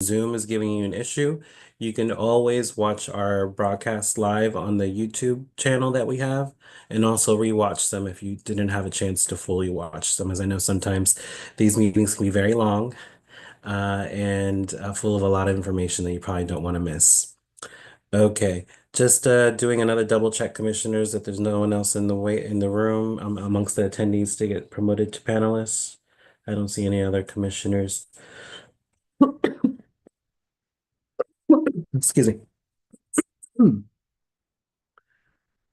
Zoom is giving you an issue, you can always watch our broadcast live on the YouTube channel that we have, and also rewatch them if you didn't have a chance to fully watch them, as I know sometimes these meetings can be very long and full of a lot of information that you probably don't want to miss. Okay, just doing another double check, commissioners, that there's no one else in the room amongst the attendees to get promoted to panelists. I don't see any other commissioners. Excuse me. Hmm.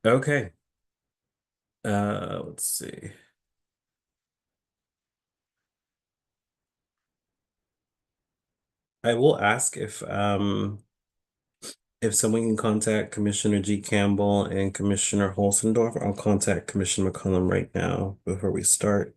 Okay. Let's see. I will ask if someone can contact Commissioner G. Campbell and Commissioner Holzendorf. I'll contact Commissioner McCollum right now before we start.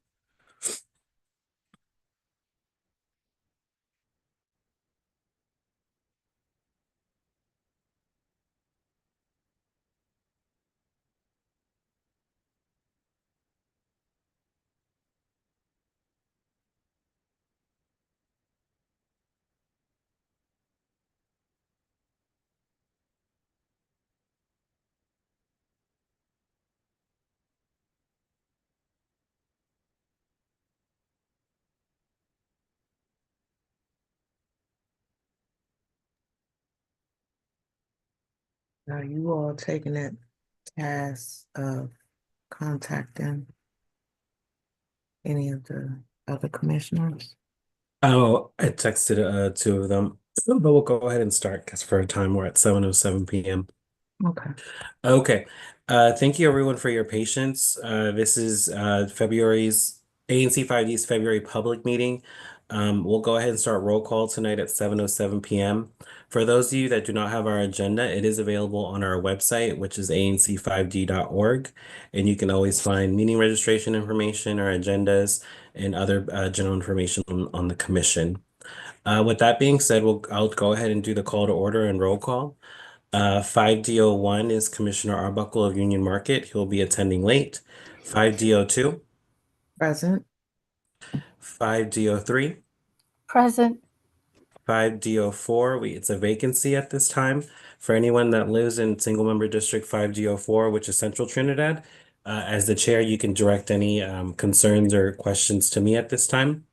Are you all taking that task of contacting any of the other commissioners? Oh, I texted two of them, but we'll go ahead and start because for a time we're at 7:07 p.m. Okay. Okay. Thank you everyone for your patience. This is February's ANC 5D's February public meeting. We'll go ahead and start roll call tonight at 7:07 p.m. For those of you that do not have our agenda, it is available on our website, which is anc5d.org, and you can always find meeting registration information, our agendas, and other general information on the commission. With that being said, I'll go ahead and do the call to order and roll call. 5D01 is Commissioner Arbuckle of Union Market. He'll be attending late. 5D02, Present. 5D03, Present. 5D04. It's a vacancy at this time. For anyone that lives in single member district 5D04, which is Central Trinidad, as the chair, you can direct any concerns or questions to me at this time.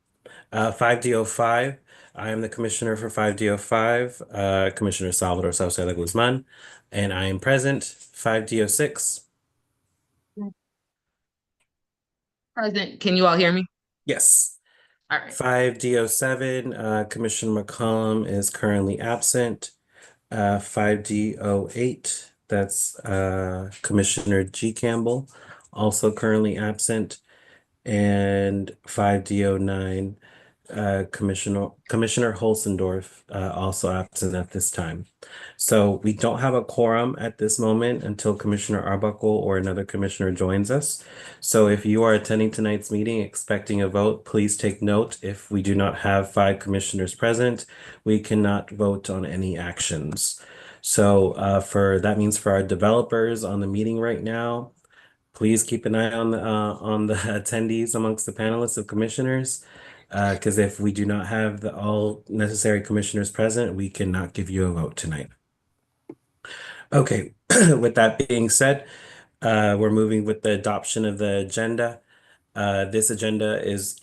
5D05, I am the commissioner for 5D05, Commissioner Salvador Sauceda Guzman, and I am present. 5D06. Present. Can you all hear me? Yes. All right. 5D07, Commissioner McCollum is currently absent. 5D08, that's Commissioner G. Campbell, also currently absent. And 5D09, Commissioner Holzendorf, also absent at this time. So we don't have a quorum at this moment until Commissioner Arbuckle or another commissioner joins us. So if you are attending tonight's meeting expecting a vote, please take note. If we do not have 5 commissioners present, we cannot vote on any actions. So that means for our developers on the meeting right now, please keep an eye on the attendees amongst the panelists of commissioners, because if we do not have all necessary commissioners present, we cannot give you a vote tonight. Okay, with that being said, we're moving with the adoption of the agenda. This agenda is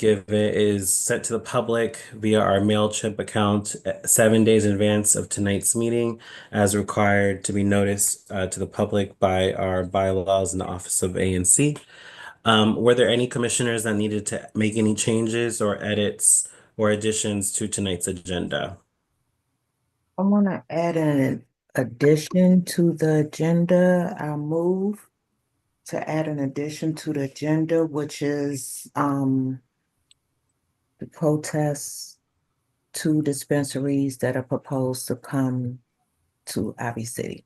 sent to the public via our MailChimp account 7 days in advance of tonight's meeting, as required to be noticed to the public by our bylaws in the Office of ANC. Were there any commissioners that needed to make any changes or edits or additions to tonight's agenda? I want to add an addition to the agenda. I move to add an addition to the agenda, which is the protests to dispensaries that are proposed to come to Ivy City.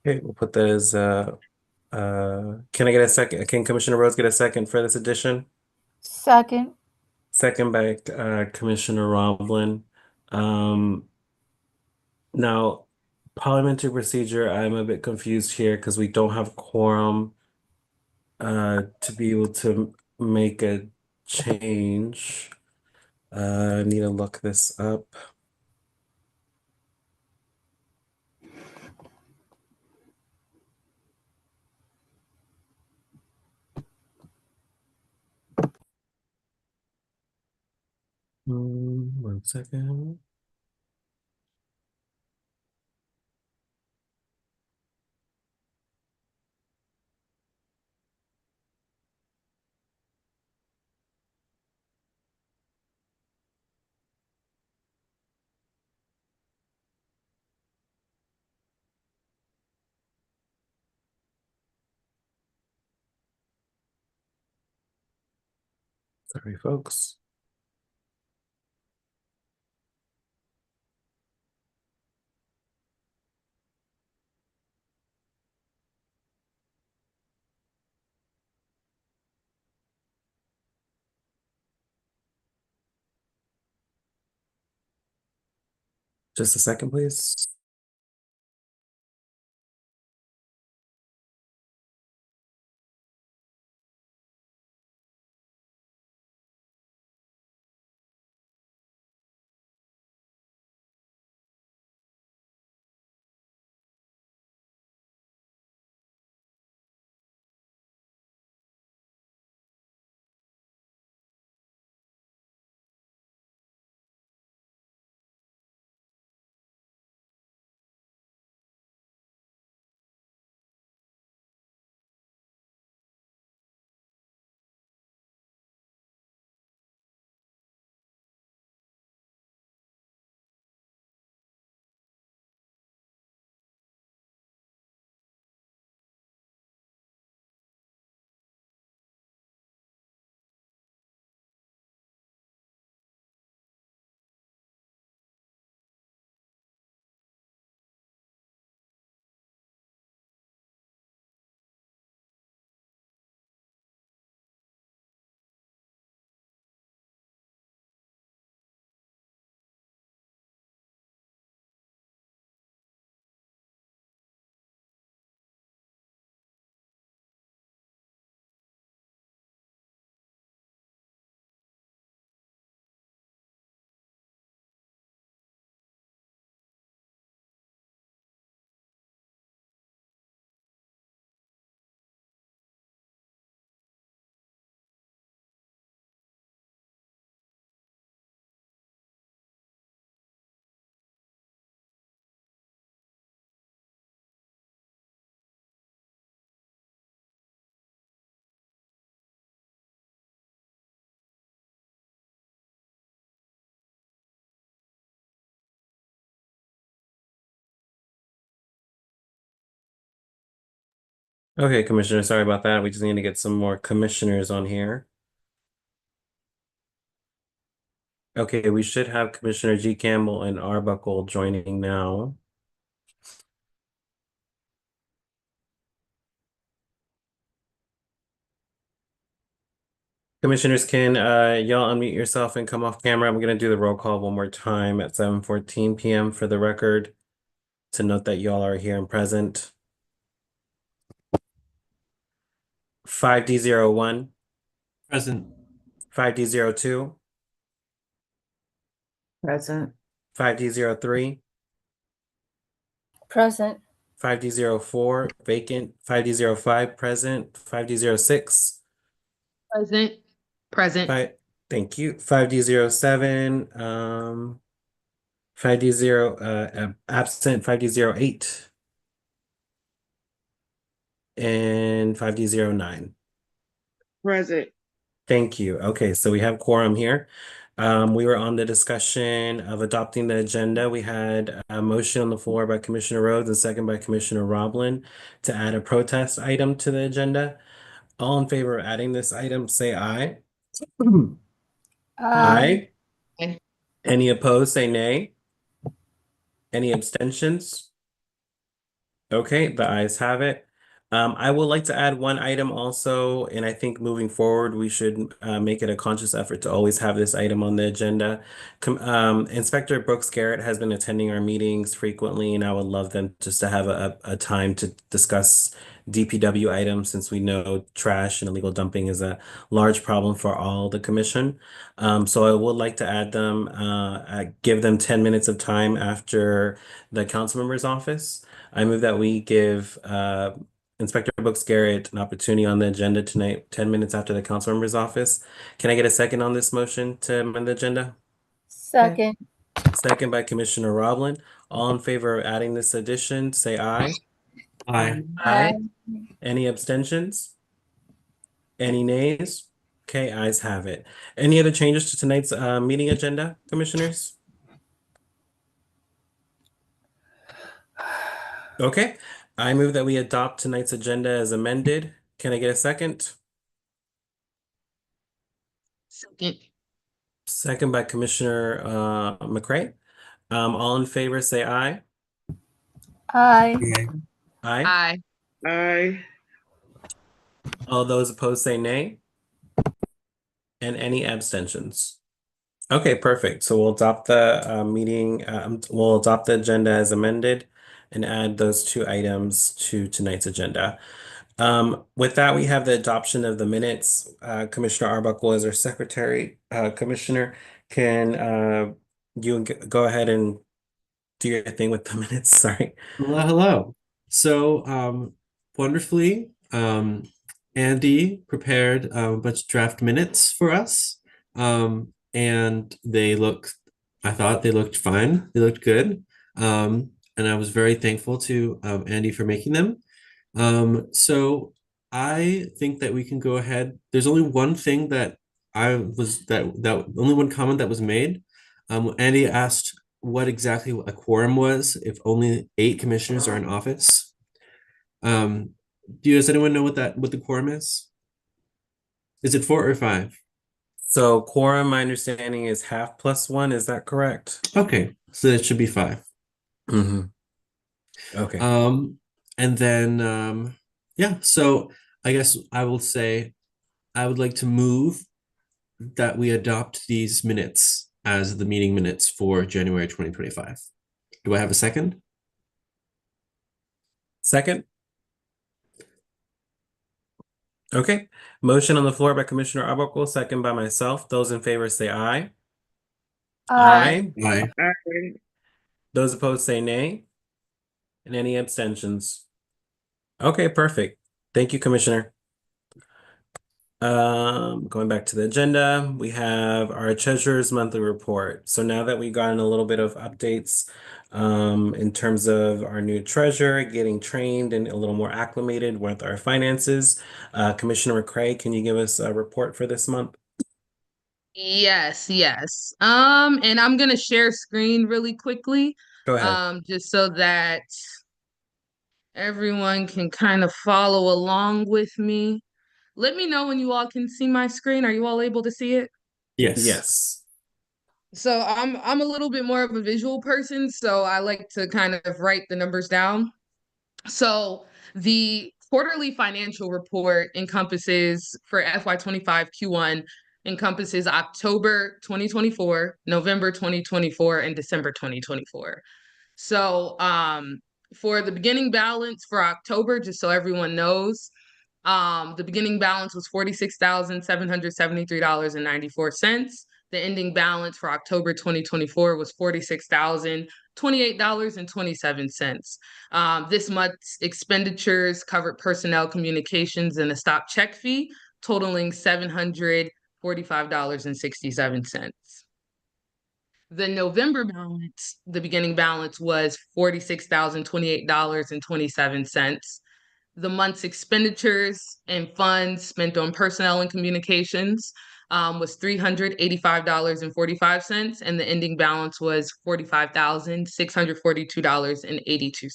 Okay, we'll put that as can I get a second? Can Commissioner Rhodes get a second for this addition? Second. Second by Commissioner Roblin. Now, parliamentary procedure, I'm a bit confused here because we don't have quorum to be able to make a change. I need to look this up. One second. Sorry, folks. Just a second, please. Okay, Commissioner, sorry about that. We just need to get some more commissioners on here. Okay, we should have Commissioner G. Campbell and Arbuckle joining now. Commissioners, can y'all unmute yourself and come off camera? I'm gonna do the roll call one more time at 7:14 p.m. for the record to note that y'all are here and present. 5D01, Present. 5D02, Present. 5D03, Present. 5D04, vacant, 5D05, present, 5D06, Present. Present. thank you, 5D07, 5D0, absent, 5D08, and 5D09. Present. Thank you. Okay, so we have quorum here. We were on the discussion of adopting the agenda. We had a motion on the floor by Commissioner Rhodes and second by Commissioner Roblin to add a protest item to the agenda. All in favor of adding this item, say aye. Aye. Aye. Any opposed, say nay. Any abstentions? Okay, the ayes have it. I would like to add one item also, and I think moving forward, we should make it a conscious effort to always have this item on the agenda. Inspector Brooks Garrett has been attending our meetings frequently, and I would love them just to have a time to discuss DPW items since we know trash and illegal dumping is a large problem for all the commission. So I would like to add them, give them 10 minutes of time after the council member's office. I move that we give Inspector Brooks Garrett an opportunity on the agenda tonight, 10 minutes after the council member's office. Can I get a second on this motion to amend the agenda? Second. Second by Commissioner Roblin. All in favor of adding this addition, say aye. Aye. Aye. Any abstentions? Any nays? Okay, ayes have it. Any other changes to tonight's meeting agenda, commissioners? Okay, I move that we adopt tonight's agenda as amended. Can I get a second? Second. Second by Commissioner McCray. All in favor, say aye. Aye. Aye. Aye. Aye. All those opposed say nay. And any abstentions? Okay, perfect. So we'll adopt the we'll adopt the agenda as amended and add those two items to tonight's agenda. With that, we have the adoption of the minutes. Commissioner Arbuckle is our secretary. Commissioner, can you go ahead and do your thing with the minutes? Sorry. Hello, hello. So, wonderfully, Andy prepared a bunch of draft minutes for us. And I thought they looked fine. They looked good. And I was very thankful to Andy for making them. So I think that we can go ahead. There's only one thing that only one comment that was made. Andy asked what exactly a quorum was if only 8 commissioners are in office. Does anyone know what the quorum is? Is it 4 or 5? So quorum, my understanding is half plus one. Is that correct? Okay, so it should be 5. Mm-hmm. Okay. And then yeah, so I guess I will say I would like to move that we adopt these minutes as the meeting minutes for January 2025. Do I have a second? Second? Okay. Motion on the floor by Commissioner Arbuckle, second by myself. Those in favor say aye. Aye. Aye. Aye. Those opposed say nay. And any abstentions? Okay, perfect. Thank you, Commissioner. Going back to the agenda, we have our treasurer's monthly report. So now that we've gotten a little bit of updates in terms of our new treasurer getting trained and a little more acclimated with our finances, Commissioner McCray, can you give us a report for this month? Yes, yes. And I'm gonna share screen really quickly, Go ahead. just so that everyone can kind of follow along with me. Let me know when you all can see my screen. Are you all able to see it? Yes. Yes. So I'm a little bit more of a visual person, so I like to kind of write the numbers down. So the quarterly financial report encompasses for FY25 Q1 encompasses October 2024, November 2024, and December 2024. So for the beginning balance for October, just so everyone knows, the beginning balance was $46,773.94. The ending balance for October 2024 was $46,028.27. This month's expenditures covered personnel communications and a stop check fee, totaling $745.67. The November balance, the beginning balance was $46,028.27. The month's expenditures and funds spent on personnel and communications was $385.45, and the ending balance was $45,642.82.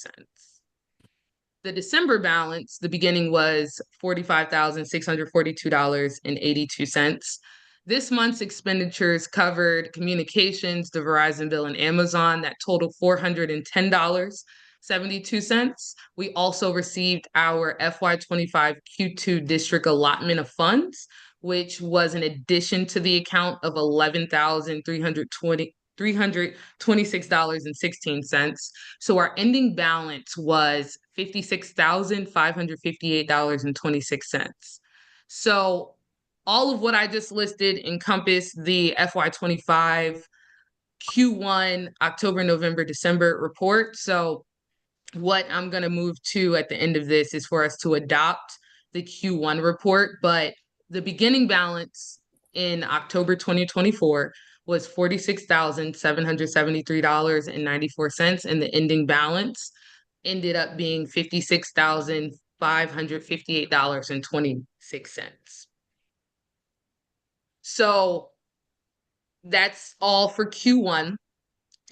The December balance, the beginning was $45,642.82. This month's expenditures covered communications, the Verizon bill, and Amazon that totaled $410.72. We also received our FY25 Q2 district allotment of funds, which was an addition to the account of $11,326.16. So our ending balance was $56,558.26. So all of what I just listed encompass the FY25 Q1 October, November, December report. So what I'm going to move to at the end of this is for us to adopt the Q1 report, but the beginning balance in October 2024 was $46,773.94, and the ending balance ended up being $56,558.26. So that's all for Q1.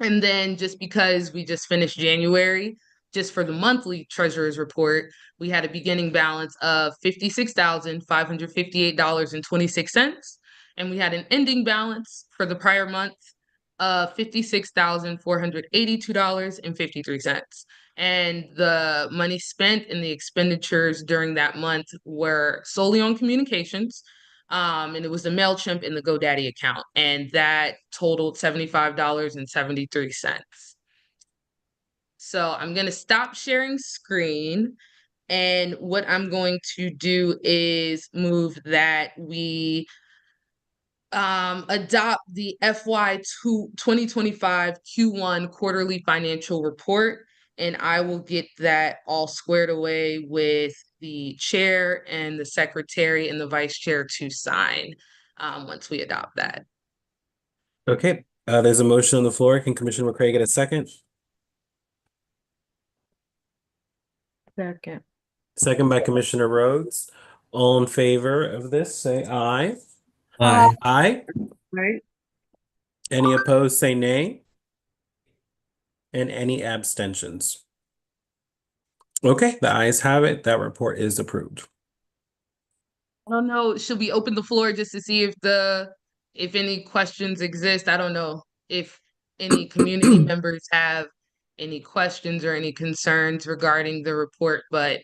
And then just because we just finished January, just for the monthly treasurer's report, we had a beginning balance of $56,558.26. And we had an ending balance for the prior month of $56,482.53. And the money spent in the expenditures during that month were solely on communications. And it was the MailChimp and the GoDaddy account, and that totaled $75.73. So I'm going to stop sharing screen. And what I'm going to do is move that we adopt the FY 2025 Q1 quarterly financial report. And I will get that all squared away with the chair and the secretary and the vice chair to sign once we adopt that. Okay, there's a motion on the floor. Can Commissioner McCray get a second? Second. Second by Commissioner Rhodes. All in favor of this, say aye. Aye. Aye. Right? Any opposed, say nay. And any abstentions? Okay, the ayes have it. That report is approved. I don't know. Should we open the floor just to see if any questions exist? I don't know if any community members have any questions or any concerns regarding the report, but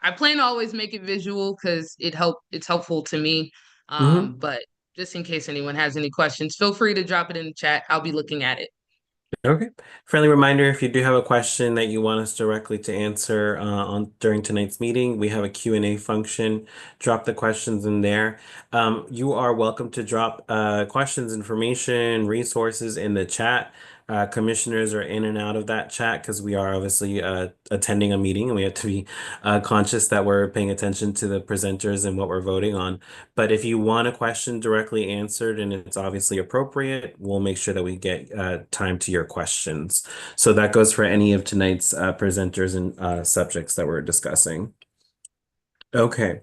I plan to always make it visual because it's helpful to me. Mhm. But just in case anyone has any questions, feel free to drop it in the chat. I'll be looking at it. Okay. Friendly reminder, if you do have a question that you want us directly to answer on during tonight's meeting, we have a Q&A function. Drop the questions in there. You are welcome to drop questions, information, resources in the chat. Commissioners are in and out of that chat because we are obviously attending a meeting and we have to be conscious that we're paying attention to the presenters and what we're voting on. But if you want a question directly answered and it's obviously appropriate, we'll make sure that we get time to your questions. So that goes for any of tonight's presenters and subjects that we're discussing. Okay.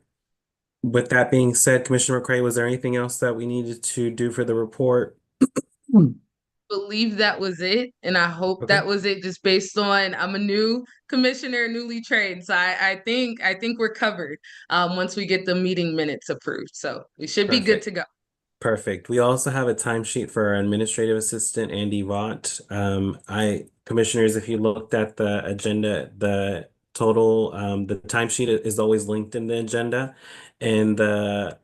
With that being said, Commissioner McCray, was there anything else that we needed to do for the report? Believe that was it, and I hope Okay. that was it. Just based on I'm a new commissioner, newly trained, so I think we're covered once we get the meeting minutes approved. So we should be good Perfect. to go. Perfect. We also have a timesheet for our administrative assistant, Andy Vaught. Commissioners, if you looked at the agenda, the total, the timesheet is always linked in the agenda. And the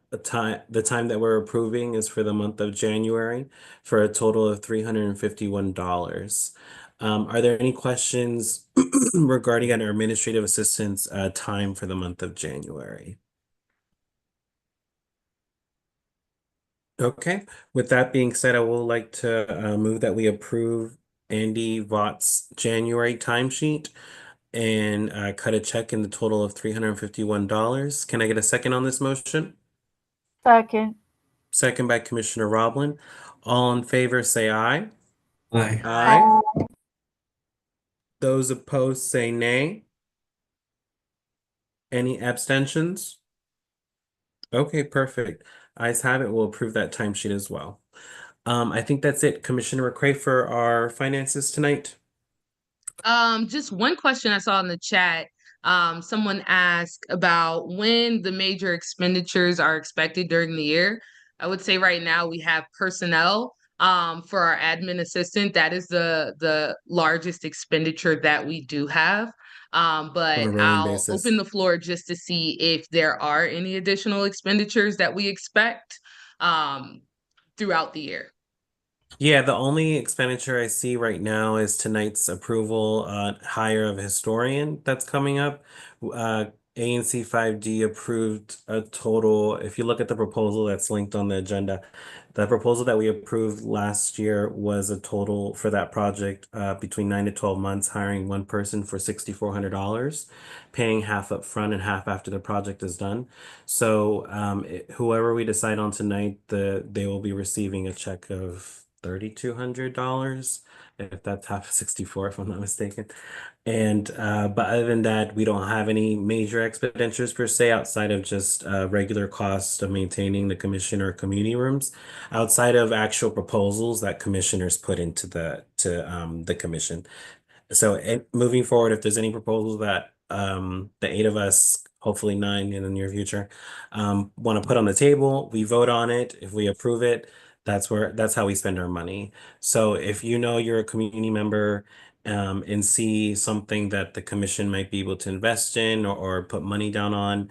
time that we're approving is for the month of January for a total of $351. Are there any questions regarding our administrative assistant's time for the month of January? Okay, with that being said, I would like to move that we approve Andy Vaught's January timesheet and cut a check in the total of $351. Can I get a second on this motion? Second. Second by Commissioner Roblin. All in favor, say aye. Aye. Aye. Those opposed, say nay. Any abstentions? Okay, perfect. Ayes have it. We'll approve that timesheet as well. I think that's it, Commissioner McCray, for our finances tonight. Just one question I saw in the chat. Someone asked about when the major expenditures are expected during the year. I would say right now we have personnel for our admin assistant. That is the largest expenditure that we do have. On a But rolling I'll basis. open the floor just to see if there are any additional expenditures that we expect throughout the year. Yeah, the only expenditure I see right now is tonight's approval, hire of a historian that's coming up. ANC 5D approved a total, if you look at the proposal that's linked on the agenda, the proposal that we approved last year was a total for that project between 9 to 12 months, hiring one person for $6,400, paying half up front and half after the project is done. So whoever we decide on tonight, they will be receiving a check of $3,200, if that's half of 64, if I'm not mistaken. And but other than that, we don't have any major expenditures per se outside of just regular costs of maintaining the commissioner community rooms, outside of actual proposals that commissioners put into the commission. So moving forward, if there's any proposals that the eight of us, hopefully nine in the near future, want to put on the table, we vote on it. If we approve it, that's how we spend our money. So if you know you're a community member and see something that the commission might be able to invest in or put money down on,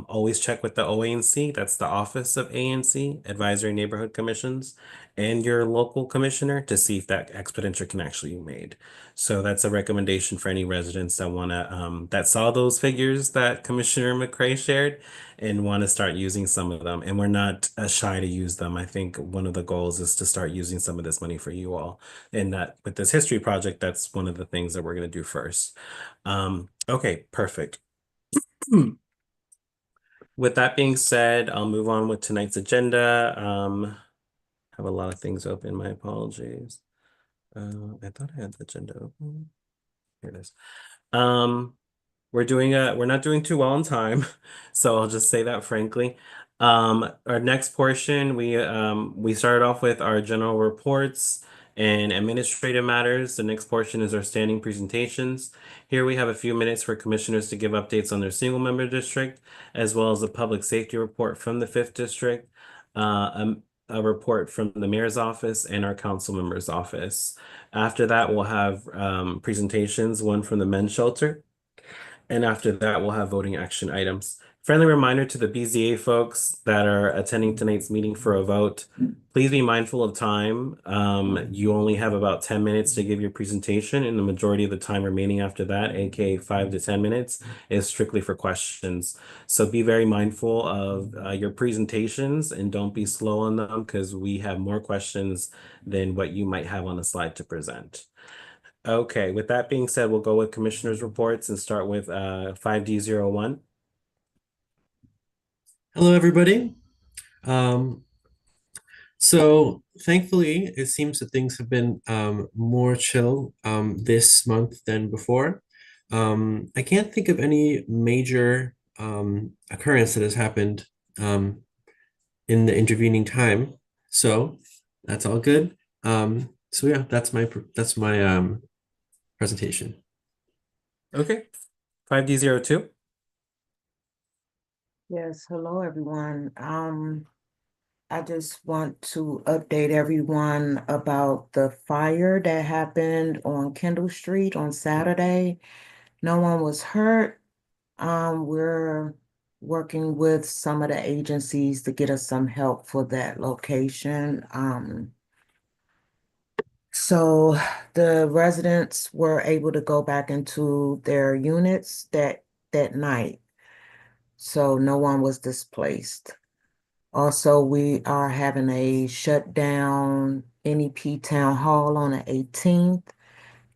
always check with the OANC. That's the Office of ANC, Advisory Neighborhood Commissions, and your local commissioner to see if that expenditure can actually be made. So that's a recommendation for any residents that that saw those figures that Commissioner McCray shared and want to start using some of them. And we're not shy to use them. I think one of the goals is to start using some of this money for you all. And that with this history project, that's one of the things that we're going to do first. Okay, perfect. With that being said, I'll move on with tonight's agenda. Have a lot of things open. My apologies. I thought I had the agenda open. Here it is. Um, we're not doing too well on time, so I'll just say that frankly. Our next portion, we started off with our general reports and administrative matters. The next portion is our standing presentations. Here we have a few minutes for commissioners to give updates on their single member district, as well as a public safety report from the fifth district, a report from the mayor's office and our council member's office. After that, we'll have presentations, one from the men's shelter. And after that, we'll have voting action items. Friendly reminder to the BZA folks that are attending tonight's meeting for a vote. Please be mindful of time. You only have about 10 minutes to give your presentation, and the majority of the time remaining after that, aka 5 to 10 minutes, is strictly for questions. So be very mindful of your presentations and don't be slow on them because we have more questions than what you might have on the slide to present. Okay, with that being said, we'll go with commissioners' reports and start with 5D01. Hello, everybody. So thankfully, it seems that things have been more chill this month than before. I can't think of any major occurrence that has happened in the intervening time. So that's all good. So yeah, that's my presentation. Okay, 5D02. Yes, hello everyone. I just want to update everyone about the fire that happened on Kendall Street on Saturday. No one was hurt. We're working with some of the agencies to get us some help for that location. So the residents were able to go back into their units that night. So no one was displaced. Also, we are having a shutdown NEP Town Hall on the 18th.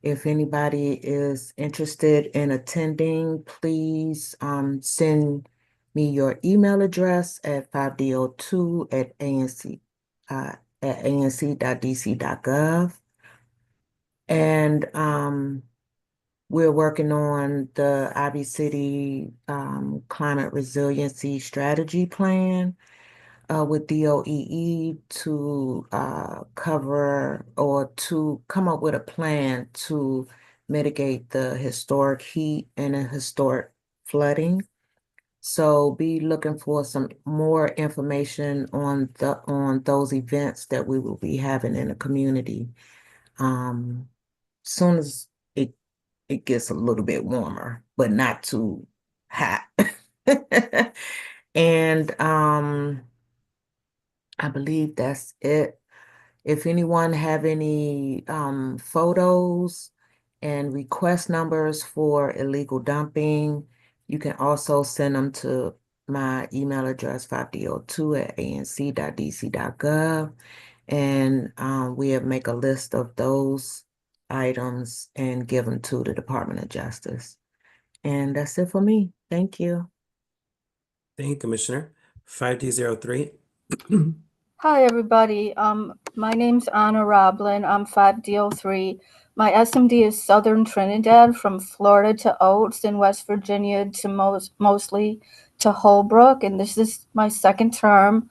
If anybody is interested in attending, please send me your email address at 5D02 at anc.dc.gov. And we're working on the Ivy City Climate Resiliency Strategy Plan with DOEE to cover or to come up with a plan to mitigate the historic heat and the historic flooding. So be looking for some more information on those events that we will be having in the community. Soon as it gets a little bit warmer, but not too hot. And I believe that's it. If anyone have any photos and request numbers for illegal dumping, you can also send them to my email address 5D02 at anc.dc.gov. And we'll make a list of those items and give them to the Department of Justice. And that's it for me. Thank you. Thank you, Commissioner. 5D03. Hi, everybody. My name's Anna Roblin. I'm 5D03. My SMD is Southern Trinidad, from Florida to Oates, in West Virginia to mostly to Holbrook, and this is my second term.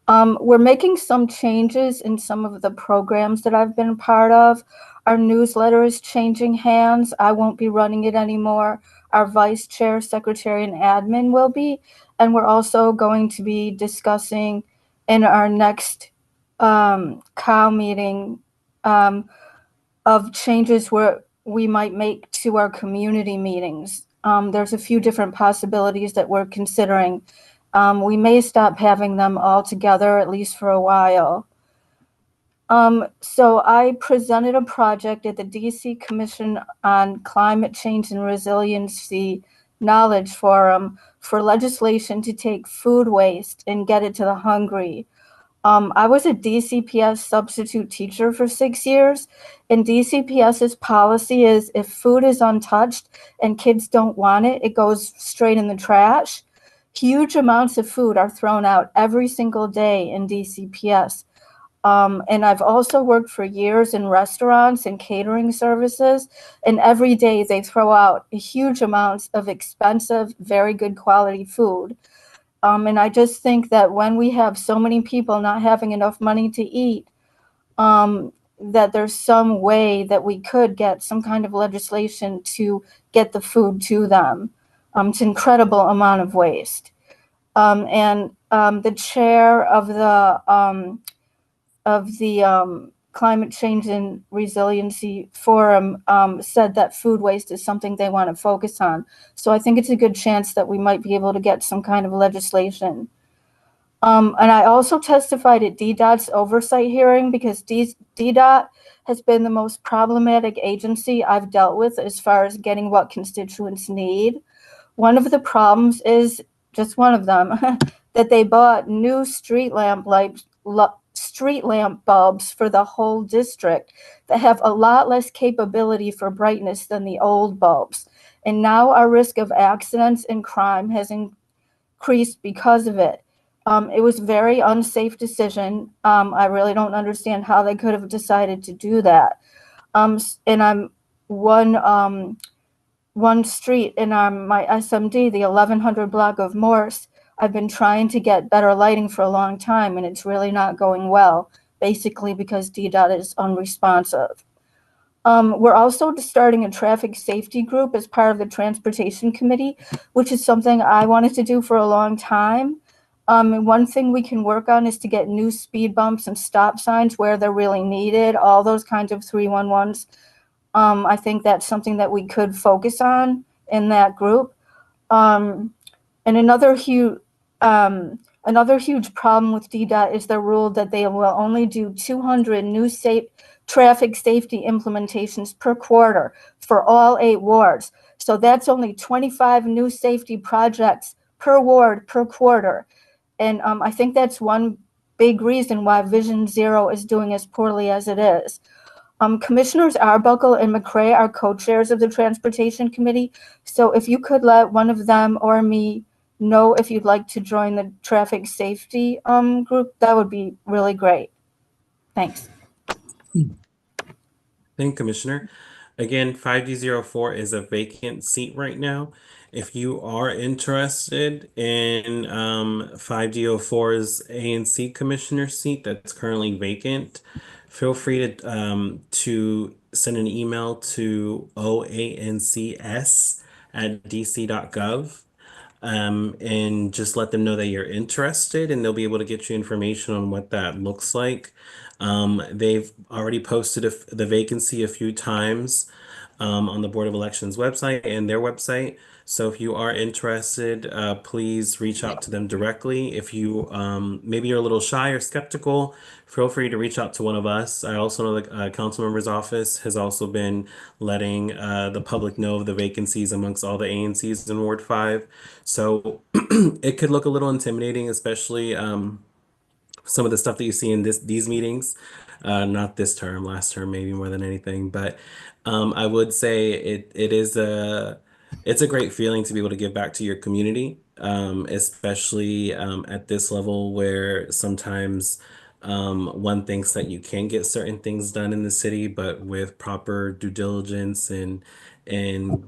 We're making some changes in some of the programs that I've been a part of. Our newsletter is changing hands. I won't be running it anymore. Our vice chair, secretary, and admin will be. And we're also going to be discussing in our next COW meeting of changes where we might make to our community meetings. There's a few different possibilities that we're considering. We may stop having them all together, at least for a while. So I presented a project at the DC Commission on Climate Change and Resiliency Knowledge Forum for legislation to take food waste and get it to the hungry. I was a DCPS substitute teacher for 6 years, and DCPS's policy is if food is untouched and kids don't want it, it goes straight in the trash. Huge amounts of food are thrown out every single day in DCPS. And I've also worked for years in restaurants and catering services, and every day they throw out huge amounts of expensive, very good quality food. And I just think that when we have so many people not having enough money to eat, that there's some way that we could get some kind of legislation to get the food to them. It's an incredible amount of waste. The chair of the Climate Change and Resiliency Forum said that food waste is something they want to focus on. So I think it's a good chance that we might be able to get some kind of legislation. And I also testified at DDOT's oversight hearing because DDOT has been the most problematic agency I've dealt with as far as getting what constituents need. One of the problems is, just one of them, that they bought new street lamp bulbs for the whole district that have a lot less capability for brightness than the old bulbs. And now our risk of accidents and crime has increased because of it. It was a very unsafe decision. I really don't understand how they could have decided to do that. And I'm one street in my SMD, the 1100 block of Morse. I've been trying to get better lighting for a long time, and it's really not going well, basically because DDOT is unresponsive. We're also starting a traffic safety group as part of the Transportation Committee, which is something I wanted to do for a long time. And one thing we can work on is to get new speed bumps and stop signs where they're really needed, all those kinds of 311s. I think that's something that we could focus on in that group. And another huge problem with DDOT is the rule that they will only do 200 new traffic safety implementations per quarter for all 8 wards. So that's only 25 new safety projects per ward per quarter. And I think that's one big reason why Vision Zero is doing as poorly as it is. Commissioners Arbuckle and McCray are co-chairs of the Transportation Committee. So if you could let one of them or me know if you'd like to join the traffic safety group, that would be really great. Thanks. Thank you, Commissioner. Again, 5D04 is a vacant seat right now. If you are interested in 5D04's ANC Commissioner seat that's currently vacant, feel free to send an email to oancs@dc.gov. And just let them know that you're interested, and they'll be able to get you information on what that looks like. They've already posted the vacancy a few times on the Board of Elections website and their website. So if you are interested, please reach out to them directly. If you maybe you're a little shy or skeptical, feel free to reach out to one of us. I also know the council member's office has also been letting the public know of the vacancies amongst all the ANCs in Ward 5. So it could look a little intimidating, especially some of the stuff that you see in these meetings. Not this term, last term, maybe more than anything. But I would say it's a great feeling to be able to give back to your community, especially at this level where sometimes One thinks that you can get certain things done in the city, but with proper due diligence and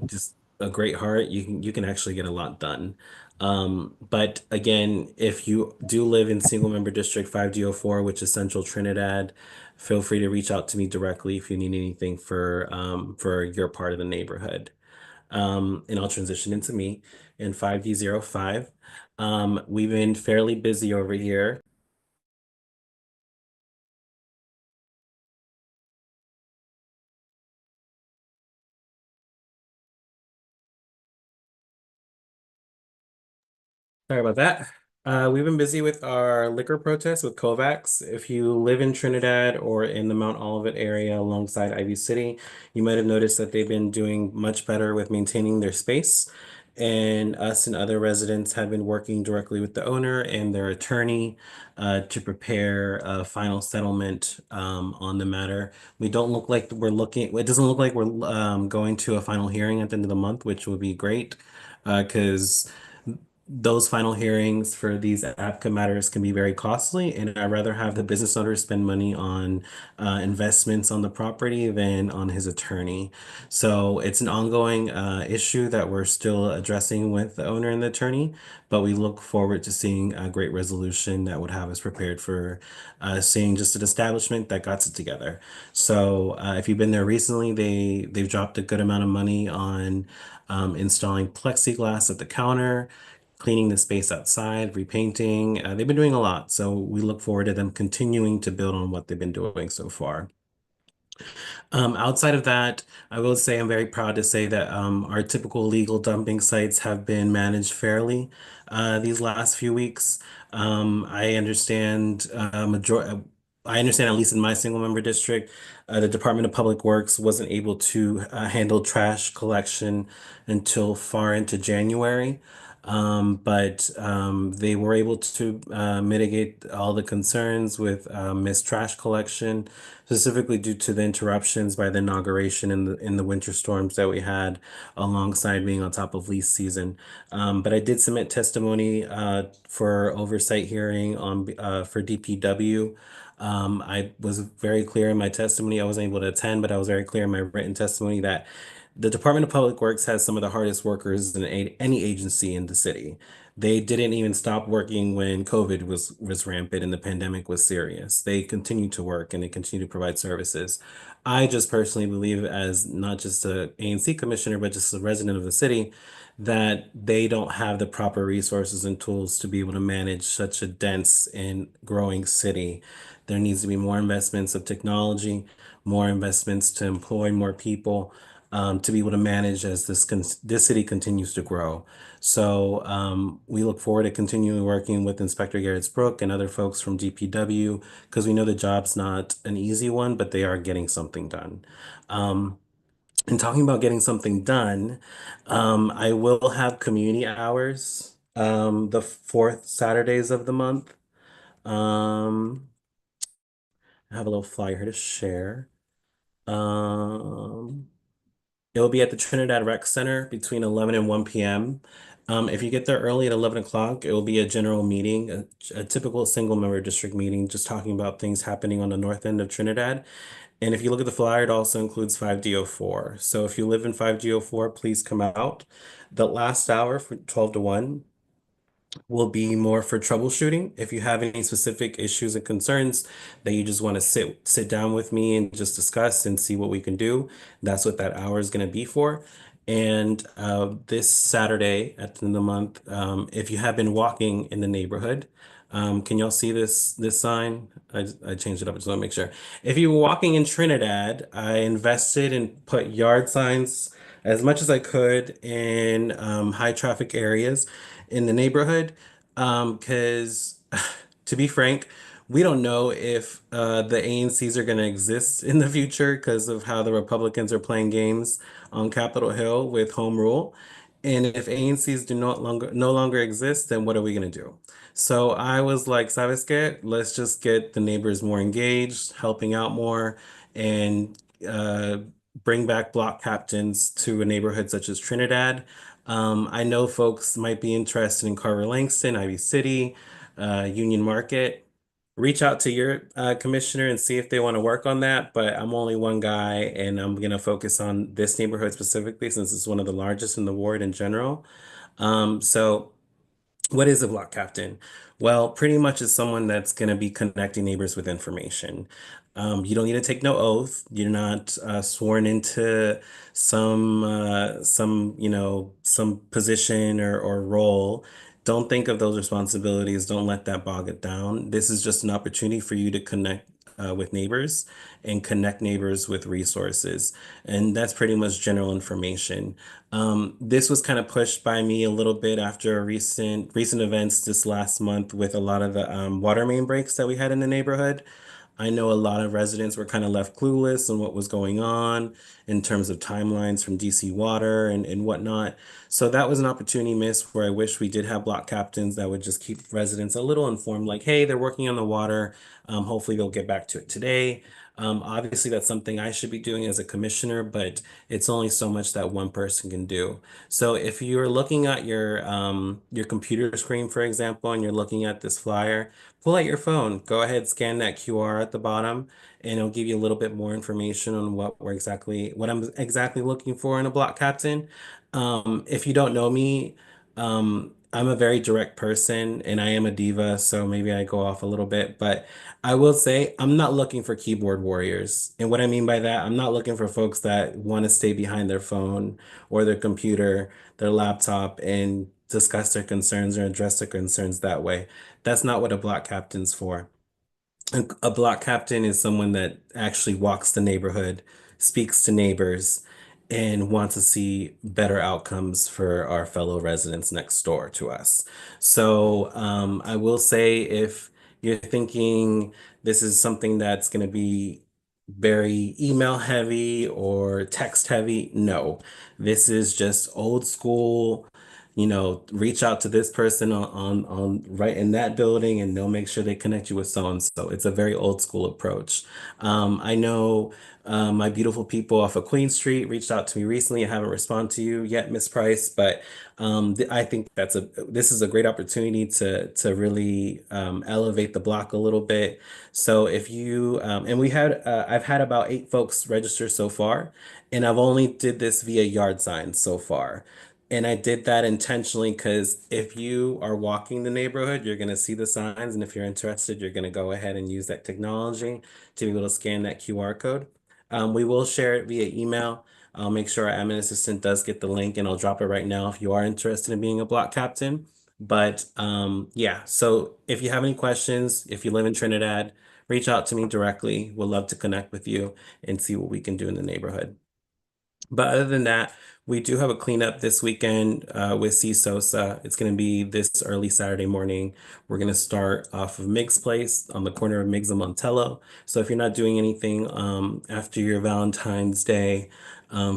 just a great heart, you can actually get a lot done. But again, if you do live in single member district 5D04, which is Central Trinidad, feel free to reach out to me directly if you need anything for your part of the neighborhood. And I'll transition into me in 5D05. We've been fairly busy over here. Sorry about that. We've been busy with our liquor protest with Kovacs. If you live in Trinidad or in the Mount Olivet area alongside Ivy City, you might have noticed that they've been doing much better with maintaining their space. And us and other residents have been working directly with the owner and their attorney to prepare a final settlement on the matter. We don't look like we're looking, it doesn't look like we're going to a final hearing at the end of the month, which will be great because those final hearings for these APCA matters can be very costly, and I'd rather have the business owner spend money on investments on the property than on his attorney. So it's an ongoing issue that we're still addressing with the owner and the attorney, but we look forward to seeing a great resolution that would have us prepared for seeing just an establishment that got it together. So if you've been there recently, they've dropped a good amount of money on installing plexiglass at the counter, cleaning the space outside, repainting. They've been doing a lot. So we look forward to them continuing to build on what they've been doing so far. Outside of that, I will say I'm very proud to say that our typical legal dumping sites have been managed fairly these last few weeks. I understand I understand at least in my single member district, the Department of Public Works wasn't able to handle trash collection until far into January. But they were able to mitigate all the concerns with missed trash collection, specifically due to the interruptions by the inauguration in the winter storms that we had alongside being on top of lease season. But I did submit testimony for oversight hearing on for DPW. I was very clear in my testimony. I wasn't able to attend, but I was very clear in my written testimony that the Department of Public Works has some of the hardest workers in any agency in the city. They didn't even stop working when COVID was rampant and the pandemic was serious. They continue to work and they continue to provide services. I just personally believe, as not just a ANC commissioner, but just a resident of the city, that they don't have the proper resources and tools to be able to manage such a dense and growing city. There needs to be more investments of technology, more investments to employ more people to be able to manage as this city continues to grow. So we look forward to continuing working with Inspector Garrett's Brook and other folks from DPW because we know the job's not an easy one, but they are getting something done. And talking about getting something done, I will have community hours the fourth Saturdays of the month. Um, I have a little flyer here to share. Um, It'll be at the Trinidad Rec Center between 11 and 1 p.m. If you get there early at 11 o'clock, it will be a general meeting, a typical single member district meeting, just talking about things happening on the north end of Trinidad. And if you look at the flyer, it also includes 5D04. So if you live in 5D04, please come out. The last hour from 12 to 1 will be more for troubleshooting. If you have any specific issues and concerns that you just want to sit down with me and just discuss and see what we can do, that's what that hour is going to be for. And this Saturday at the end of the month, if you have been walking in the neighborhood, can y'all see this sign? I changed it up, I just want to make sure. If you were walking in Trinidad, I invested and put yard signs as much as I could in high traffic areas in the neighborhood. Because to be frank, we don't know if the ANCs are going to exist in the future because of how the Republicans are playing games on Capitol Hill with home rule. And if ANCs do no longer exist, then what are we going to do? So I was like, ¿sabes qué? Let's just get the neighbors more engaged, helping out more, and bring back block captains to a neighborhood such as Trinidad. I know folks might be interested in Carver Langston, Ivy City, Union Market. reach out to your commissioner and see if they want to work on that. But I'm only one guy, and I'm going to focus on this neighborhood specifically since it's one of the largest in the ward in general. So what is a block captain? Well, pretty much it's someone that's going to be connecting neighbors with information. You don't need to take no oath. You're not sworn into some position or role. Don't think of those responsibilities. Don't let that bog it down. This is just an opportunity for you to connect with neighbors and connect neighbors with resources. And that's pretty much general information. This was kind of pushed by me a little bit after recent events this last month with a lot of the water main breaks that we had in the neighborhood. I know a lot of residents were kind of left clueless on what was going on in terms of timelines from DC Water and whatnot. So that was an opportunity missed where I wish we did have block captains that would just keep residents a little informed, like, hey, they're working on the water. Hopefully they'll get back to it today. Obviously, that's something I should be doing as a commissioner, but it's only so much that one person can do. So if you're looking at your computer screen, for example, and you're looking at this flyer, pull out your phone, go ahead, scan that QR at the bottom, and it'll give you a little bit more information on what I'm exactly looking for in a block captain. If you don't know me, I'm a very direct person and I am a diva, so maybe I go off a little bit, but I will say I'm not looking for keyboard warriors. And what I mean by that, I'm not looking for folks that want to stay behind their phone or their computer, their laptop, and discuss their concerns or address their concerns that way. That's not what a block captain's for. A block captain is someone that actually walks the neighborhood, speaks to neighbors, and wants to see better outcomes for our fellow residents next door to us. So I will say if you're thinking this is something that's going to be very email heavy or text heavy, no. This is just old school, reach out to this person on right in that building and they'll make sure they connect you with so and so. It's a very old school approach. I know my beautiful people off of Queen Street reached out to me recently. I haven't responded to you yet, Miss Price, but I think this is a great opportunity to really elevate the block a little bit. So if you and I've had about 8 folks register so far, and I've only did this via yard signs so far. And I did that intentionally because if you are walking the neighborhood, you're going to see the signs. And if you're interested, you're going to go ahead and use that technology to be able to scan that QR code. We will share it via email. I'll make sure our admin assistant does get the link and I'll drop it right now if you are interested in being a block captain. But yeah, so if you have any questions, if you live in Trinidad, reach out to me directly. We'll love to connect with you and see what we can do in the neighborhood. But other than that, we do have a cleanup this weekend with C Sosa. It's going to be this early Saturday morning. We're going to start off of Mig's Place on the corner of Mig's and Montello. So if you're not doing anything after your Valentine's Day,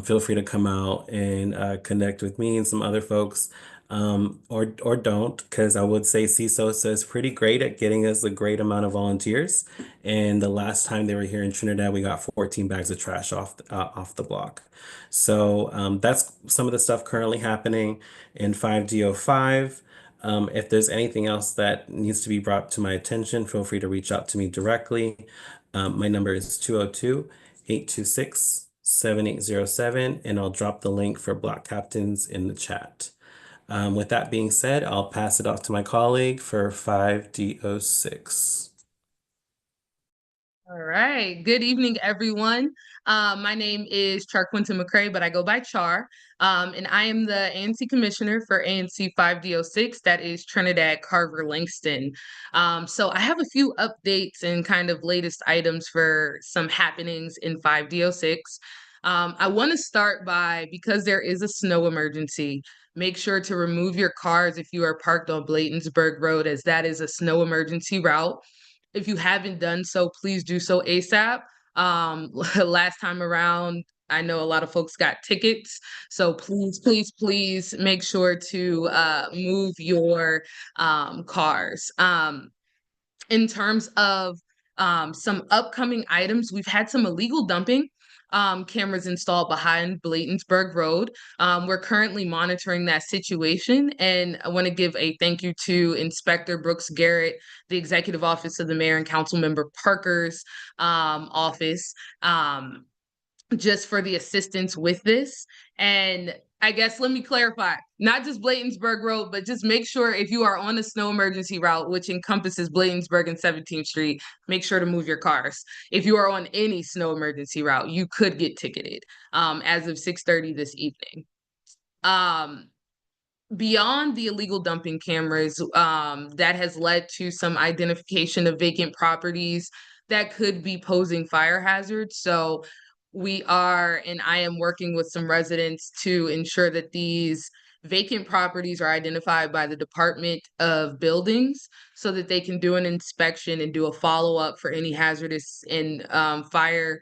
feel free to come out and connect with me and some other folks. Or don't, because I would say C Sosa is pretty great at getting us a great amount of volunteers. And the last time they were here in Trinidad, we got 14 bags of trash off the block. So that's some of the stuff currently happening in 5DO5. If there's anything else that needs to be brought to my attention, feel free to reach out to me directly. My number is 202-826-7807, and I'll drop the link for block captains in the chat. With that being said, I'll pass it off to my colleague for 5DO6. All right. Good evening, everyone. My name is Char Quinton McCray, but I go by Char. And I am the ANC Commissioner for ANC 5DO6, that is Trinidad Carver Langston. So I have a few updates and kind of latest items for some happenings in 5DO6. I want to start by, because there is a snow emergency, make sure to remove your cars if you are parked on Bladensburg Road, as that is a snow emergency route. If you haven't done so, please do so ASAP. Last time around, I know a lot of folks got tickets. So please, please, please make sure to move your cars. In terms of some upcoming items, we've had some illegal dumping cameras installed behind Bladensburg Road. We're currently monitoring that situation, and I want to give a thank you to Inspector Brooks Garrett, the Executive Office of the Mayor, and Councilmember Parker's office, just for the assistance with this. And I guess let me clarify, not just Bladensburg Road, but just make sure if you are on a snow emergency route, which encompasses Bladensburg and 17th Street, make sure to move your cars. If you are on any snow emergency route, you could get ticketed as of 6:30 this evening. Beyond the illegal dumping cameras, that has led to some identification of vacant properties that could be posing fire hazards. So I am working with some residents to ensure that these vacant properties are identified by the Department of Buildings so that they can do an inspection and do a follow-up for any hazardous and fire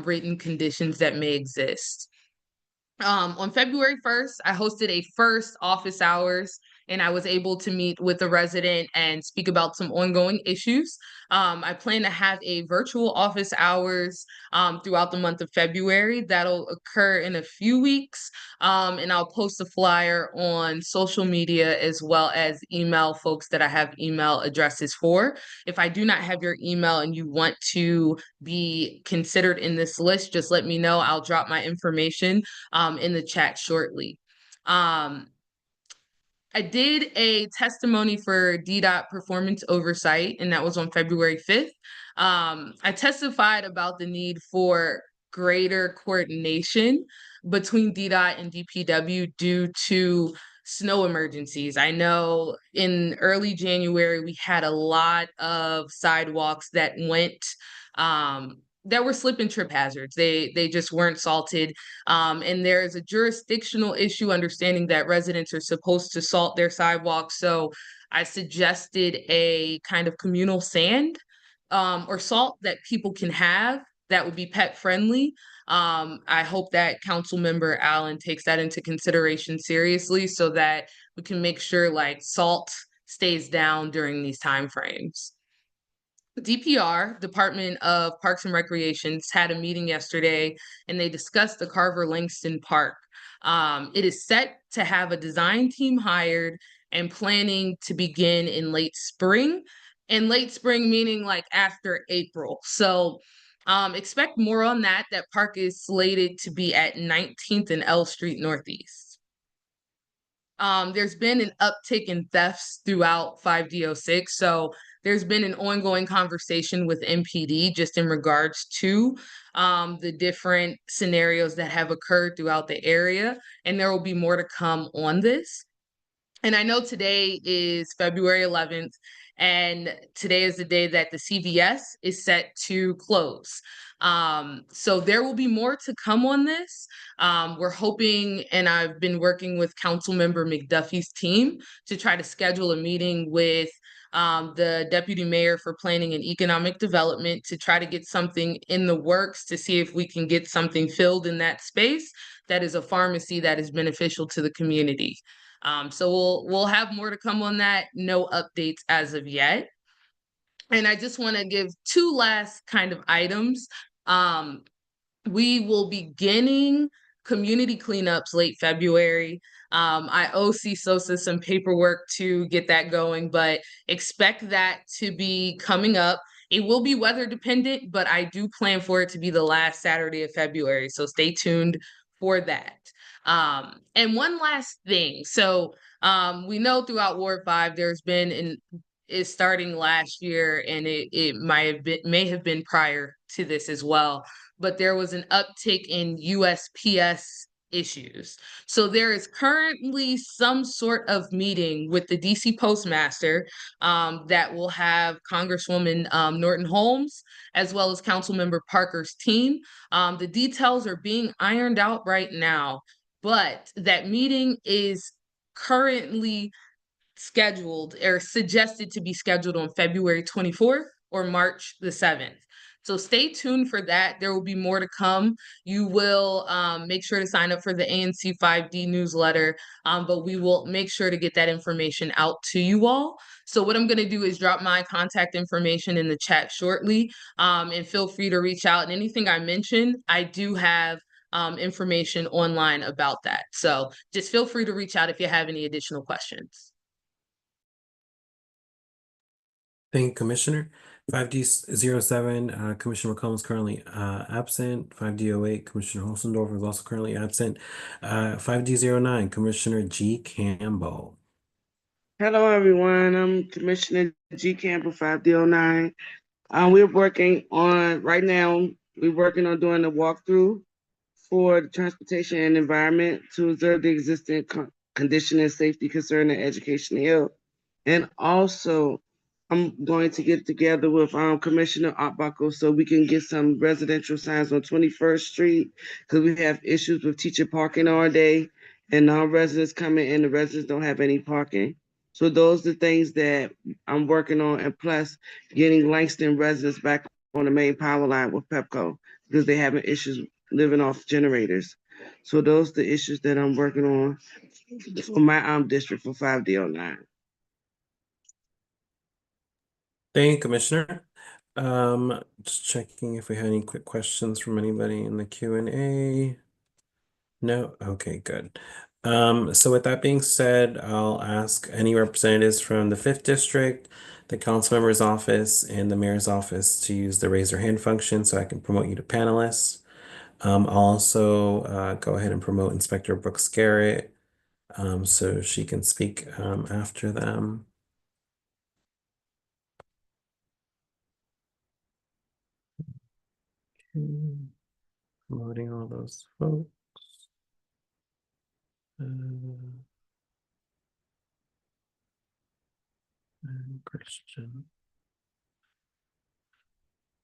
written conditions that may exist. On February 1st, I hosted a first office hours, and I was able to meet with a resident and speak about some ongoing issues. I plan to have a virtual office hours throughout the month of February. That'll occur in a few weeks, and I'll post a flyer on social media as well as email folks that I have email addresses for. If I do not have your email and you want to be considered in this list, just let me know. I'll drop my information in the chat shortly. I did a testimony for DDOT performance oversight, and that was on February 5th. I testified about the need for greater coordination between DDOT and DPW due to snow emergencies. I know in early January, we had a lot of sidewalks that went that were slip and trip hazards. They just weren't salted. And there is a jurisdictional issue understanding that residents are supposed to salt their sidewalks. So I suggested a kind of communal sand or salt that people can have that would be pet friendly. I hope that Council Member Allen takes that into consideration seriously so that we can make sure like salt stays down during these time frames. DPR, Department of Parks and Recreations, had a meeting yesterday and they discussed the Carver Langston Park. It is set to have a design team hired and planning to begin in late spring. And late spring meaning like after April. So expect more on that. That park is slated to be at 19th and L Street Northeast. There's been an uptick in thefts throughout 5D06. So there's been an ongoing conversation with MPD just in regards to the different scenarios that have occurred throughout the area. And there will be more to come on this. And I know today is February 11th, and today is the day that the CVS is set to close. So there will be more to come on this. We're hoping, and I've been working with Councilmember McDuffie's team to try to schedule a meeting with the Deputy Mayor for Planning and Economic Development to try to get something in the works to see if we can get something filled in that space that is a pharmacy that is beneficial to the community. So we'll have more to come on that. No updates as of yet. And I just want to give two last kind of items. We will be beginning community cleanups late February. I owe C. Sosa some paperwork to get that going, but expect that to be coming up. It will be weather dependent, but I do plan for it to be the last Saturday of February. So stay tuned for that. And one last thing. So we know throughout Ward 5, there's been is starting last year, and it may have been prior to this as well, but there was an uptick in USPS issues. So there is currently some sort of meeting with the DC Postmaster that will have Congresswoman Norton Holmes as well as Councilmember Parker's team. The details are being ironed out right now, but that meeting is currently scheduled or suggested to be scheduled on February 24th or March the 7th. So stay tuned for that. There will be more to come. You will make sure to sign up for the ANC 5D newsletter, but we will make sure to get that information out to you all. So what I'm going to do is drop my contact information in the chat shortly, and feel free to reach out. And anything I mentioned, I do have information online about that. So just feel free to reach out if you have any additional questions. Thank you, Commissioner. 5D07, Commissioner McCollum is currently absent. 5D08, Commissioner Holzendorf is also currently absent. 5D09, Commissioner G. Campbell. Hello, everyone. I'm Commissioner G. Campbell, 5D09. Right now, we're working on doing a walkthrough for the transportation and environment to observe the existing condition and safety concern and education health. And also, I'm going to get together with Commissioner Arbuckle so we can get some residential signs on 21st Street because we have issues with teacher parking all day and non-residents coming in, the residents don't have any parking. So those are the things that I'm working on, and plus getting Langston residents back on the main power line with Pepco because they're having issues living off generators. So those are the issues that I'm working on for my district for 5D09. Thank you, Commissioner. Just checking if we had any quick questions from anybody in the Q&A. No? Okay, good. So with that being said, I'll ask any representatives from the 5th District, the council member's office, and the mayor's office to use the raise your hand function so I can promote you to panelists. I'll also go ahead and promote Inspector Brooks Garrett so she can speak after them. Okay. Promoting all those folks. And Christian.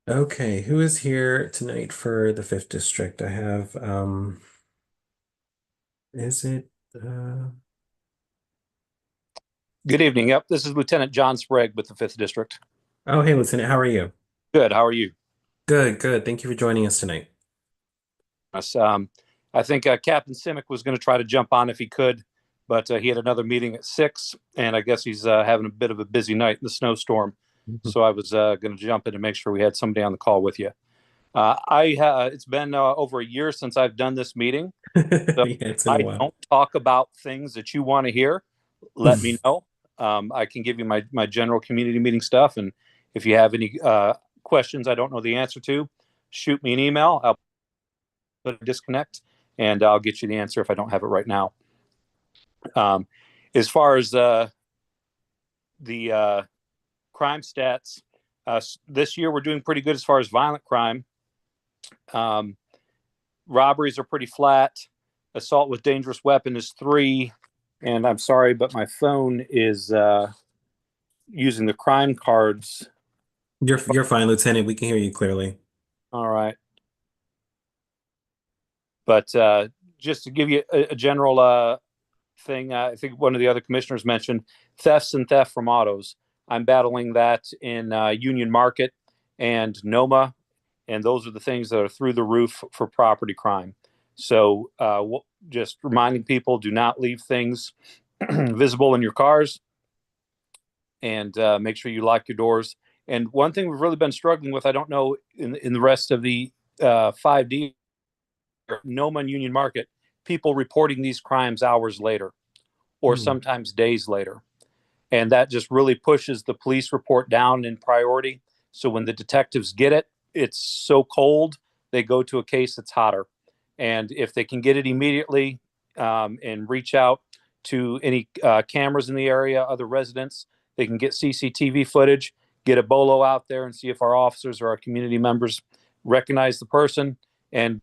Okay, who is here tonight for the 5th District? I have, is it, Good evening. Yep, this is Lieutenant John Sprague with the 5th District. oh, hey, Lieutenant, how are you? Good. How are you? Good, good. Thank you for joining us tonight. Yes, I think Captain Simic was going to try to jump on if he could, but he had another meeting at 6, and I guess he's having a bit of a busy night in the snowstorm. So I was going to jump in and make sure we had somebody on the call with you. It's been over a year since I've done this meeting. So Yeah, it's been a while. don't talk about things that you want to hear, let me know. I can give you my general community meeting stuff, and if you have any questions I don't know the answer to, shoot me an email. I'll put a disconnect, and I'll get you the answer if I don't have it right now. As far as the crime stats, this year we're doing pretty good as far as violent crime. Robberies are pretty flat. Assault with dangerous weapon is 3. And I'm sorry, but my phone is using the crime cards. You're fine, Lieutenant. We can hear you clearly. All right. But just to give you a general thing, I think one of the other commissioners mentioned thefts and theft from autos. I'm battling that in Union Market and Noma, and those are the things that are through the roof for property crime. So just reminding people, do not leave things visible in your cars, and make sure you lock your doors. And one thing we've really been struggling with, I don't know in the rest of the 5D, Noma and Union Market, people reporting these crimes hours later or sometimes days later. And that just really pushes the police report down in priority. So when the detectives get it, it's so cold, they go to a case that's hotter. And if they can get it immediately and reach out to any cameras in the area, other residents, they can get CCTV footage, get a bolo out there and see if our officers or our community members recognize the person, and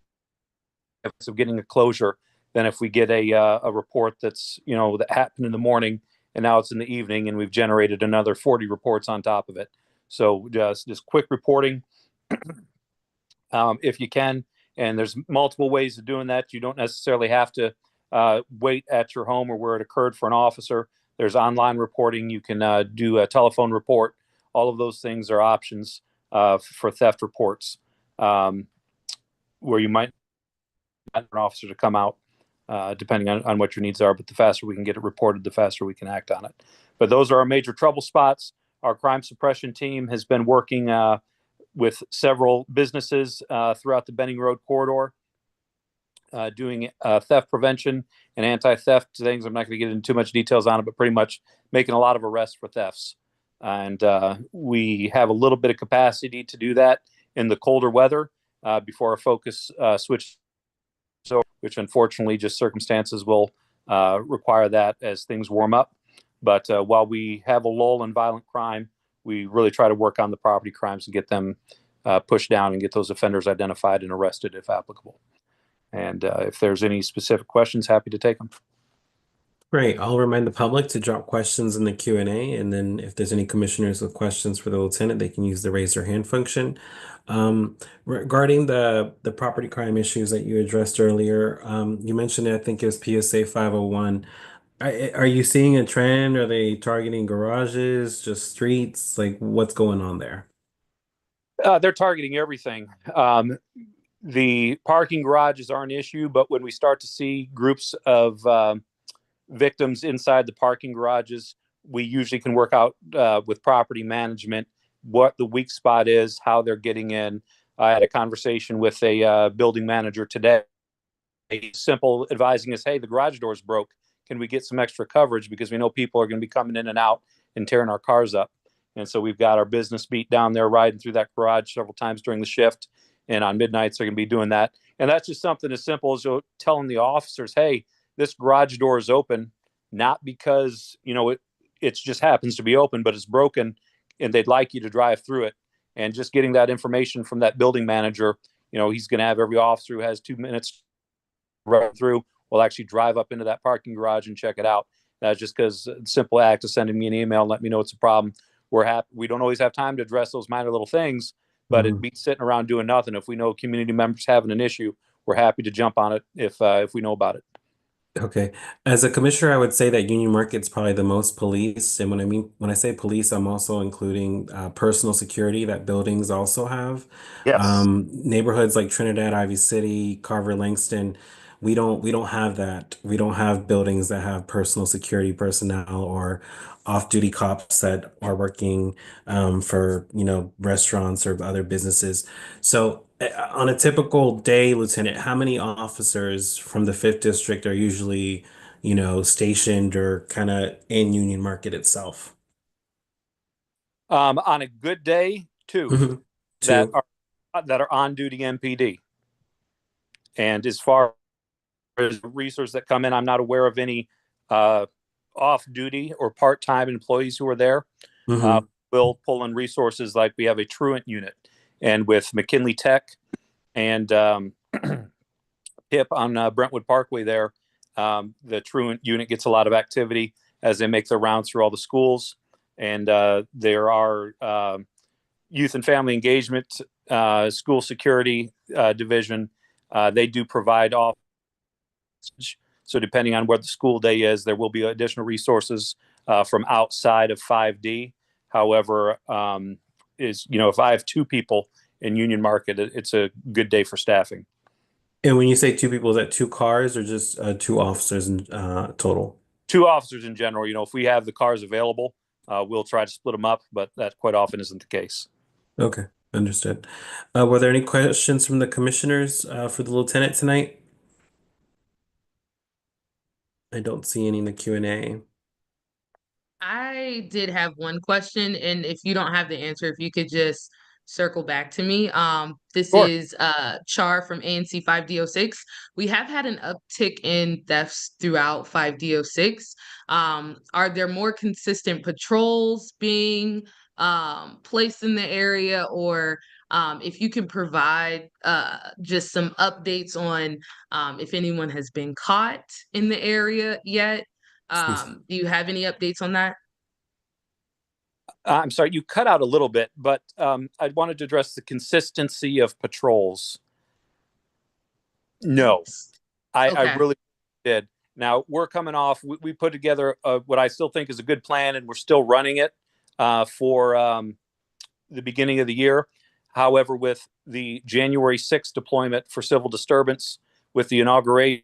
of getting a closure than if we get a report that's, that happened in the morning and now it's in the evening and we've generated another 40 reports on top of it. So just quick reporting if you can. And there's multiple ways of doing that. You don't necessarily have to wait at your home or where it occurred for an officer. There's online reporting. You can do a telephone report. All of those things are options for theft reports, where you might want an officer to come out, depending on what your needs are. But the faster we can get it reported, the faster we can act on it. But those are our major trouble spots. Our crime suppression team has been working with several businesses throughout the Benning Road corridor, doing theft prevention and anti-theft things. I'm not going to get into too much details on it, but pretty much making a lot of arrests for thefts. And we have a little bit of capacity to do that in the colder weather before our focus switches over, which unfortunately just circumstances will require that as things warm up. But while we have a lull in violent crime, we really try to work on the property crimes and get them pushed down and get those offenders identified and arrested if applicable. And if there's any specific questions, happy to take them. Great. I'll remind the public to drop questions in the Q&A, and then if there's any commissioners with questions for the lieutenant, they can use the raise their hand function. Regarding the property crime issues that you addressed earlier, you mentioned I think it was PSA 501. Are you seeing a trend? Are they targeting garages, just streets? Like, what's going on there? They're targeting everything. The parking garages are an issue, but when we start to see groups of victims inside the parking garages, we usually can work out with property management what the weak spot is, how they're getting in. I had a conversation with a building manager today. Simple advising us, hey, the garage door's broke. Can we get some extra coverage? Because we know people are going to be coming in and out and tearing our cars up. And so we've got our business beat down there riding through that garage several times during the shift. And on midnights, they're going to be doing that. And that's just something as simple as telling the officers, hey, this garage door is open, not because, it just happens to be open, but it's broken and they'd like you to drive through it. And just getting that information from that building manager, he's going to have every officer who has 2 minutes run through will actually drive up into that parking garage and check it out. That's just because the simple act of sending me an email and let me know it's a problem. We're happy. We don't always have time to address those minor little things, but it beats sitting around doing nothing. If we know community members having an issue, we're happy to jump on it if we know about it. Okay. As a commissioner, I would say that Union Market's probably the most police. And when I say police, I'm also including personal security that buildings also have. Yes. Neighborhoods like Trinidad, Ivy City, Carver, Langston, we don't have that. We don't have buildings that have personal security personnel or off-duty cops that are working for, restaurants or other businesses. So on a typical day, Lieutenant, how many officers from the Fifth District are usually, stationed or kind of in Union Market itself? On a good day, two Mhm. that Two. are on duty MPD. And as far as resources that come in, I'm not aware of any off duty or part time employees who are there. Hmm. We'll pull in resources like we have a truant unit, and with McKinley Tech and HIP on Brentwood Parkway there, the truant unit gets a lot of activity as they make their rounds through all the schools. And there are youth and family engagement, school security division. They do provide off. So depending on where the school day is, there will be additional resources from outside of 5D. However, if I have two people in Union Market, it's a good day for staffing. And when you say two people, is that two cars or just two officers in total? Two officers in general. If we have the cars available, we'll try to split them up, but that quite often isn't the case. Okay, understood. Were there any questions from the commissioners for the lieutenant tonight? I don't see any in the Q&A. I did have one question, and if you don't have the answer, if you could just circle back to me. This Sure. is Char from ANC 5D06. We have had an uptick in thefts throughout 5D06. Are there more consistent patrols being placed in the area, or if you can provide just some updates on if anyone has been caught in the area yet? Excuse Do you have any updates on that? I'm sorry, you cut out a little bit, but I wanted to address the consistency of patrols. No, I Okay. really did. Now we're coming off. We put together what I still think is a good plan, and we're still running it for the beginning of the year. However, with the January 6th deployment for civil disturbance, with the inauguration,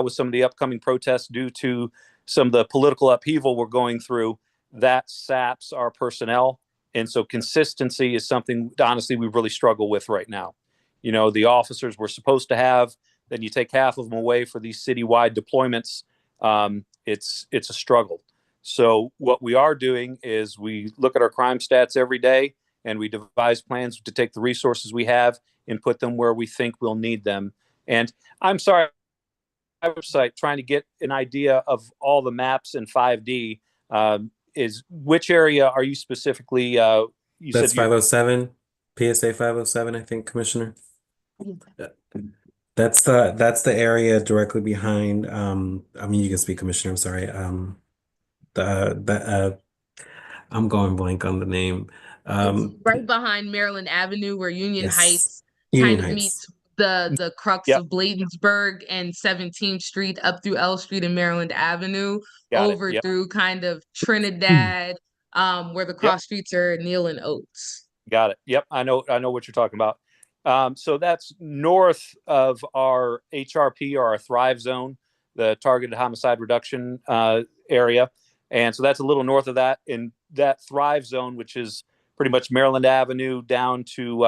with some of the upcoming protests due to some of the political upheaval we're going through, that saps our personnel. And so consistency is something, honestly, we really struggle with right now. You know, the officers we're supposed to have, then you take half of them away for these citywide deployments. It's a struggle. So what we are doing is we look at our crime stats every day and we devise plans to take the resources we have and put them where we think we'll need them. And I'm sorry, website trying to get an idea of all the maps in 5D. Is which area are you specifically? You That's said you 507, PSA 507, I think, Commissioner. That's the area directly behind, I mean, you can speak, Commissioner, I'm sorry. The I'm going blank on the name. It's Um, right behind Maryland Avenue where Union yes, Heights Union kind of Heights. meets the crux Yep, of Bladensburg and 17th Street up through L Street and Maryland Avenue got it. over Yep, through kind of Trinidad, where the yep, cross streets are Neal and Oates. got it. Yep, I know what you're talking about. So that's north of our HRP or our Thrive Zone, the Targeted Homicide Reduction area, and so that's a little north of that. In that Thrive Zone, which is pretty much Maryland Avenue down to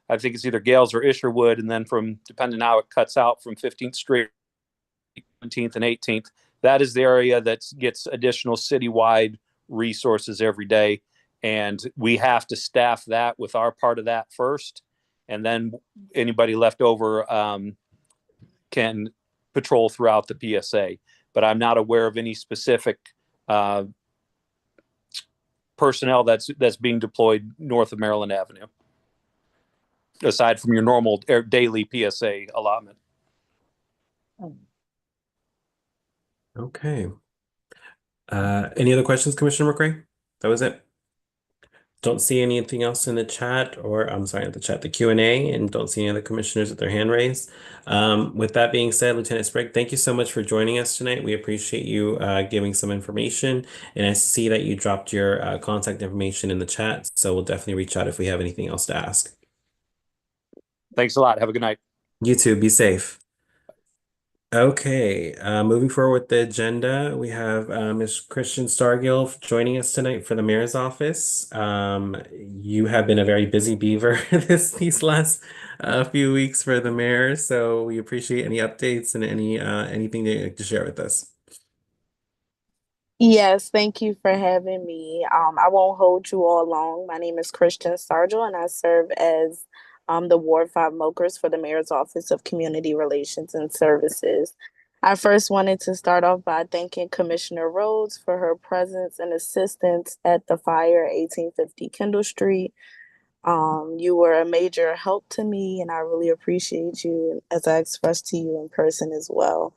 I think it's either Gales or Isherwood, and then from depending on how it cuts out from 15th Street, 17th and 18th. That is the area that gets additional citywide resources every day. And we have to staff that with our part of that first. And then anybody left over can patrol throughout the PSA. But I'm not aware of any specific uh, personnel that's being deployed north of Maryland Avenue, aside from your normal daily PSA allotment. Okay. Any other questions, Commissioner McRae? That was it. Don't see anything else in the chat, or I'm sorry, not the chat, the Q&A, and don't see any other commissioners with their hand raised. With that being said, Lieutenant Sprague, thank you so much for joining us tonight. We appreciate you giving some information, and I see that you dropped your contact information in the chat, so we'll definitely reach out if we have anything else to ask. Thanks a lot. Have a good night. You too, be safe. Okay, moving forward with the agenda, we have Ms. Christian Stargill joining us tonight for the mayor's office. You have been a very busy beaver these last few weeks for the mayor, so we appreciate any updates and anything that you'd like to share with us. Yes, thank you for having me. I won't hold you all long. My name is Christian Sargel, and I serve as the Ward 5 Mokers for the Mayor's Office of Community Relations and Services. I first wanted to start off by thanking Commissioner Rhodes for her presence and assistance at the fire at 1850 Kendall Street. You were a major help to me, and I really appreciate you, as I expressed to you in person as well.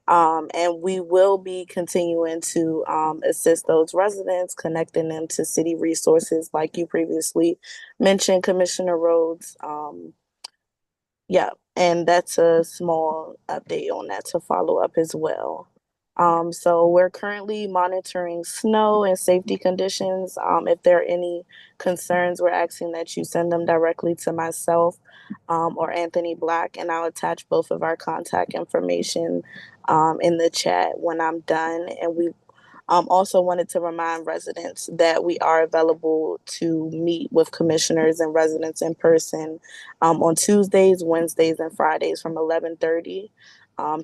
And we will be continuing to assist those residents, connecting them to city resources like you previously mentioned, Commissioner Rhodes. Yeah, and that's a small update on that to follow up as well. So we're currently monitoring snow and safety conditions. If there are any concerns, we're asking that you send them directly to myself or Anthony Black, and I'll attach both of our contact information in the chat when I'm done. And we also wanted to remind residents that we are available to meet with commissioners and residents in person on Tuesdays, Wednesdays, and Fridays from 11:30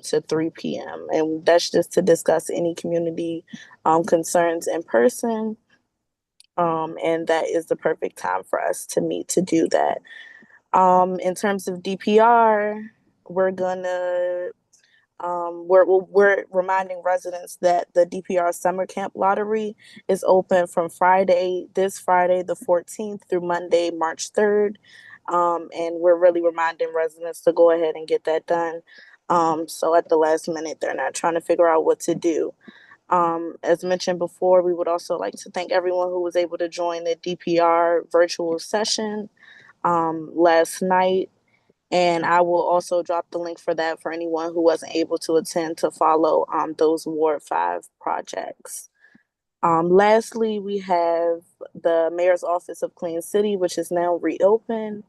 to 3 p.m. And that's just to discuss any community concerns in person. And that is the perfect time for us to meet to do that. In terms of DPR, we're gonna we're reminding residents that the DPR Summer Camp Lottery is open from this Friday, the 14th, through Monday, March 3rd. And we're really reminding residents to go ahead and get that done. So at the last minute, they're not trying to figure out what to do. As mentioned before, we would also like to thank everyone who was able to join the DPR virtual session last night. And I will also drop the link for that for anyone who wasn't able to attend to follow those Ward 5 projects. Lastly, we have the Mayor's Office of Clean City, which is now reopened.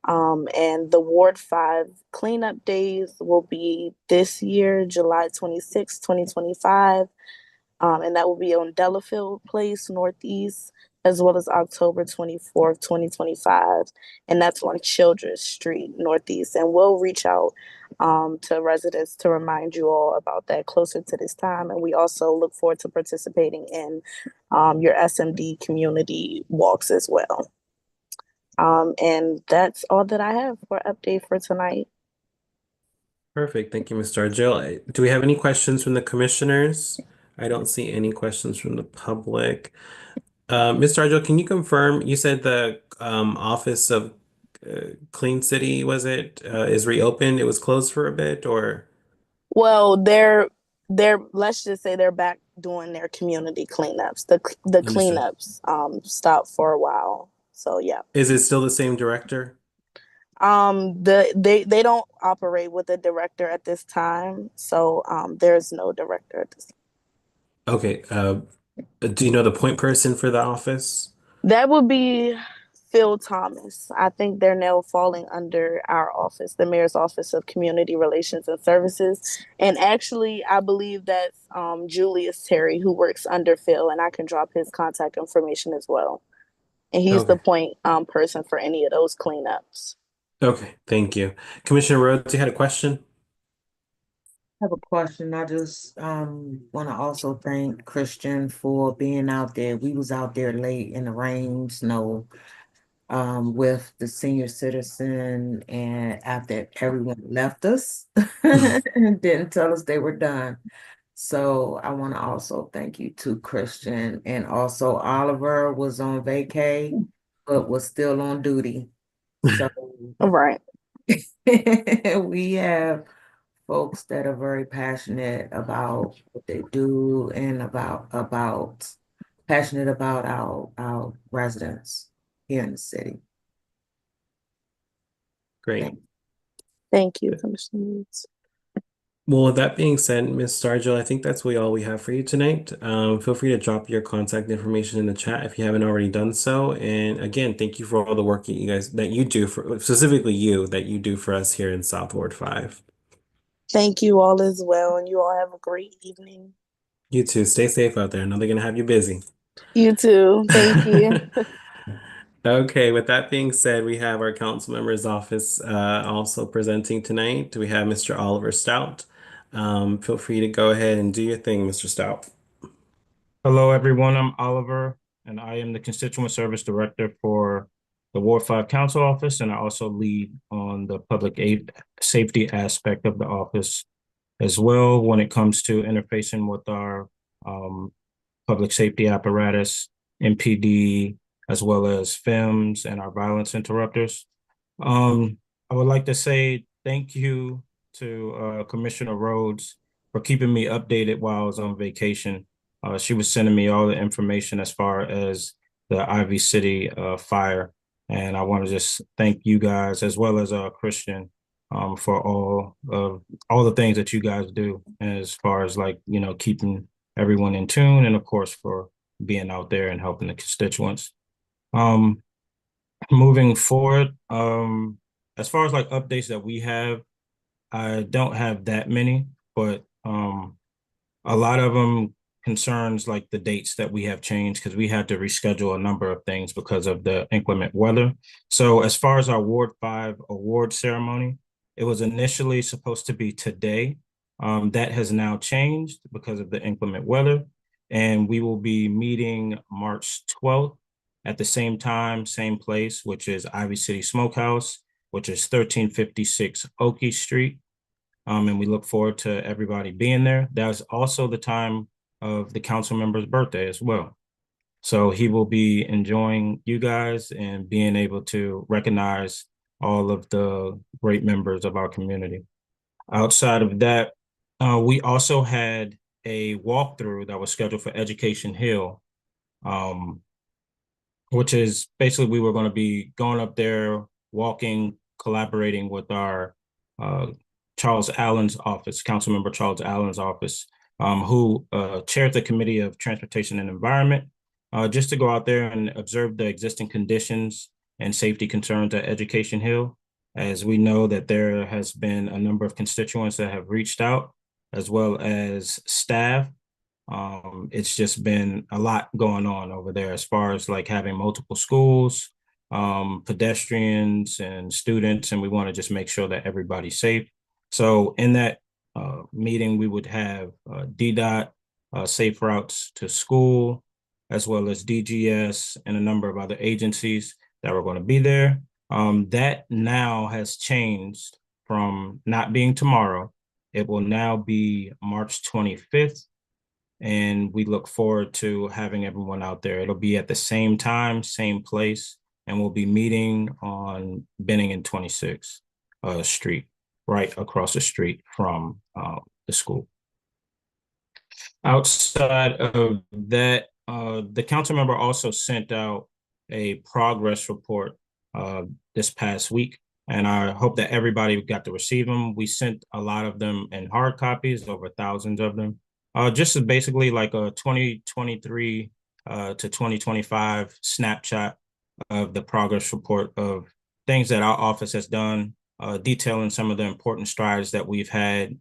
And the Ward 5 cleanup days will be this year, July 26, 2025. And that will be on Delafield Place, Northeast, as well as October 24th, 2025. And that's on Childress Street, Northeast. And we'll reach out to residents to remind you all about that closer to this time. And we also look forward to participating in your SMD community walks as well. And that's all that I have for update for tonight. Perfect. Thank you, Mr. Argil. Do we have any questions from the commissioners? I don't see any questions from the public. Mr. Argil, can you confirm, you said the Office of Clean City, was it, is reopened? It was closed for a bit, or Well, they're let's just say they're back doing their community cleanups. The understood? cleanups stopped for a while. So yeah. Is it still the same director? They don't operate with a director at this time. So there's no director at this time. Okay. Do you know the point person for the office? That would be Phil Thomas. I think they're now falling under our office, the Mayor's Office of Community Relations and Services. And actually, I believe that's Julius Terry, who works under Phil, and I can drop his contact information as well. And he's the Okay. point person for any of those cleanups. Okay. Thank you. Commissioner Rhodes, you had a question? I have a question. I just want to also thank Christian for being out there. We was out there late in the rain, snow, with the senior citizen, and after everyone left us and didn't tell us they were done. So I want to also thank you to Christian, and also Oliver was on vacay, but was still on duty. So All right. we have folks that are very passionate about what they do and about passionate about our residents here in the city. Great. Thank Thank you, Commissioner. Well, with that being said, Ms. Stargell, I think that's all we have for you tonight. Feel free to drop your contact information in the chat if you haven't already done so. And again, thank you for all the work that you do for specifically that you do for us here in South Ward 5. Thank you all as well, and you all have a great evening. You too. Stay safe out there. I know they're gonna have you busy. You too. Thank you. Okay, with that being said, we have our council member's office also presenting tonight. We have Mr. Oliver Stout. Feel free to go ahead and do your thing, Mr. Stout. Hello, everyone. I'm Oliver, and I am the Constituent Service Director for the Ward 5 Council Office, and I also lead on the public aid safety aspect of the office as well when it comes to interfacing with our public safety apparatus, MPD, as well as FEMS and our violence interrupters. I would like to say thank you to Commissioner Rhodes for keeping me updated while I was on vacation. She was sending me all the information as far as the Ivy City fire. And I want to just thank you guys as well as Christian for all the things that you guys do as far as keeping everyone in tune, and of course for being out there and helping the constituents. Moving forward, as far as updates that we have, I don't have that many, but a lot of them concerns the dates that we have changed because we had to reschedule a number of things because of the inclement weather. So as far as our Ward 5 award ceremony, it was initially supposed to be today. That has now changed because of the inclement weather, and we will be meeting March 12th at the same time, same place, which is Ivy City Smokehouse, which is 1356 Oakey Street. And we look forward to everybody being there. That's also the time of the council member's birthday as well. So he will be enjoying you guys and being able to recognize all of the great members of our community. Outside of that, we also had a walkthrough that was scheduled for Education Hill, which is basically we were going to be going up there, walking, collaborating with our Charles Allen's office, Councilmember Charles Allen's office, who chaired the Committee of Transportation and Environment, just to go out there and observe the existing conditions and safety concerns at Education Hill. As we know that there has been a number of constituents that have reached out, as well as staff. It's just been a lot going on over there as far as like having multiple schools, pedestrians and students, and we want to just make sure that everybody's safe. So in that meeting, we would have DDOT, safe routes to school, as well as DGS and a number of other agencies that were going to be there. That now has changed from not being tomorrow. It will now be March 25th, and we look forward to having everyone out there. It'll be at the same time, same place, and we'll be meeting on Benning and 26th Street, right across the street from the school. Outside of that, the council member also sent out a progress report this past week, and I hope that everybody got to receive them. We sent a lot of them in hard copies, over thousands of them. Just as basically like a 2023 to 2025 snapshot of the progress report of things that our office has done, detailing some of the important strides that we've had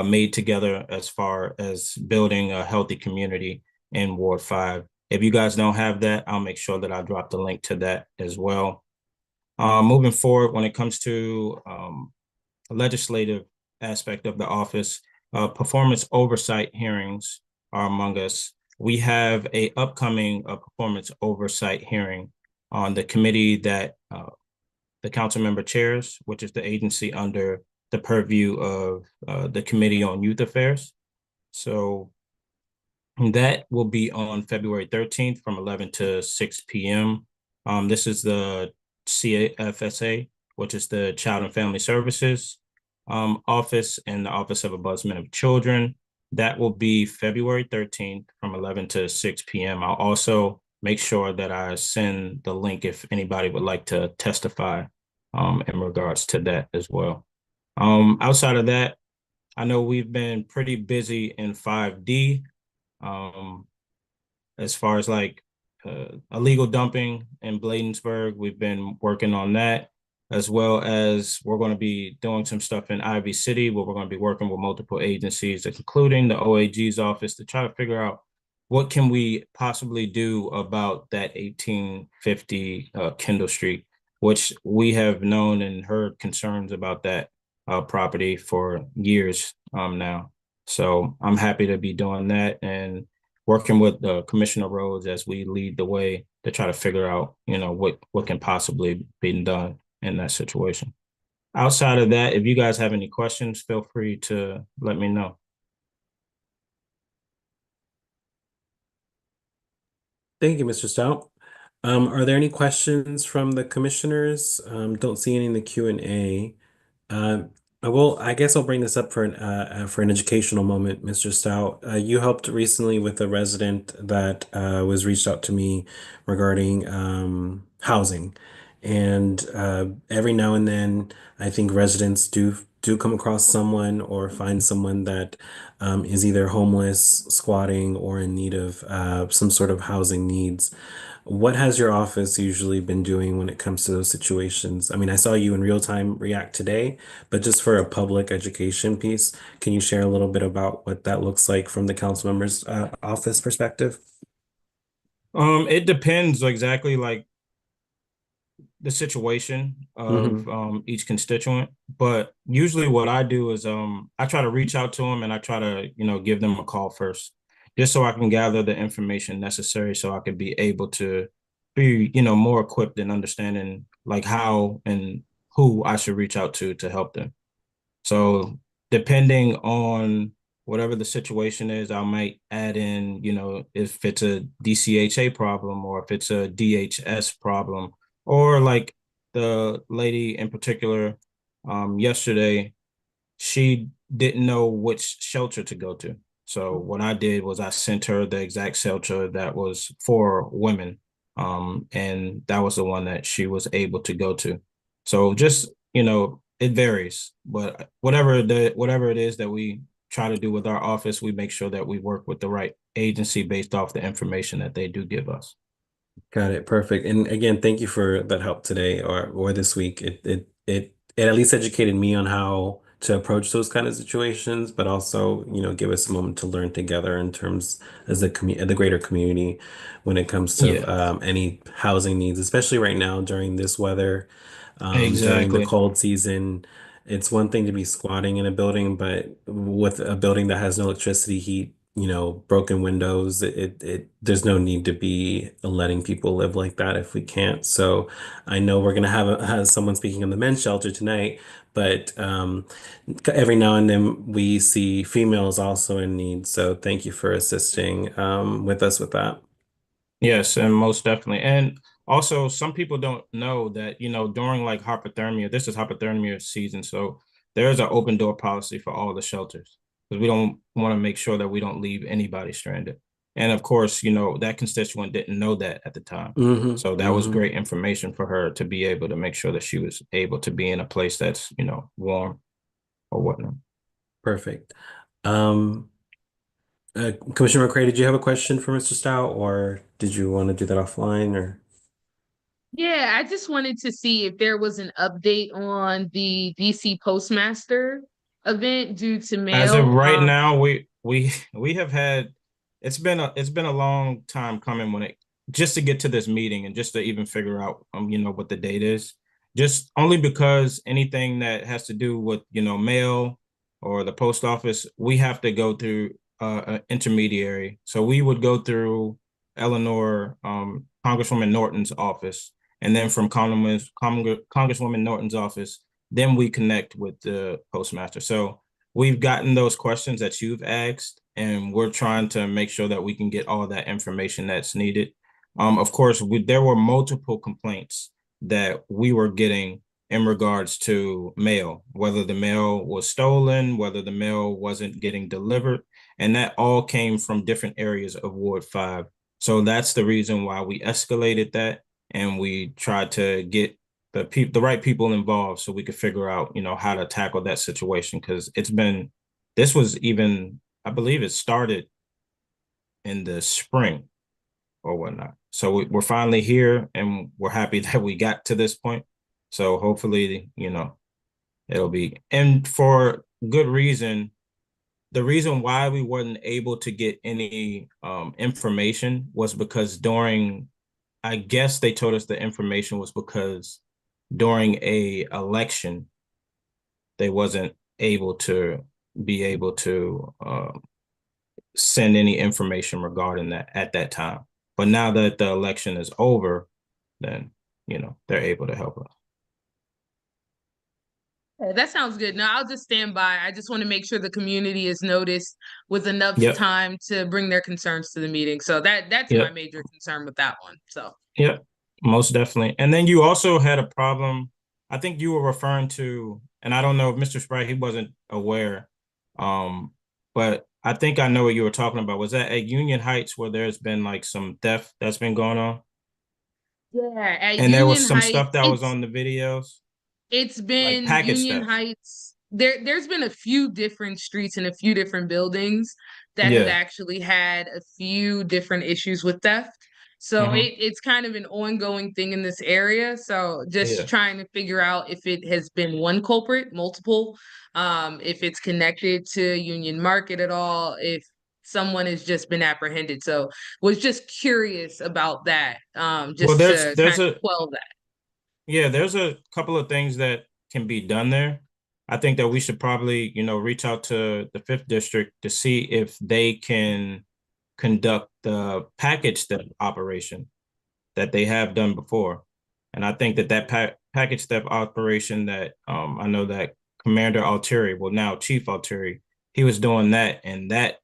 made together as far as building a healthy community in Ward 5. If you guys don't have that, I'll make sure that I drop the link to that as well. Moving forward, when it comes to legislative aspect of the office, performance oversight hearings are among us. We have a upcoming performance oversight hearing on the committee that the council member chairs, which is the agency under the purview of the Committee on Youth Affairs. So that will be on February 13th from 11 to 6 p.m. This is the CFSA, which is the Child and Family Services office and the Office of Ombudsman of Children. That will be February 13th from 11 to 6 p.m. I'll also make sure that I send the link if anybody would like to testify in regards to that as well. Outside of that, I know we've been pretty busy in 5D as far as like illegal dumping in Bladensburg. We've been working on that, as well as we're going to be doing some stuff in Ivy City where we're going to be working with multiple agencies, including the OAG's office, to try to figure out what can we possibly do about that 1850 Kendall Street, which we have known and heard concerns about that property for years now. So I'm happy to be doing that and working with Commissioner Rhodes as we lead the way to try to figure out, what can possibly be done in that situation. Outside of that, if you guys have any questions, feel free to let me know. Thank you, Mr. Stout. Are there any questions from the commissioners? Don't see any in the Q&A. I guess I'll bring this up for an educational moment, Mr. Stout. You helped recently with a resident that was reached out to me regarding housing, and every now and then, I think residents do come across someone or find someone that is either homeless, squatting, or in need of some sort of housing needs. What has your office usually been doing when it comes to those situations? I mean, I saw you in real time react today, but just for a public education piece, can you share a little bit about what that looks like from the council member's office perspective? It depends exactly like the situation of each constituent, but usually what I do is I try to reach out to them and I try to give them a call first, just so I can gather the information necessary so I can be able to be more equipped in understanding like how and who I should reach out to help them. So depending on whatever the situation is, I might add in, if it's a DCHA problem or if it's a DHS problem, or like the lady in particular yesterday, she didn't know which shelter to go to. So what I did was I sent her the exact shelter that was for women. And that was the one that she was able to go to. So just, it varies, but whatever it is that we try to do with our office, we make sure that we work with the right agency based off the information that they do give us. Got it. Perfect. And again, thank you for that help today or this week. It at least educated me on how to approach those kind of situations, but also, give us a moment to learn together in terms as the greater community when it comes to Yeah, any housing needs, especially right now during this weather, during the exactly. cold season. It's one thing to be squatting in a building, but with a building that has no electricity, heat, broken windows, there's no need to be letting people live like that if we can't. So I know we're gonna have someone speaking in the men's shelter tonight, but every now and then we see females also in need. So thank you for assisting with us with that. Yes, and most definitely. And also, some people don't know that, during like hypothermia, this is hypothermia season. So there is an open door policy for all the shelters because we don't want to make sure that we don't leave anybody stranded. And of course, that constituent didn't know that at the time. Hmm. So that was Hmm. great information for her to be able to make sure that she was able to be in a place that's, warm or whatnot. Perfect. Um, Commissioner McCray, did you have a question for Mr. Stout, or did you want to do that offline, or? Yeah, I just wanted to see if there was an update on the DC Postmaster event due to As of mail. right now, we have had it's been a long time coming when it just to get to this meeting and just to even figure out what the date is. Just only because anything that has to do with mail or the post office, we have to go through an intermediary. So we would go through Eleanor, Congresswoman Norton's office, and then from Congresswoman Norton's office, then we connect with the postmaster. So we've gotten those questions that you've asked, and we're trying to make sure that we can get all that information that's needed. Of course, there were multiple complaints that we were getting in regards to mail, whether the mail was stolen, whether the mail wasn't getting delivered, and that all came from different areas of Ward 5. So that's the reason why we escalated that and we tried to get the right people involved so we could figure out how to tackle that situation because this was even I believe it started in the spring or whatnot. So we're finally here and we're happy that we got to this point. So hopefully it'll be, and for good reason. The reason why we weren't able to get any information was because I guess they told us the information was because during a election they wasn't able to be able to send any information regarding that at that time. But now that the election is over, then they're able to help us. That sounds good. Now I'll just stand by. I just want to make sure the community is noticed with enough Yep. time to bring their concerns to the meeting. So that's my Yep. major concern with that one. So Yep. Most definitely. And then you also had a problem. I think you were referring to, and I don't know if Mr. Sprite, he wasn't aware. But I think I know what you were talking about. Was that at Union Heights where there's been like some theft that's been going on? yeah, at And there was Union some Heights, stuff that was on the videos, it's like been package Union theft. Heights. There's been a few different streets and a few different buildings that have Yeah. actually had a few different issues with theft. So Hmm. it's kind of an ongoing thing in this area. So just Yeah. trying to figure out if it has been one culprit, multiple, if it's connected to Union Market at all, if someone has just been apprehended. So was just curious about that, Well, just to kind of quell that. there's a couple of things that can be done there. I think that we should probably, reach out to the fifth district to see if they can conduct the package theft operation that they have done before. And I think that package theft operation that I know that Commander Altieri, well now Chief Altieri, he was doing that, and that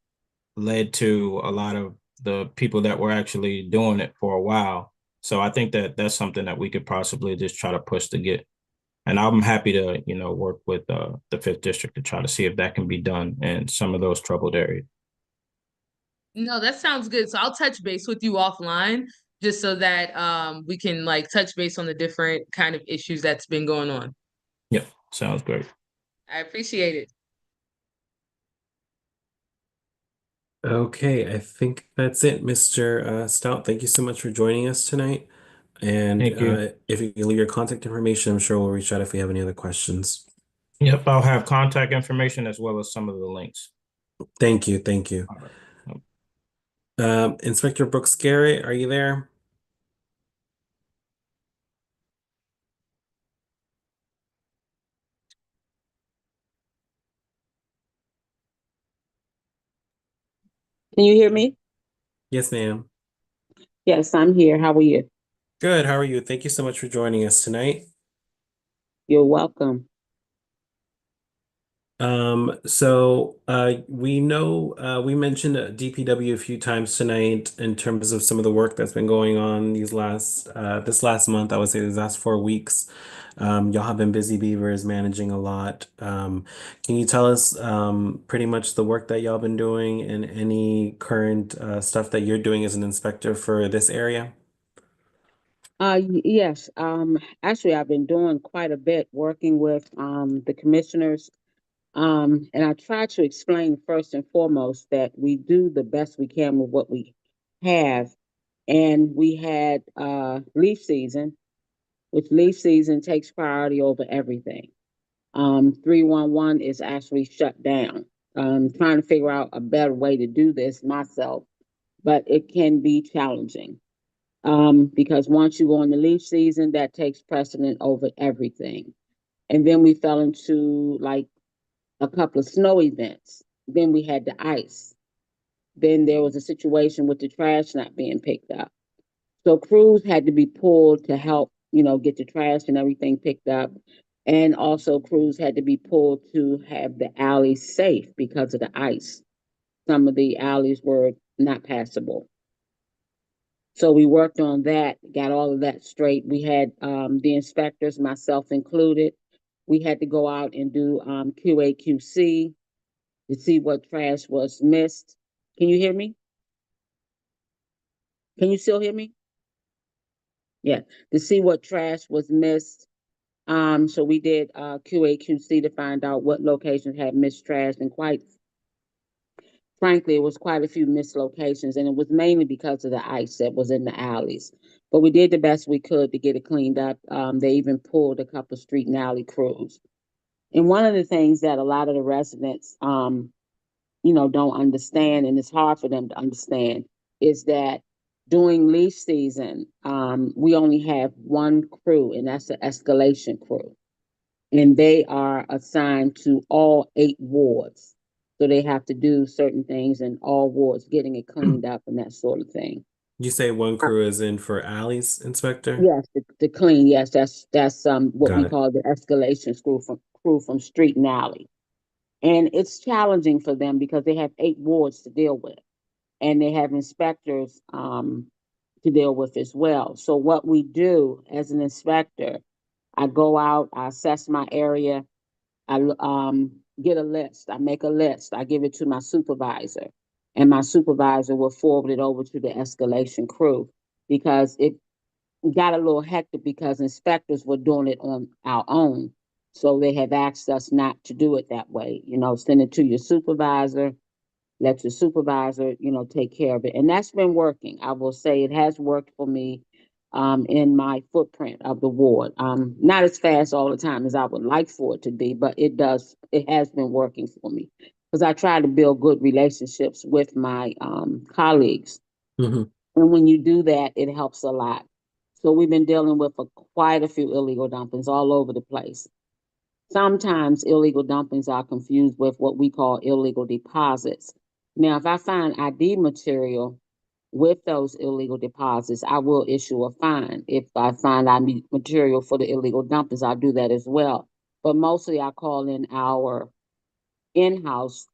led to a lot of the people that were actually doing it for a while. So I think that that's something that we could possibly just try to push to get. And I'm happy to, work with the fifth district to try to see if that can be done in some of those troubled areas. No, that sounds good. So I'll touch base with you offline just so that we can like touch base on the different kind of issues that's been going on. Yep, sounds great. I appreciate it. Okay, I think that's it, Mr. Stout. Thank you so much for joining us tonight. And Thank you. if you can leave your contact information, I'm sure we'll reach out if we have any other questions. Yep, I'll have contact information as well as some of the links. Thank you. Thank you. All right. Inspector Brooks Garrett, are you there? Can you hear me? Yes, ma'am. Yes, I'm here. How are you? Good. How are you? Thank you so much for joining us tonight. You're welcome. We know we mentioned DPW a few times tonight in terms of some of the work that's been going on this last month, I would say these last 4 weeks. Y'all have been busy beavers managing a lot. Can you tell us pretty much the work that y'all been doing and any current stuff that you're doing as an inspector for this area? Yes. Actually, I've been doing quite a bit working with the commissioners. And I try to explain first and foremost that we do the best we can with what we have. And we had leaf season, which leaf season takes priority over everything. 311 is actually shut down. Trying to figure out a better way to do this myself, but it can be challenging. Because once you go in the leaf season, that takes precedent over everything. And then we fell into like a couple of snow events. Then we had the ice. Then there was a situation with the trash not being picked up. So crews had to be pulled to help, get the trash and everything picked up. And also crews had to be pulled to have the alleys safe because of the ice. Some of the alleys were not passable. So we worked on that, got all of that straight. We had the inspectors, myself included. We had to go out and do QA/QC to see what trash was missed. Can you hear me? Can you still hear me? Yeah, to see what trash was missed. So we did QA/QC to find out what locations had missed trash, and quite frankly, it was quite a few missed locations, and it was mainly because of the ice that was in the alleys. But we did the best we could to get it cleaned up. They even pulled a couple of street and alley crews. And one of the things that a lot of the residents, don't understand, and it's hard for them to understand, is that during leaf season, we only have one crew, and that's the escalation crew. And they are assigned to all 8 wards. So they have to do certain things in all wards, getting it cleaned up and that sort of thing. You say one crew is in for alleys, Inspector? Yes, the clean. Yes, that's what Got we it. call the escalation crew from street and alley. And it's challenging for them because they have 8 wards to deal with, and they have inspectors to deal with as well. So what we do as an inspector, I go out, I assess my area, I get a list, I make a list, I give it to my supervisor, and my supervisor will forward it over to the escalation crew because it got a little hectic because inspectors were doing it on our own. So they have asked us not to do it that way. Send it to your supervisor, let your supervisor, take care of it. And that's been working. I will say it has worked for me in my footprint of the ward. Not as fast all the time as I would like for it to be, but it has been working for me because I try to build good relationships with my colleagues. Hmm. And when you do that, it helps a lot. So we've been dealing with quite a few illegal dumpings all over the place. Sometimes illegal dumpings are confused with what we call illegal deposits. Now, if I find ID material with those illegal deposits, I will issue a fine. If I find ID material for the illegal dumpings, I'll do that as well. But mostly I call in our in-house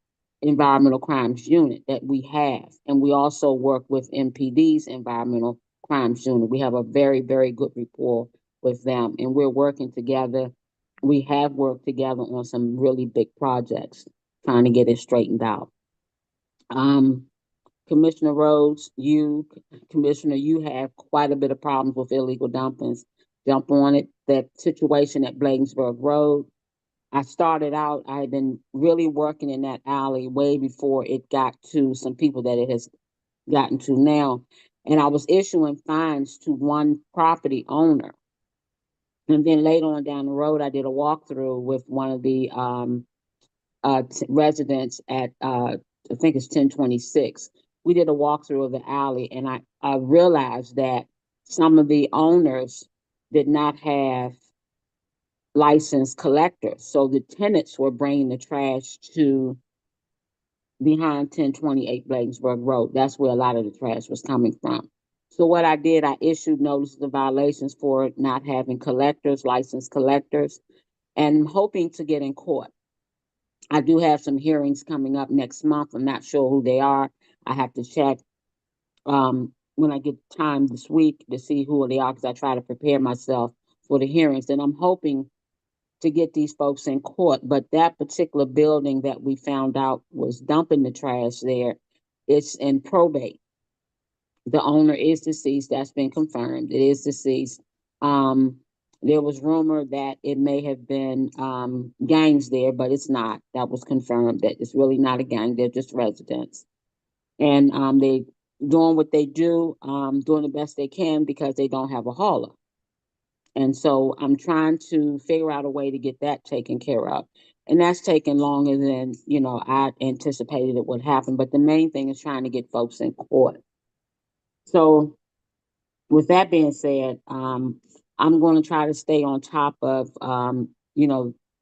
environmental crimes unit that we have. And we also work with MPD's environmental crimes unit. We have a very, very good rapport with them, and we're working together. We have worked together on some really big projects, trying to get it straightened out. Um, Commissioner Rhodes, Commissioner, you have quite a bit of problems with illegal dumpings. Jump on it. That situation at Bladensburg Road, I started out, I had been really working in that alley way before it got to some people that it has gotten to now. And I was issuing fines to one property owner. And then later on down the road, I did a walkthrough with one of the residents at, I think it's 1026. We did a walkthrough of the alley, and I realized that some of the owners did not have licensed collectors. So the tenants were bringing the trash to behind 1028 Bladensburg Road. That's where a lot of the trash was coming from. So what I did, I issued notices of violations for not having collectors, licensed collectors, and I'm hoping to get in court. I do have some hearings coming up next month. I'm not sure who they are. I have to check when I get time this week to see who they are, because I try to prepare myself for the hearings. And I'm hoping to get these folks in court. But that particular building that we found out was dumping the trash there, it's in probate. The owner is deceased. That's been confirmed. It is deceased. Um, there was rumor that it may have been gangs there, but it's not. That was confirmed that it's really not a gang. They're just residents. And they doing what they do, doing the best they can because they don't have a hauler. And so I'm trying to figure out a way to get that taken care of. And that's taken longer than, I anticipated it would happen. But the main thing is trying to get folks in court. So with that being said, I'm going to try to stay on top of,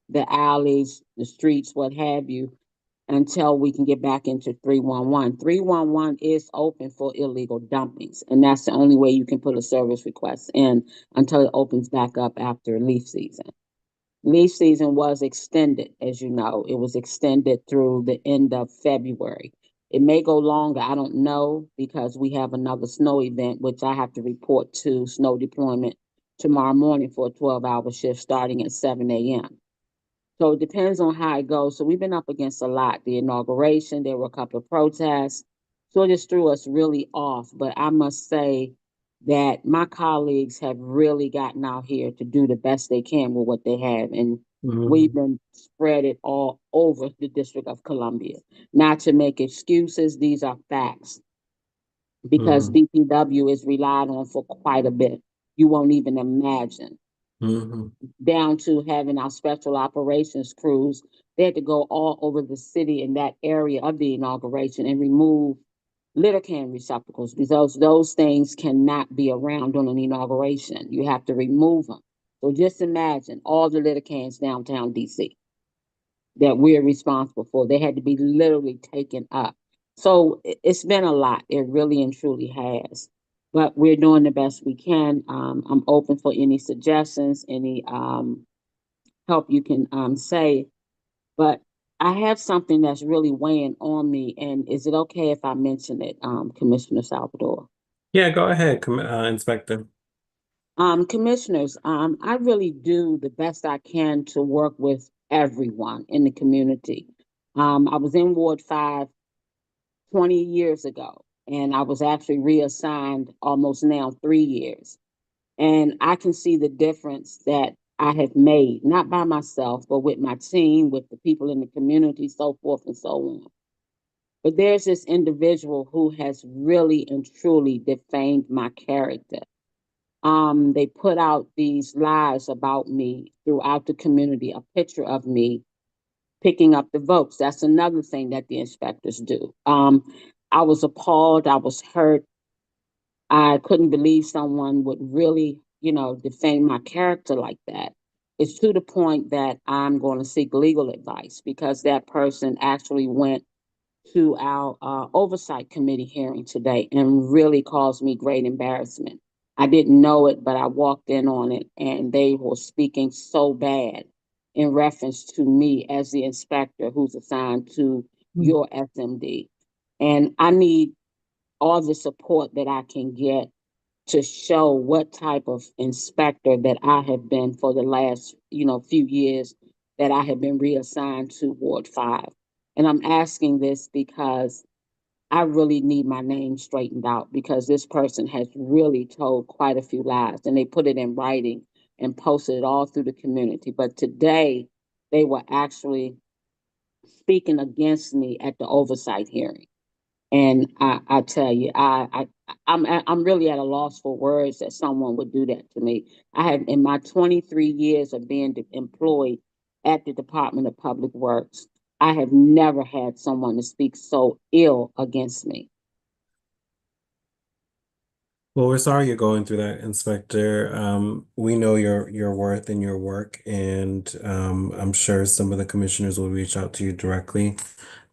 the alleys, the streets, what have you, until we can get back into 311. 311 is open for illegal dumpings, and that's the only way you can put a service request in until it opens back up after leaf season. Leaf season was extended, as you know. It was extended through the end of February. It may go longer, I don't know, because we have another snow event, which I have to report to snow deployment tomorrow morning for a 12-hour shift starting at 7 a.m. So it depends on how it goes. So we've been up against a lot. The inauguration, there were a couple of protests. So it just threw us really off. But I must say that my colleagues have really gotten out here to do the best they can with what they have. And we've been spread it all over the District of Columbia. Not to make excuses, these are facts. Because DPW is relied on for quite a bit. You won't even imagine. Down to having our special operations crews. They had to go all over the city in that area of the inauguration and remove litter can receptacles, because those things cannot be around on an inauguration. You have to remove them. So just imagine all the litter cans downtown DC that we're responsible for. They had to be literally taken up. So it's been a lot. It really and truly has. But we're doing the best we can. I'm open for any suggestions, any help you can say. But I have something that's really weighing on me. And is it okay if I mention it, Commissioner Salvador? Yeah, go ahead, Inspector. Commissioners, I really do the best I can to work with everyone in the community. I was in Ward 5 20 years ago, and I was actually reassigned almost now 3 years. And I can see the difference that I have made, not by myself, but with my team, with the people in the community, so forth and so on. But there's this individual who has really and truly defamed my character. They put out these lies about me throughout the community, a picture of me picking up the votes. That's another thing that the inspectors do. I was appalled. I was hurt. I couldn't believe someone would really, defame my character like that. It's to the point that I'm going to seek legal advice, because that person actually went to our oversight committee hearing today and really caused me great embarrassment. I didn't know it, but I walked in on it, and they were speaking so bad in reference to me as the inspector who's assigned to your SMD. And I need all the support that I can get to show what type of inspector that I have been for the last, few years that I have been reassigned to Ward 5. And I'm asking this because I really need my name straightened out, because this person has really told quite a few lies, and they put it in writing and posted it all through the community. But today they were actually speaking against me at the oversight hearing. And I tell you, I'm really at a loss for words that someone would do that to me. I have, in my 23 years of being employed at the Department of Public Works, I have never had someone to speak so ill against me. Well, we're sorry you're going through that, Inspector. We know your worth and your work, and I'm sure some of the commissioners will reach out to you directly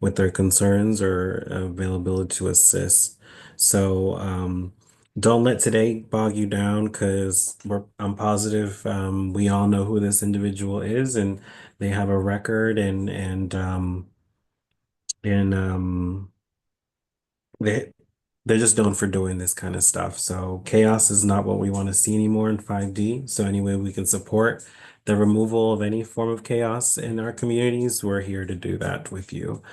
with their concerns or availability to assist. So don't let today bog you down, because I'm positive we all know who this individual is, and they have a record, and they they're just known for doing this kind of stuff. So chaos is not what we want to see anymore in 5D. So any way we can support the removal of any form of chaos in our communities, we're here to do that with you.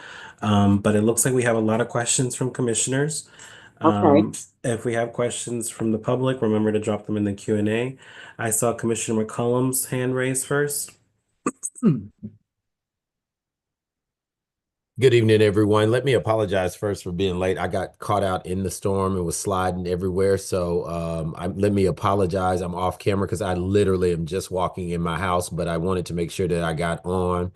But it looks like we have a lot of questions from commissioners. Okay. If we have questions from the public, remember to drop them in the Q&A. I saw Commissioner McCollum's hand raised first. Good evening, everyone. Let me apologize first for being late. I got caught out in the storm and was sliding everywhere. So let me apologize. I'm off camera because I literally am just walking in my house, but I wanted to make sure that I got on.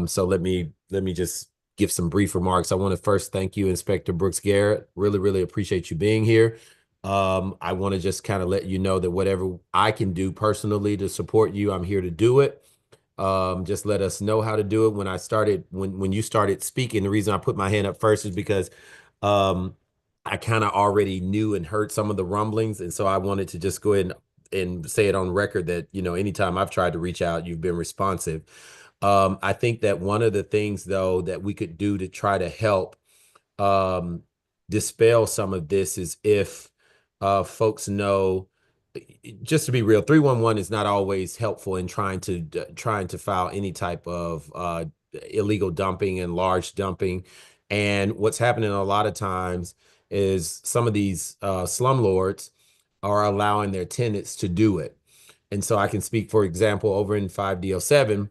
So let me just give some brief remarks. I want to first thank you, Inspector Brooks Garrett. Really, really appreciate you being here. I want to just kind of let you know that whatever I can do personally to support you, I'm here to do it. Just let us know how to do it. When you started speaking, the reason I put my hand up first is because um, I kind of already knew and heard some of the rumblings, and so I wanted to just go ahead and say it on record that, anytime I've tried to reach out, you've been responsive. I think that one of the things, though, that we could do to try to help um, dispel some of this is if folks know, just to be real, 311 is not always helpful in trying to file any type of illegal dumping and large dumping. And what's happening a lot of times is some of these slumlords are allowing their tenants to do it. And so I can speak, for example, over in 5D07,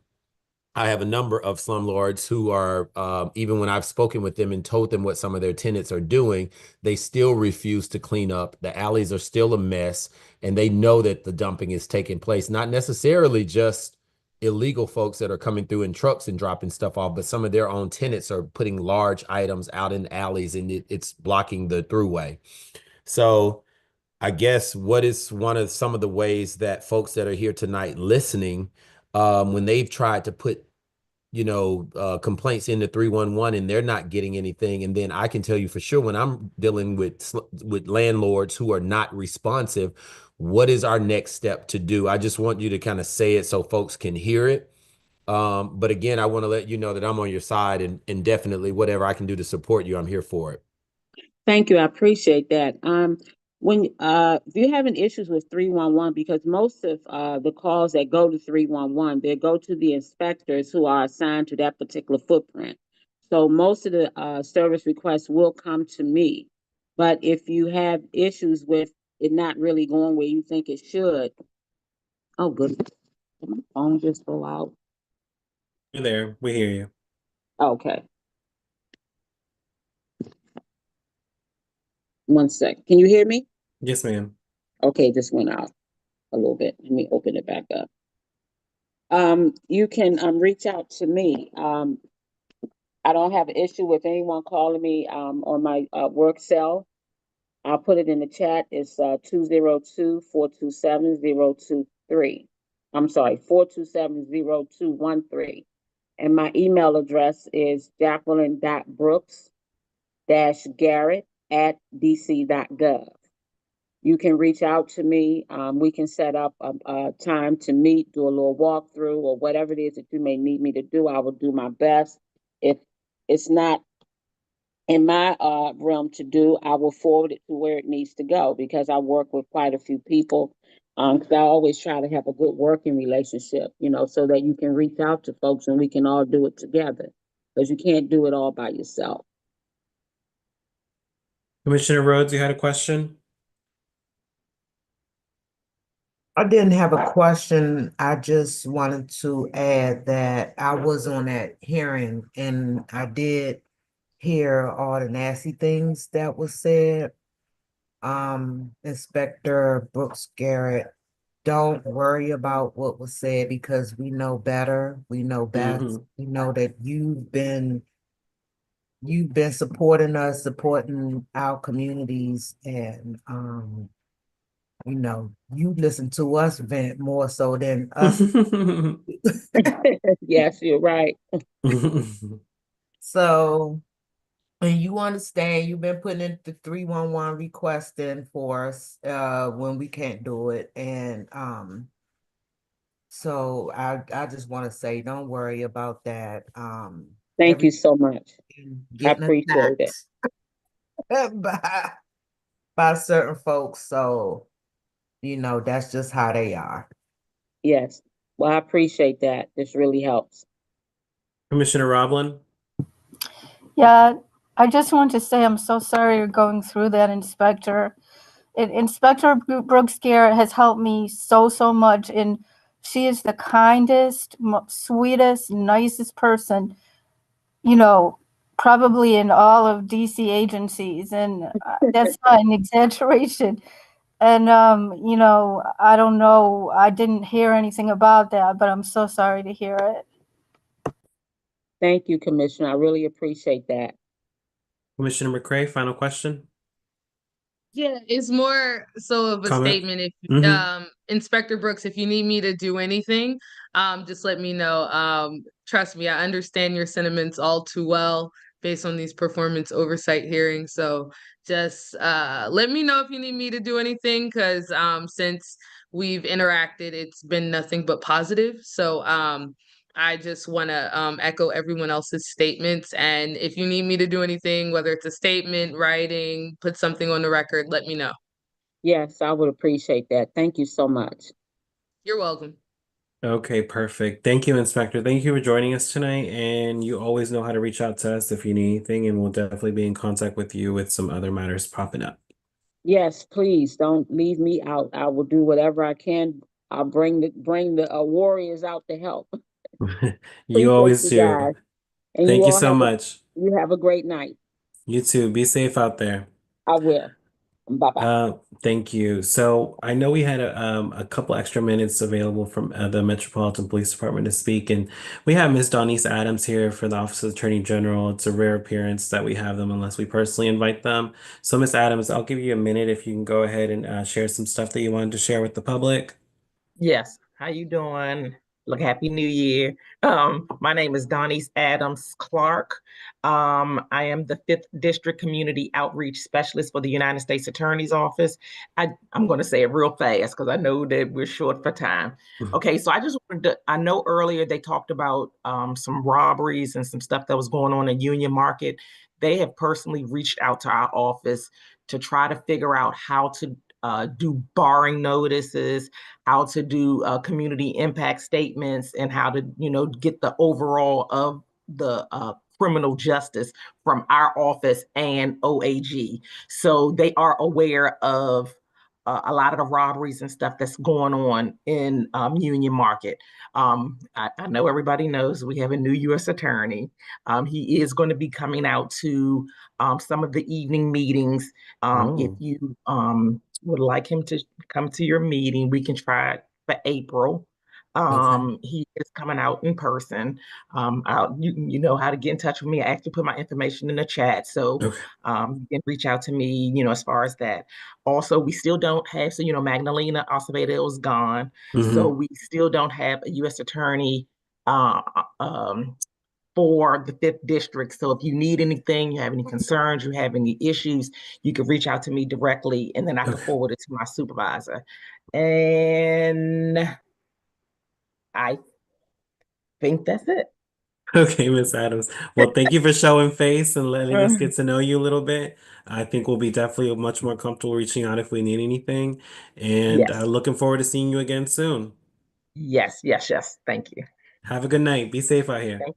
I have a number of slumlords who are, even when I've spoken with them and told them what some of their tenants are doing, they still refuse to clean up. The alleys are still a mess, and they know that the dumping is taking place. Not necessarily just illegal folks that are coming through in trucks and dropping stuff off, but some of their own tenants are putting large items out in alleys, and it's blocking the throughway. So I guess what is one of some of the ways that folks that are here tonight listening, when they've tried to put complaints into 311 and they're not getting anything. And then I can tell you for sure, when I'm dealing with landlords who are not responsive, what is our next step to do? I just want you to kind of say it so folks can hear it. But again, I want to let you know that I'm on your side, and definitely whatever I can do to support you, I'm here for it. Thank you. I appreciate that. When if you're having issues with 311, because most of the calls that go to 311, they go to the inspectors who are assigned to that particular footprint. So most of the service requests will come to me. But if you have issues with it not really going where you think it should, oh goodness, did my phone just go out? You're there. We hear you. Okay, one sec. Can you hear me? Yes, ma'am. Okay, this went out a little bit. Let me open it back up. You can reach out to me. I don't have an issue with anyone calling me on my work cell. I'll put it in the chat. It's 202-427-0223. I'm sorry, 427-0213. And my email address is jacqueline.brooks-garrett@dc.gov. You can reach out to me. We can set up a time to meet, do a little walkthrough, or whatever it is that you may need me to do. I will do my best. If it's not in my realm to do, I will forward it to where it needs to go, because I work with quite a few people. Because I always try to have a good working relationship, so that you can reach out to folks and we can all do it together. Because you can't do it all by yourself. Commissioner Rhodes, you had a question? I didn't have a question. I just wanted to add that I was on that hearing and I did hear all the nasty things that was said. Inspector Brooks Garrett, don't worry about what was said because we know better. We know best. Mhm. We know that you've been supporting us, supporting our communities, and you listen to us vent more so than us. Yes, you're right. So, and you understand, you've been putting in the 311 request in for us when we can't do it. And so I just want to say, don't worry about that. Thank you Everything so much. I getting appreciate it. attacked by certain folks. So, that's just how they are. Yes. Well, I appreciate that. This really helps. Commissioner Roblin? Yeah, I just want to say I'm so sorry you're going through that, Inspector. Inspector Brooks Garrett has helped me so much, and she is the kindest, sweetest, nicest person, you know, probably in all of DC agencies, and that's not an exaggeration. And I don't know, I didn't hear anything about that, but I'm so sorry to hear it. Thank you, Commissioner. I really appreciate that. Commissioner McCray, final question? Yeah, it's more so of a Comment? statement. If Hmm. Inspector Brooks, if you need me to do anything, just let me know. Trust me, I understand your sentiments all too well based on these performance oversight hearings. So just let me know if you need me to do anything, because since we've interacted, it's been nothing but positive. So I just want to echo everyone else's statements. And if you need me to do anything, whether it's a statement, writing, put something on the record, let me know. Yes, I would appreciate that. Thank you so much. You're welcome. Okay, perfect. Thank you, Inspector. Thank you for joining us tonight. And you always know how to reach out to us if you need anything, and we'll definitely be in contact with you with some other matters popping up. Yes, please don't leave me out. I will do whatever I can. I'll bring the warriors out to help. You Appreciate always you do. guys, and Thank you so much. you have a great night. You too. Be safe out there. I will. Bye bye. Uh, thank you. So I know we had a couple extra minutes available from the Metropolitan Police Department to speak, and we have Miss Donice Adams here for the Office of Attorney General. It's a rare appearance that we have them unless we personally invite them. So Miss Adams, I'll give you a minute if you can go ahead and share some stuff that you wanted to share with the public. Yes. How you doing? Look, Happy New Year. My name is Donnice Adams Clark. I am the 5th District Community Outreach Specialist for the United States Attorney's Office. I'm going to say it real fast because I know that we're short for time. Okay, so I just wanted to, I know earlier they talked about some robberies and some stuff that was going on in Union Market. They have personally reached out to our office to try to figure out how to do barring notices, how to do community impact statements, and how to, get the overall of the criminal justice from our office and OAG. So they are aware of a lot of the robberies and stuff that's going on in Union Market. I know everybody knows we have a new U.S. attorney. He is going to be coming out to some of the evening meetings. If Oh, you would like him to come to your meeting, we can try it for April. okay. He is coming out in person. You know how to get in touch with me. I actually put my information in the chat, so Okay. you can reach out to me. As far as that. Also, we still don't have, so Magdalena Acevedo is gone, so Hmm. we still don't have a U.S. attorney uh, um, for the 5th district. So if you need anything, you have any concerns, you have any issues, you can reach out to me directly, and then I can Okay. forward it to my supervisor. And I think that's it. Okay, Miss Adams. Well, thank you for showing face and letting us Uh, get to know you a little bit. I think we'll be definitely much more comfortable reaching out if we need anything. And yes, looking forward to seeing you again soon. yes, yes, yes. Thank you. Have a good night. Be safe out here. Thank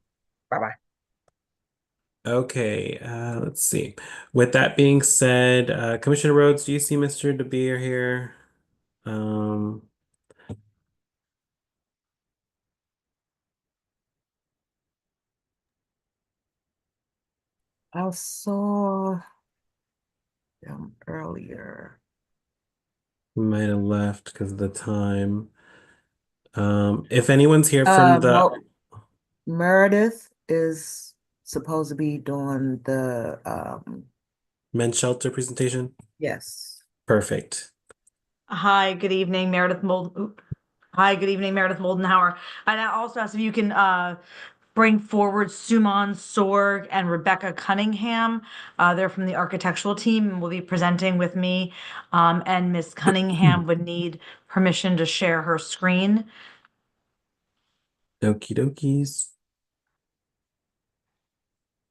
Bye bye. Okay, let's see. With that being said, Commissioner Rhodes, do you see Mr. DeBeer here? Um, I saw them earlier. We might have left because of the time. If anyone's here from the Meredith is supposed to be doing the men's shelter presentation, yes. perfect. Hi, good evening, Meredith Mold. Hi, good evening, Meredith Moldenhauer. And I also asked if you can bring forward Suman Sorg and Rebecca Cunningham. They're from the architectural team and will be presenting with me. And Miss Cunningham would need permission to share her screen. Okie dokies.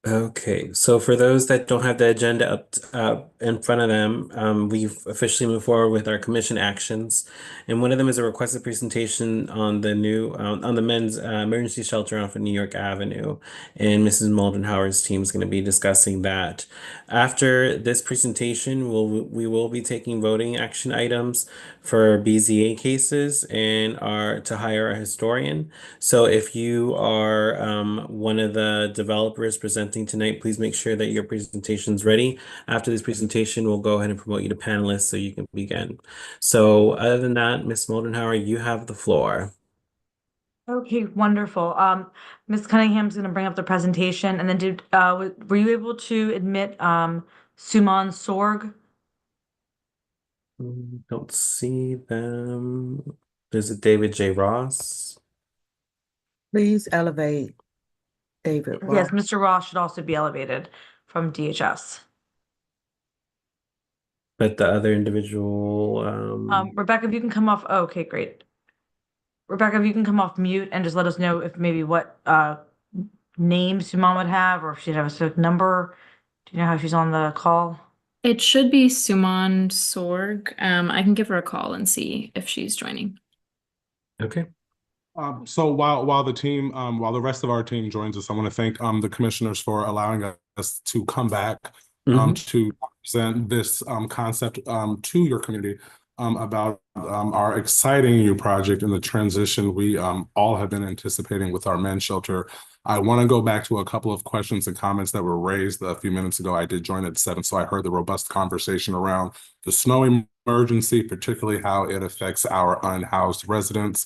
Okay, so for those that don't have the agenda up in front of them, we've officially moved forward with our commission actions, and one of them is a requested presentation on the new on the men's emergency shelter off of New York Avenue, and Mrs. Moldenhauer's team is going to be discussing that. After this presentation, we will be taking voting action items for BZA cases and are to hire a historian. So if you are one of the developers presenting tonight, please make sure that your presentation is ready. After this presentation, we'll go ahead and promote you to panelists so you can begin. So other than that, Ms. Moldenhauer, you have the floor. Okay, wonderful. Ms. Cunningham's going to bring up the presentation, and then were you able to admit Suman Sorg? Don't see them. There's a David J. Ross, Please elevate David Yes, Ross. Mr. Ross should also be elevated from DHS. but the other individual, Rebecca, if you can come off, oh, okay, great. Rebecca, if you can come off mute and just let us know if maybe what name Suman would have, or if she'd have a specific number. Do you know how she's on the call? It should be Suman Sorg. I can give her a call and see if she's joining. okay. So while the rest of our team joins us, I want to thank the commissioners for allowing us to come back to present this concept to your community about our exciting new project and the transition we all have been anticipating with our men's shelter. I want to go back to a couple of questions and comments that were raised a few minutes ago. I did join at 7, so I heard the robust conversation around the snow emergency, particularly how it affects our unhoused residents.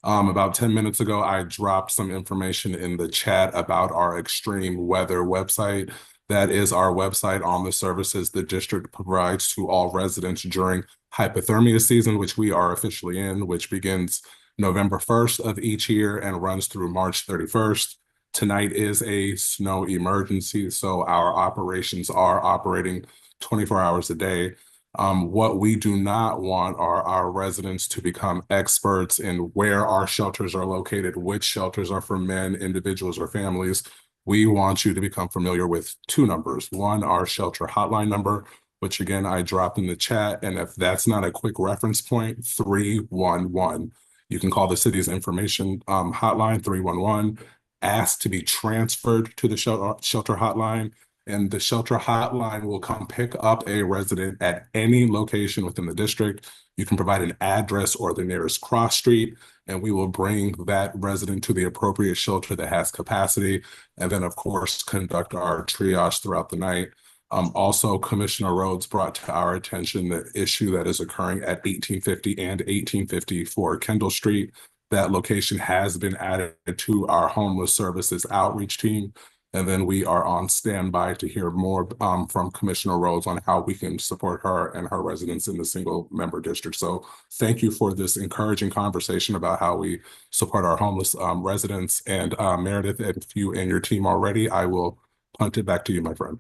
About 10 minutes ago, I dropped some information in the chat about our extreme weather website. That is our website on the services the district provides to all residents during hypothermia season, which we are officially in, which begins November 1st of each year and runs through March 31st. Tonight is a snow emergency, so our operations are operating 24 hours a day. What we do not want are our residents to become experts in where our shelters are located, which shelters are for men, individuals, or families. We want you to become familiar with 2 numbers. One, our shelter hotline number, which again, I dropped in the chat. And if that's not a quick reference point, 311. You can call the city's information hotline, 311, ask to be transferred to the shelter hotline, and the shelter hotline will come pick up a resident at any location within the district. You can provide an address or the nearest cross street, and we will bring that resident to the appropriate shelter that has capacity, and then, of course, conduct our triage throughout the night. Also, Commissioner Rhodes brought to our attention the issue that is occurring at 1850 and 1854 Kendall Street. That location has been added to our homeless services outreach team. And then we are on standby to hear more from Commissioner Rhodes on how we can support her and her residents in the single member district. So thank you for this encouraging conversation about how we support our homeless residents. And Meredith, if you and your team are ready, I will punt it back to you, my friend.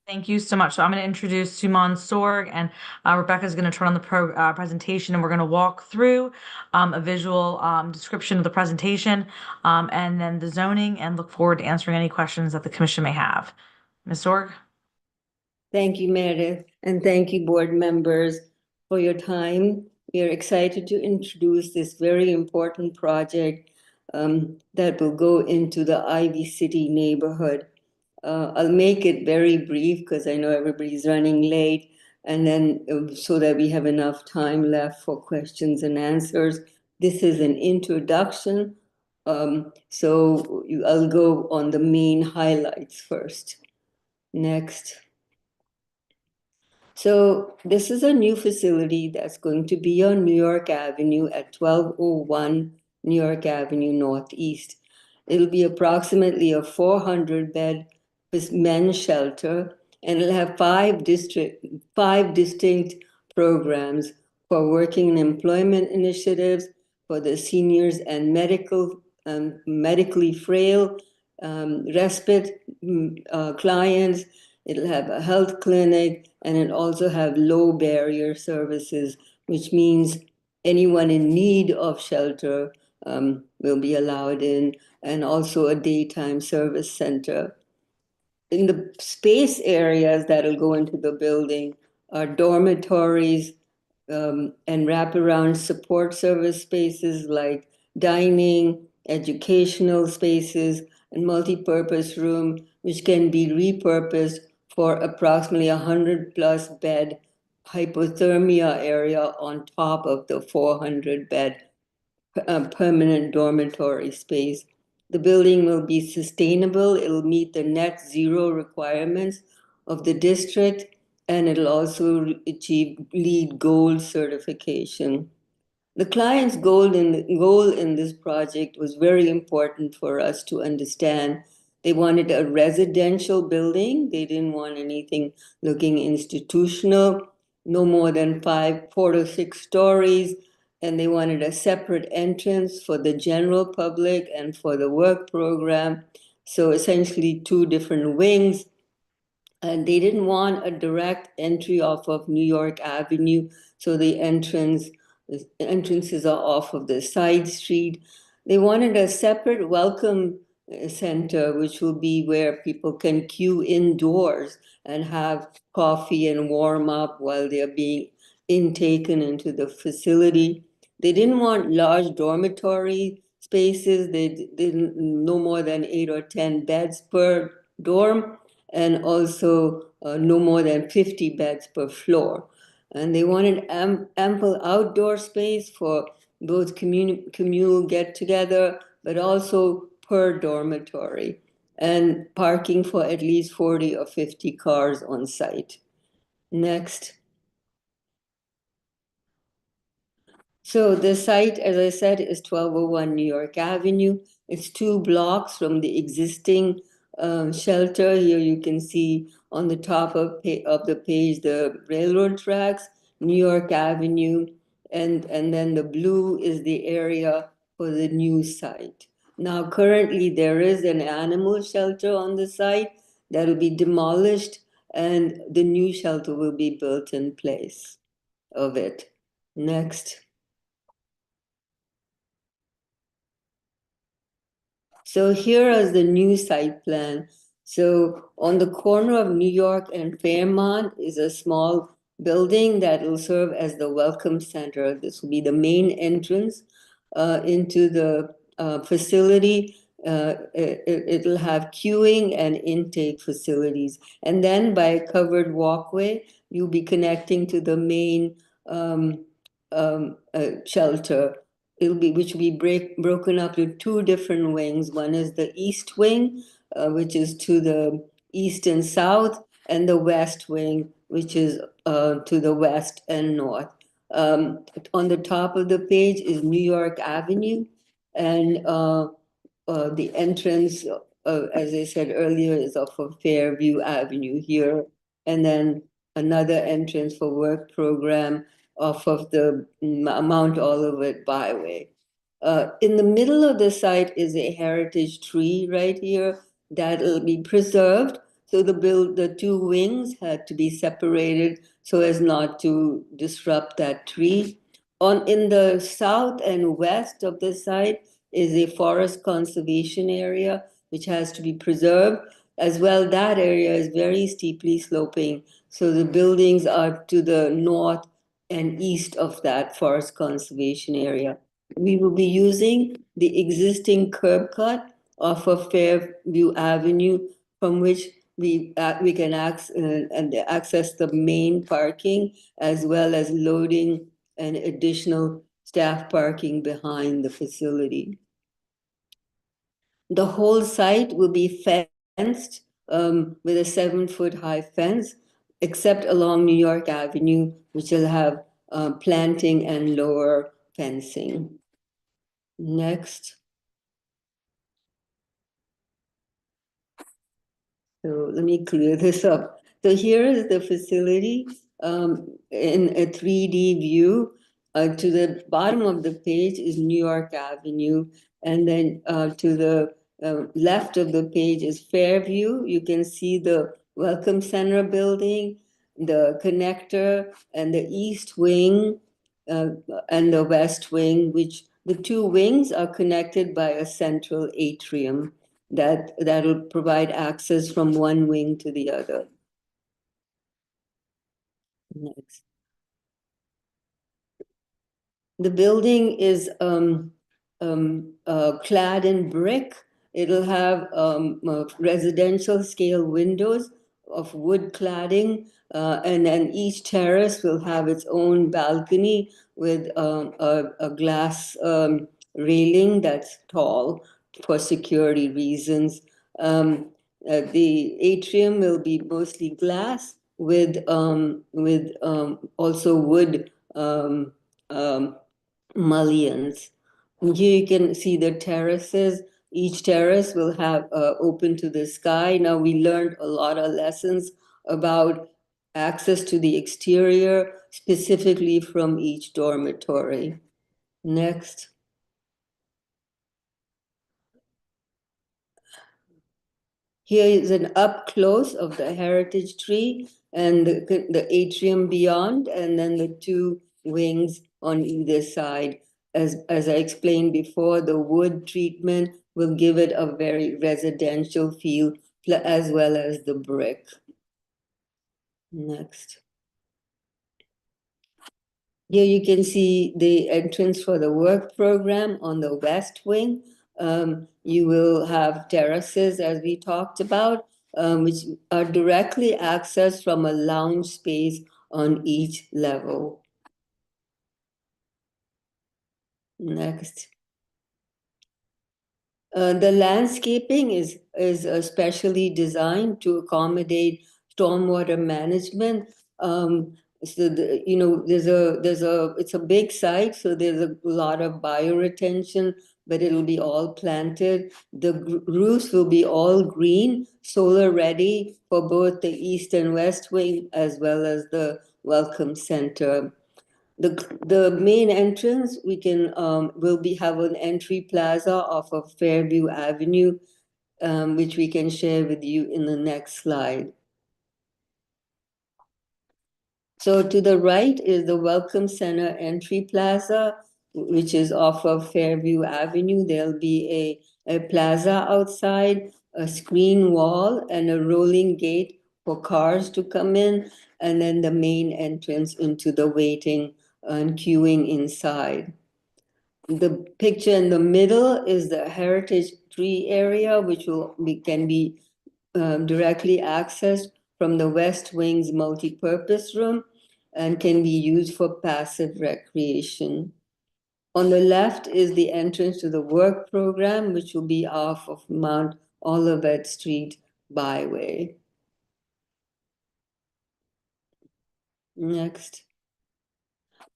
Thank you so much. So I'm going to introduce Suman Sorg, and Rebecca's going to turn on the presentation, and we're going to walk through a visual description of the presentation and then the zoning, and look forward to answering any questions that the commission may have. Ms. Sorg? Thank you, Meredith, and thank you, board members, for your time. We are excited to introduce this very important project that will go into the Ivy City neighborhood. I'll make it very brief because I know everybody's running late, and then so that we have enough time left for questions and answers. This is an introduction, so I'll go on the main highlights first. Next. So this is a new facility that's going to be on New York Avenue at 1201 New York Avenue Northeast. It'll be approximately a 400-bed men's shelter, and it'll have five distinct programs for working and employment initiatives for the seniors and medically frail, respite clients. It'll have a health clinic, and it also have low barrier services, which means anyone in need of shelter will be allowed in, and also a daytime service center. In the space areas that'll go into the building are dormitories and wraparound support service spaces like dining, educational spaces, and multi-purpose room, which can be repurposed for approximately 100+ bed hypothermia area on top of the 400-bed permanent dormitory space. The building will be sustainable. It'll meet the net zero requirements of the district, and it'll also achieve LEED Gold certification. The client's goal in this project was very important for us to understand. They wanted a residential building. They didn't want anything looking institutional, no more than 4 to 6 stories. And they wanted a separate entrance for the general public and for the work program. So essentially 2 different wings. And they didn't want a direct entry off of New York Avenue. So the entrances are off of the side street. They wanted a separate welcome center, which will be where people can queue indoors and have coffee and warm up while they're being intaken into the facility. They didn't want large dormitory spaces. They didn't no more than 8 or 10 beds per dorm, and also no more than 50 beds per floor. And they wanted ample outdoor space for both communal get-together, but also per dormitory, and parking for at least 40 or 50 cars on site. Next. So the site, as I said, is 1201 New York Avenue. It's 2 blocks from the existing shelter. Here you can see on the top of the page the railroad tracks, New York Avenue, and then the blue is the area for the new site. Now, currently, there is an animal shelter on the site that will be demolished, and the new shelter will be built in place of it. Next. So here is the new site plan. So on the corner of New York and Fairmont is a small building that will serve as the welcome center. This will be the main entrance into the facility. It'll have queuing and intake facilities. And then by a covered walkway, you'll be connecting to the main shelter. Which will be broken up to 2 different wings. One is the east wing, which is to the east and south, and the west wing, which is to the west and north. On the top of the page is New York Avenue, and the entrance, as I said earlier, is off of Fairview Avenue here, and then another entrance for work program off of the Mount Olivet Byway. In the middle of the site is a heritage tree right here that'll be preserved. So the 2 wings had to be separated so as not to disrupt that tree. In the south and west of the site is a forest conservation area, which has to be preserved. As well, that area is very steeply sloping. So the buildings are to the north and east of that forest conservation area. We will be using the existing curb cut off of Fairview Avenue, from which we can access the main parking, as well as loading and additional staff parking behind the facility. The whole site will be fenced with a 7-foot high fence, except along New York Avenue, which will have planting and lower fencing. Next. So let me clear this up. So here is the facility in a 3D view. To the bottom of the page is New York Avenue. And then to the left of the page is Fairview. You can see the Welcome Center building, the connector, and the East Wing uh, and the West Wing, which the two wings are connected by a central atrium that will provide access from one wing to the other. Next. The building is clad in brick. It'll have residential scale windows of wood cladding, and then each terrace will have its own balcony with a glass railing that's tall for security reasons. The atrium will be mostly glass with also wood mullions. And here you can see the terraces. Each terrace will have open to the sky. Now we learned a lot of lessons about access to the exterior, specifically from each dormitory. Next. Here is an up close of the heritage tree and the atrium beyond, and then the two wings on either side. As I explained before, the wood treatment will give it a very residential feel, as well as the brick. Next. Here you can see the entrance for the work program on the west wing. You will have terraces, as we talked about, which are directly accessed from a lounge space on each level. Next. The landscaping is specially designed to accommodate stormwater management. So it's a big site, so there's a lot of bioretention, but it'll be all planted. The roofs will be all green, solar ready for both the east and west wing, as well as the welcome center. The main entrance we can will be have an entry plaza off of Fairview Avenue, which we can share with you in the next slide. So to the right is the Welcome Center entry plaza, which is off of Fairview Avenue. There'll be a plaza outside, a screen wall, and a rolling gate for cars to come in, and then the main entrance into the waiting and queuing inside. The picture in the middle is the heritage tree area, which can be directly accessed from the West Wing's multi-purpose room and can be used for passive recreation. On the left is the entrance to the work program, which will be off of Mount Olivet Street Byway. Next.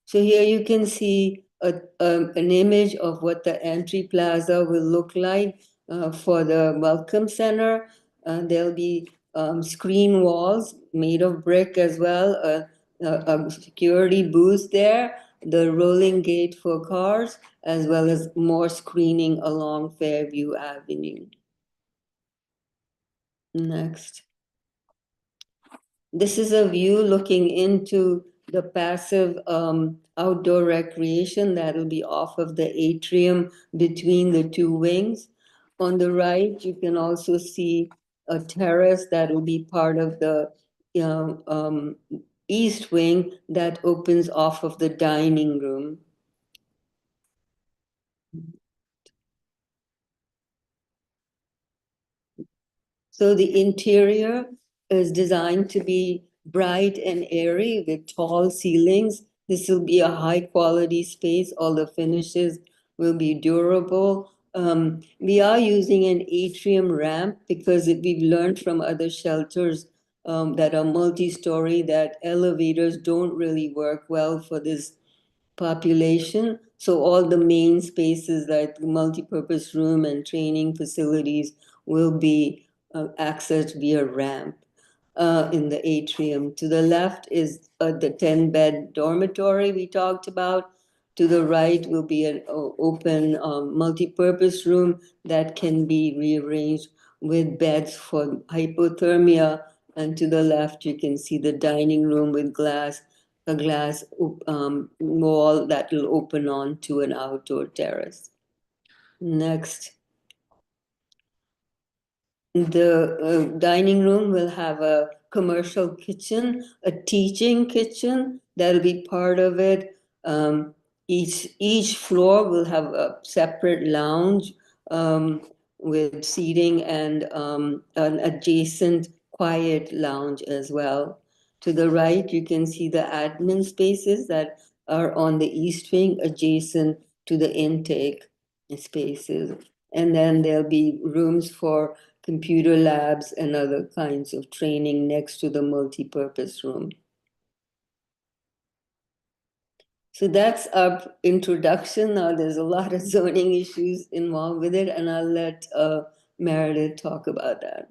So here you can see an image of what the entry plaza will look like for the Welcome Center. There'll be screen walls made of brick as well, a security booth there, the rolling gate for cars, as well as more screening along Fairview Avenue. Next. This is a view looking into the passive outdoor recreation that will be off of the atrium between the two wings. On the right, you can also see a terrace that will be part of the east wing that opens off of the dining room. So the interior is designed to be bright and airy with tall ceilings. This will be a high quality space. All the finishes will be durable. We are using an atrium ramp because we've learned from other shelters that are multi-story that elevators don't really work well for this population. So all the main spaces like the multipurpose room and training facilities will be accessed via ramp in the atrium. To the left is the 10-bed dormitory we talked about. To the right will be an open multipurpose room that can be rearranged with beds for hypothermia. And to the left, you can see the dining room with a glass wall that will open onto an outdoor terrace. Next. The dining room will have a commercial kitchen, a teaching kitchen that'll be part of it. Each floor will have a separate lounge with seating and an adjacent quiet lounge as well. To the right, you can see the admin spaces that are on the east wing adjacent to the intake spaces. And then there'll be rooms for computer labs and other kinds of training next to the multipurpose room. So that's our introduction. Now there's a lot of zoning issues involved with it, and I'll let Meredith talk about that.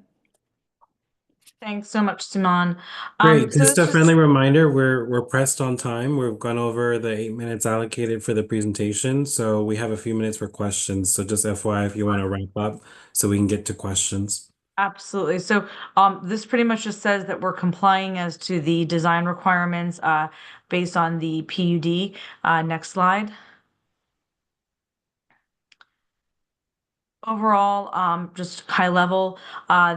Thanks so much, Suman. Great. So Just it's a just friendly reminder, we're pressed on time. We've gone over the 8 minutes allocated for the presentation, so we have a few minutes for questions. So just FYI, if you want to wrap up, so we can get to questions. absolutely. So this pretty much just says that we're complying as to the design requirements based on the PUD. Next slide. Overall, just high level,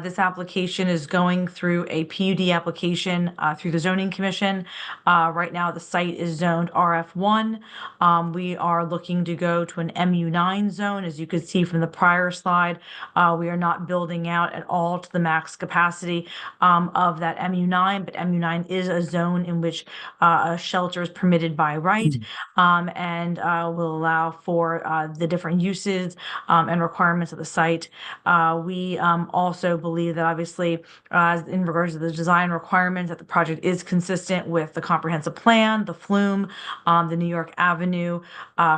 this application is going through a PUD application through the Zoning Commission. Right now, the site is zoned RF1. We are looking to go to an MU9 zone. As you could see from the prior slide, we are not building out at all to the max capacity of that MU9, but MU9 is a zone in which a shelter is permitted by right and will allow for the different uses and requirements of the site. We also believe that obviously in regards to the design requirements that the project is consistent with the comprehensive plan, the flume, the New York Avenue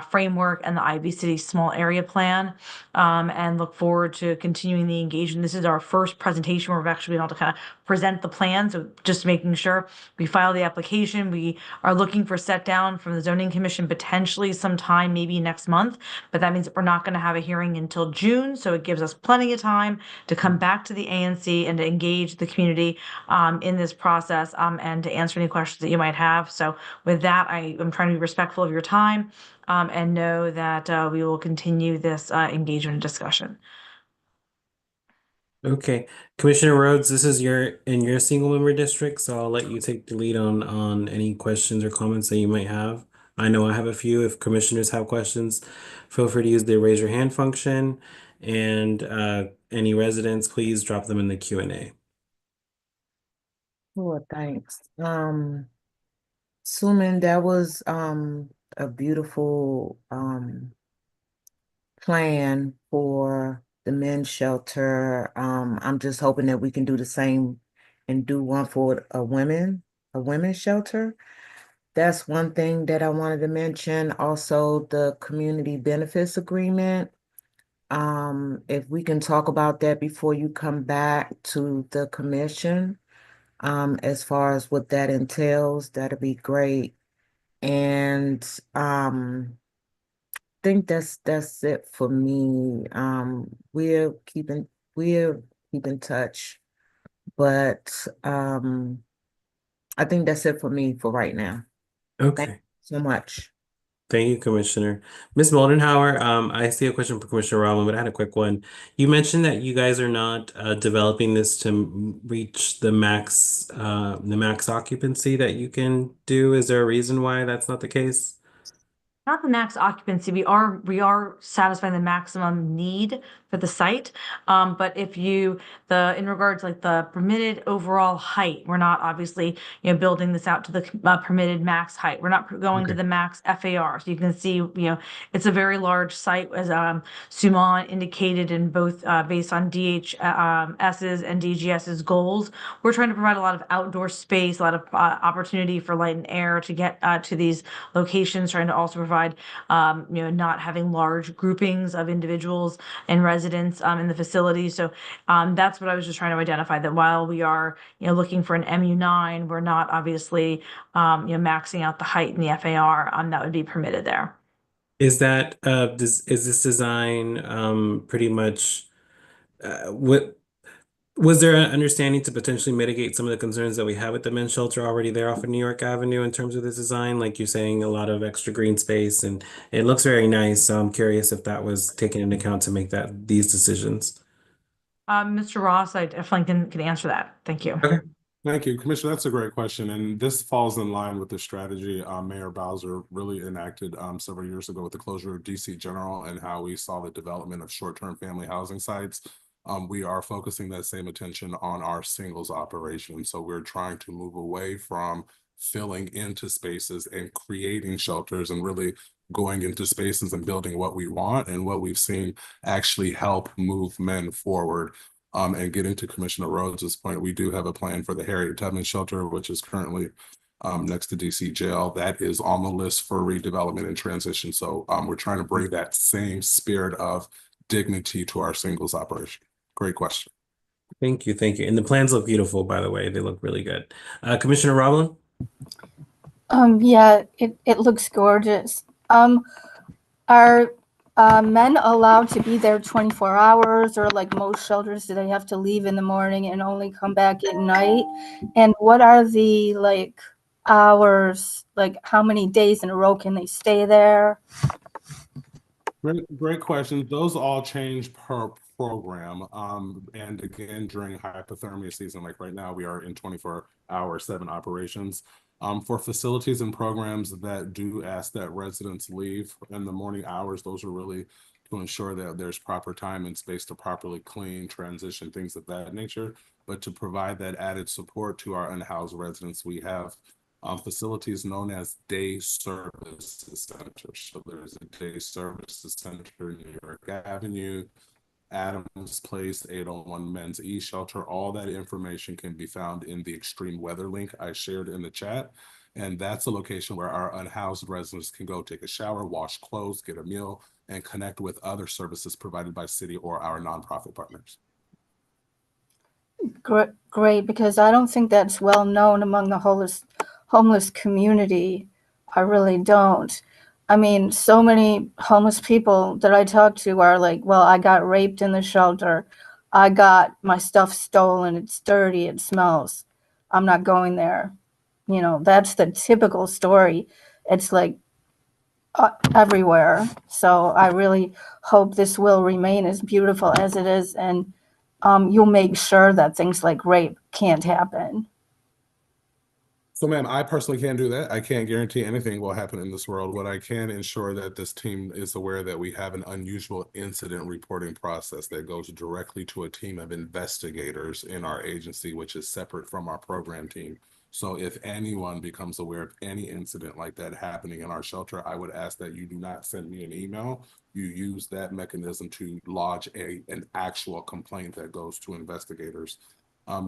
framework, and the Ivy City small area plan, and look forward to continuing the engagement. This is our first presentation where we've actually been able to kind of present the plan. So just making sure we file the application. We are looking for set down from the Zoning Commission potentially sometime maybe next month, but that means that we're not going to have a hearing until June. So it gives us plenty of time to come back to the ANC and to engage the community in this process and to answer any questions that you might have. So with that, I am trying to be respectful of your time and know that we will continue this engagement and discussion. Okay, Commissioner Rhodes, this is your single member district, so I'll let you take the lead on any questions or comments that you might have. I know I have a few. If commissioners have questions, feel free to use the raise your hand function, and any residents, please drop them in the Q&A. Oh, thanks. Suman, that was a beautiful plan for the men's shelter. I'm just hoping that we can do the same and do one for a women's shelter. That's one thing that I wanted to mention. Also, the community benefits agreement. If we can talk about that before you come back to the commission, as far as what that entails, that'd be great. And think that's it for me. We'll keep in touch, but I think that's it for me for right now. Thank you Okay, so much. thank you, Commissioner. Ms. Moldenhauer, I see a question for Commissioner Robin, but I had a quick one. You mentioned that you guys are not developing this to reach the max occupancy that you can do. Is there a reason why that's not the case? Not the max occupancy. We are satisfying the maximum need for the site. But if you, in regards like the permitted overall height, we're not obviously, building this out to the permitted max height. We're not going to the max FAR. So you can see, it's a very large site, as Suman indicated, in both based on DHS's and DGS's goals. We're trying to provide a lot of outdoor space, a lot of opportunity for light and air to get to these locations, trying to also provide, not having large groupings of individuals and residents in the facility. So that's what I was just trying to identify, that while we are, looking for an MU9, we're not obviously, maxing out the height in the FAR that would be permitted there. Is that is this design pretty much what was there an understanding to potentially mitigate some of the concerns that we have with the men's shelter already there off of New York Avenue in terms of the design? Like you're saying, a lot of extra green space and it looks very nice. So I'm curious if that was taken into account to make these decisions. Mr. Ross, I definitely can answer that. Thank you. Okay. Thank you, Commissioner. That's a great question. And this falls in line with the strategy Mayor Bowser really enacted several years ago with the closure of DC General and how we saw the development of short-term family housing sites. We are focusing that same attention on our singles operation. So we're trying to move away from filling into spaces and creating shelters and really going into spaces and building what we want and what we've seen actually help move men forward. And getting to Commissioner Rhodes' point, we do have a plan for the Harriet Tubman Shelter, which is currently next to DC Jail. That is on the list for redevelopment and transition. So we're trying to bring that same spirit of dignity to our singles operation. Great question. Thank you. Thank you. And the plans look beautiful, by the way. They look really good. Commissioner Roblin? Yeah, it looks gorgeous. Are men allowed to be there 24 hours, or like most shelters, do they have to leave in the morning and only come back at night? And what are the like hours, like how many days in a row can they stay there? Great questions. Those all change per program. And again, during hypothermia season, like right now, we are in 24-hour, 7 operations. For facilities and programs that do ask that residents leave in the morning hours, those are really to ensure that there's proper time and space to properly clean, transition, things of that nature. But to provide that added support to our unhoused residents, we have facilities known as day services centers. So there's a day services center in New York Avenue, Adams Place, 801 Men's E-Shelter. All that information can be found in the extreme weather link I shared in the chat. And that's a location where our unhoused residents can go take a shower, wash clothes, get a meal, and connect with other services provided by city or our nonprofit partners. Great, because I don't think that's well known among the homeless community. I really don't. I mean, so many homeless people that I talk to are like, well, I got raped in the shelter. I got my stuff stolen. It's dirty. It smells. I'm not going there. That's the typical story. It's like everywhere. So I really hope this will remain as beautiful as it is, and you'll make sure that things like rape can't happen. So, ma'am, I personally can't do that. I can't guarantee anything will happen in this world. What I can ensure that this team is aware that we have an unusual incident reporting process that goes directly to a team of investigators in our agency, which is separate from our program team. So if anyone becomes aware of any incident like that happening in our shelter, I would ask that you do not send me an email. You use that mechanism to lodge an actual complaint that goes to investigators.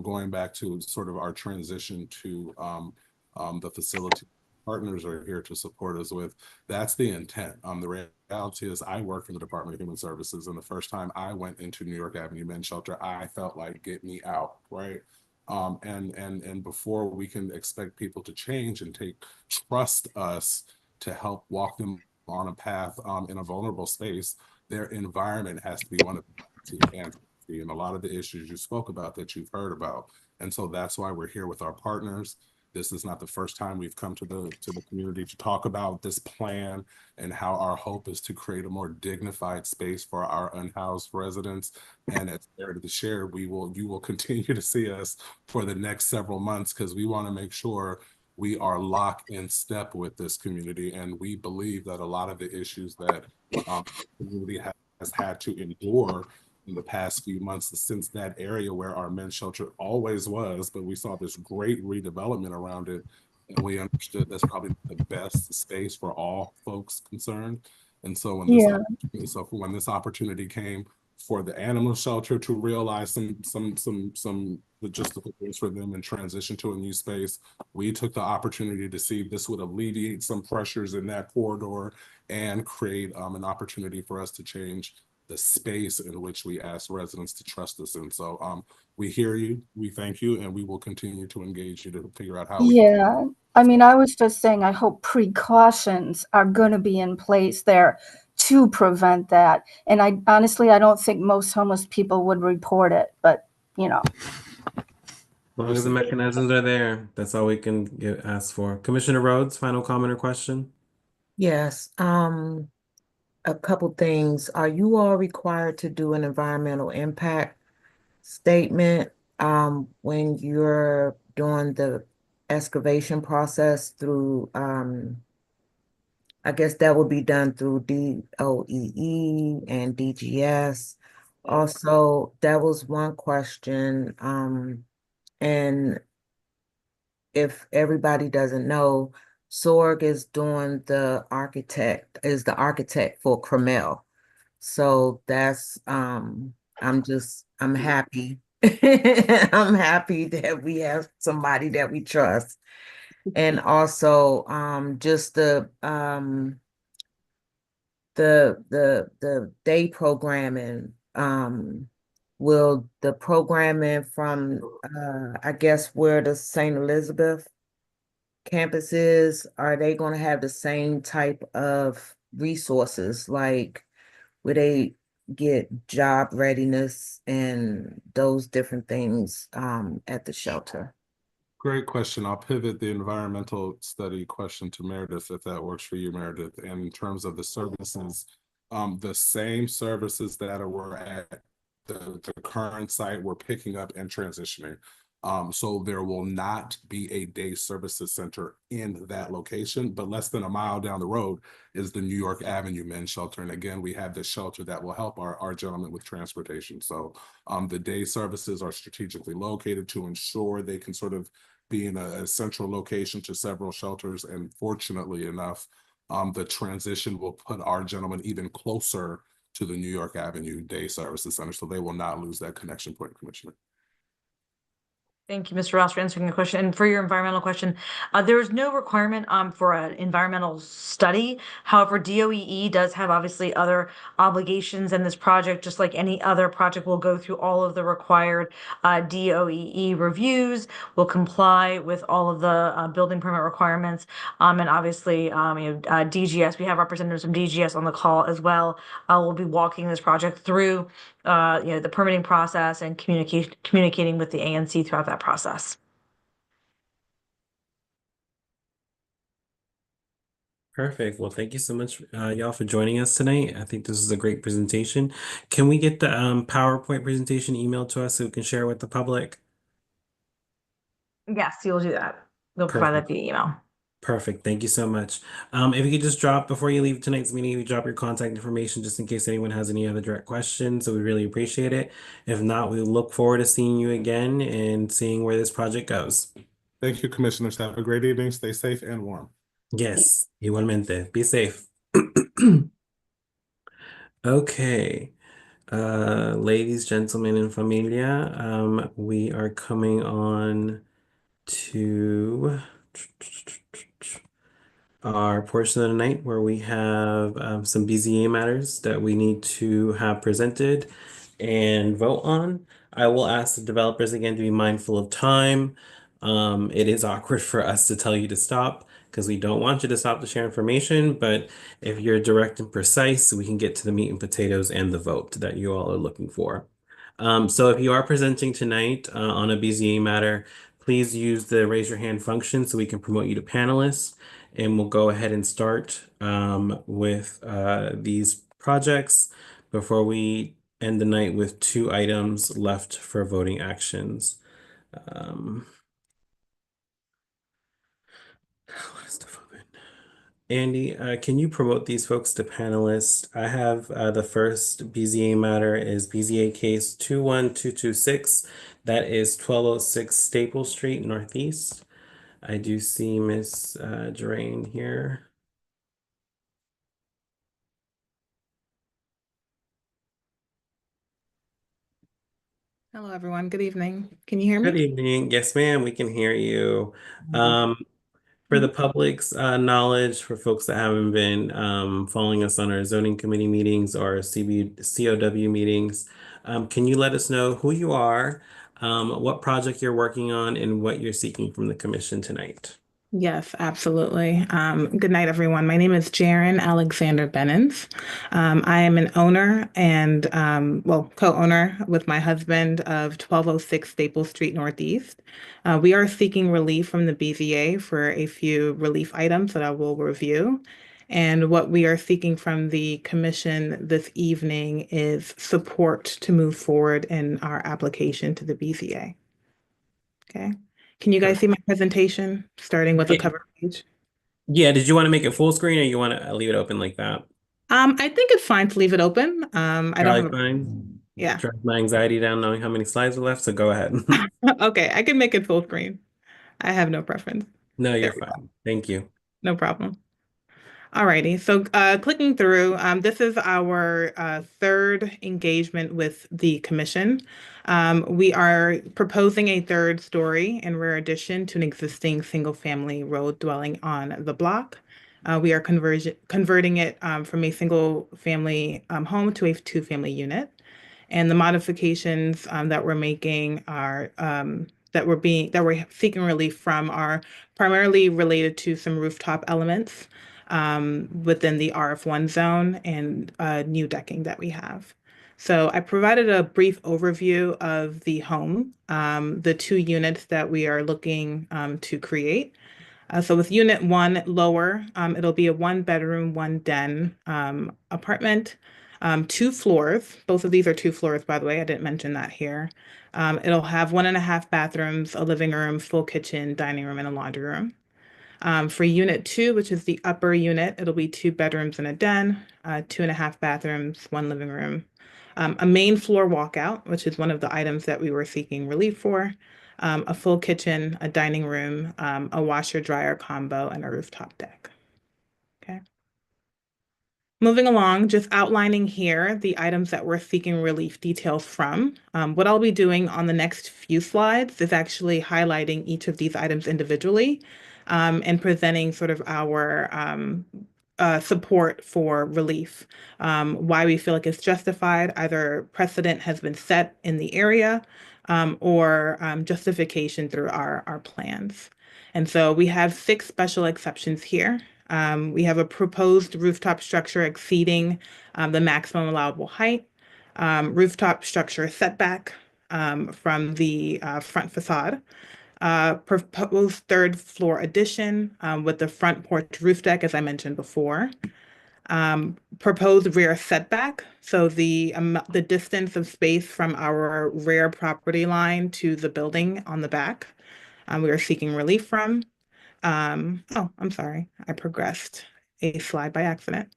Going back to sort of our transition to the facility partners are here to support us with, that's the intent. The reality is I work in the Department of Human Services, and the first time I went into New York Avenue Men's Shelter, I felt like, get me out, right? And before we can expect people to change and trust us to help walk them on a path in a vulnerable space, their environment has to be one of and a lot of the issues you spoke about that you've heard about. And so that's why we're here with our partners. This is not the first time we've come to the community to talk about this plan and how our hope is to create a more dignified space for our unhoused residents. And as Meredith shared, you will continue to see us for the next several months, because we want to make sure we are locked in step with this community. And we believe that a lot of the issues that the community has had to endure in the past few months since that area where our men's shelter always was, but we saw this great redevelopment around it. And we understood that's probably the best space for all folks concerned. And so Yeah. when this opportunity came for the animal shelter to realize some logistical things for them and transition to a new space, we took the opportunity to see if this would alleviate some pressures in that corridor and create an opportunity for us to change the space in which we ask residents to trust us in. So we hear you, we thank you, and we will continue to engage you to figure out how we can. Yeah. I mean, I was just saying, I hope precautions are going to be in place there to prevent that. And I honestly, I don't think most homeless people would report it, but you know. As long as the mechanisms are there, that's all we can ask for. Commissioner Rhodes, final comment or question? Yes, a couple things. Are you all required to do an environmental impact statement when you're doing the excavation process through I guess that will be done through DOEE and DGS. Also, that was one question. And if everybody doesn't know, Sorg is the architect for Cromel. So that's I'm happy. I'm happy that we have somebody that we trust. And also just the day programming, will the programming from I guess where the St. Elizabeth campus is, are they going to have the same type of resources, like where they get job readiness and those different things at the shelter? Great question. I'll pivot the environmental study question to Meredith, if that works for you, Meredith. And in terms of the services, the same services that were at the current site, we're picking up and transitioning. So there will not be a day services center in that location, but less than a mile down the road is the New York Avenue Men's Shelter. And again, we have this shelter that will help our gentlemen with transportation. So the day services are strategically located to ensure they can sort of be in a central location to several shelters. And fortunately enough, the transition will put our gentlemen even closer to the New York Avenue Day Services Center, so they will not lose that connection point, Commissioner. Thank you, Mr. Ross, for answering the question. And for your environmental question, there is no requirement for an environmental study. However, DOEE does have obviously other obligations, and this project, just like any other project, will go through all of the required DOEE reviews, will comply with all of the building permit requirements. And obviously, DGS, we have representatives from DGS on the call as well. We'll be walking this project through the permitting process and communicating with the ANC throughout that process. Perfect. Well, thank you so much, y'all, for joining us tonight. I think this is a great presentation. Can we get the PowerPoint presentation emailed to us so we can share with the public? Yes, you'll do that. They'll provide that Perfect. via email. Perfect. Thank you so much. If you could just drop before you leave tonight's meeting, you drop your contact information just in case anyone has any other direct questions. So we really appreciate it. If not, we look forward to seeing you again and seeing where this project goes. Thank you, Commissioners. Have a great evening. Stay safe and warm. Yes, igualmente. Be safe. Okay. Ladies, gentlemen, and familia, we are coming on to our portion of the night where we have some BZA matters that we need to have presented and vote on. I will ask the developers again to be mindful of time. It is awkward for us to tell you to stop because we don't want you to stop to share information, but if you're direct and precise, we can get to the meat and potatoes and the vote that you all are looking for. So if you are presenting tonight on a BZA matter, please use the raise your hand function so we can promote you to panelists. And we'll go ahead and start with these projects before we end the night with 2 items left for voting actions. Last of Andy, can you promote these folks to panelists? I have the first BZA matter is BZA case 21226. That is 1206 Staple Street Northeast. I do see Miss Drain here. Hello, everyone. Good evening. Can you hear Good me? evening. Yes, ma'am, we can hear you. For the public's knowledge, for folks that haven't been following us on our zoning committee meetings or COW meetings, can you let us know who you are, what project you're working on, and what you're seeking from the commission tonight? Yes, absolutely. Good night, everyone. My name is Jaren Alexander Bennens. I am an owner and, well, co-owner with my husband of 1206 Staple Street Northeast. We are seeking relief from the BZA for a few relief items that I will review. And what we are seeking from the commission this evening is support to move forward in our application to the BZA. Okay. Can you guys see my presentation, starting with the cover page? Yeah, did you want to make it full screen or you want to leave it open like that? I think it's fine to leave it open. I don't Probably have a, fine. yeah. Drive my anxiety down knowing how many slides are left, so go ahead. Okay, I can make it full screen. I have no preference. No, There you're we go. fine. Thank you. No problem. Alrighty, so clicking through, this is our third engagement with the commission. We are proposing a third story in rare addition to an existing single-family road dwelling on the block. We are converting it from a single-family home to a two-family unit. And the modifications that we're making are that we're seeking relief from are primarily related to some rooftop elements within the RF1 zone and new decking that we have. So I provided a brief overview of the home, the two units that we are looking to create. So with unit one lower, it'll be a one bedroom, one den apartment, two floors. Both of these are two floors, by the way. I didn't mention that here. It'll have 1.5 bathrooms, a living room, full kitchen, dining room, and a laundry room. For unit two, which is the upper unit, it'll be two bedrooms and a den, 2.5 bathrooms, one living room, a main floor walkout, which is one of the items that we were seeking relief for, a full kitchen, a dining room, a washer dryer combo, and a rooftop deck. Okay. Moving along, just outlining here the items that we're seeking relief details from. What I'll be doing on the next few slides is actually highlighting each of these items individually and presenting sort of our support for relief, why we feel like it's justified, either precedent has been set in the area or justification through our plans. And so we have 6 special exceptions here. We have a proposed rooftop structure exceeding the maximum allowable height, rooftop structure setback from the front facade, proposed third floor addition with the front porch roof deck, as I mentioned before, proposed rear setback, so the distance of space from our rear property line to the building on the back, we are seeking relief from. Oh, I'm sorry. I progressed a slide by accident.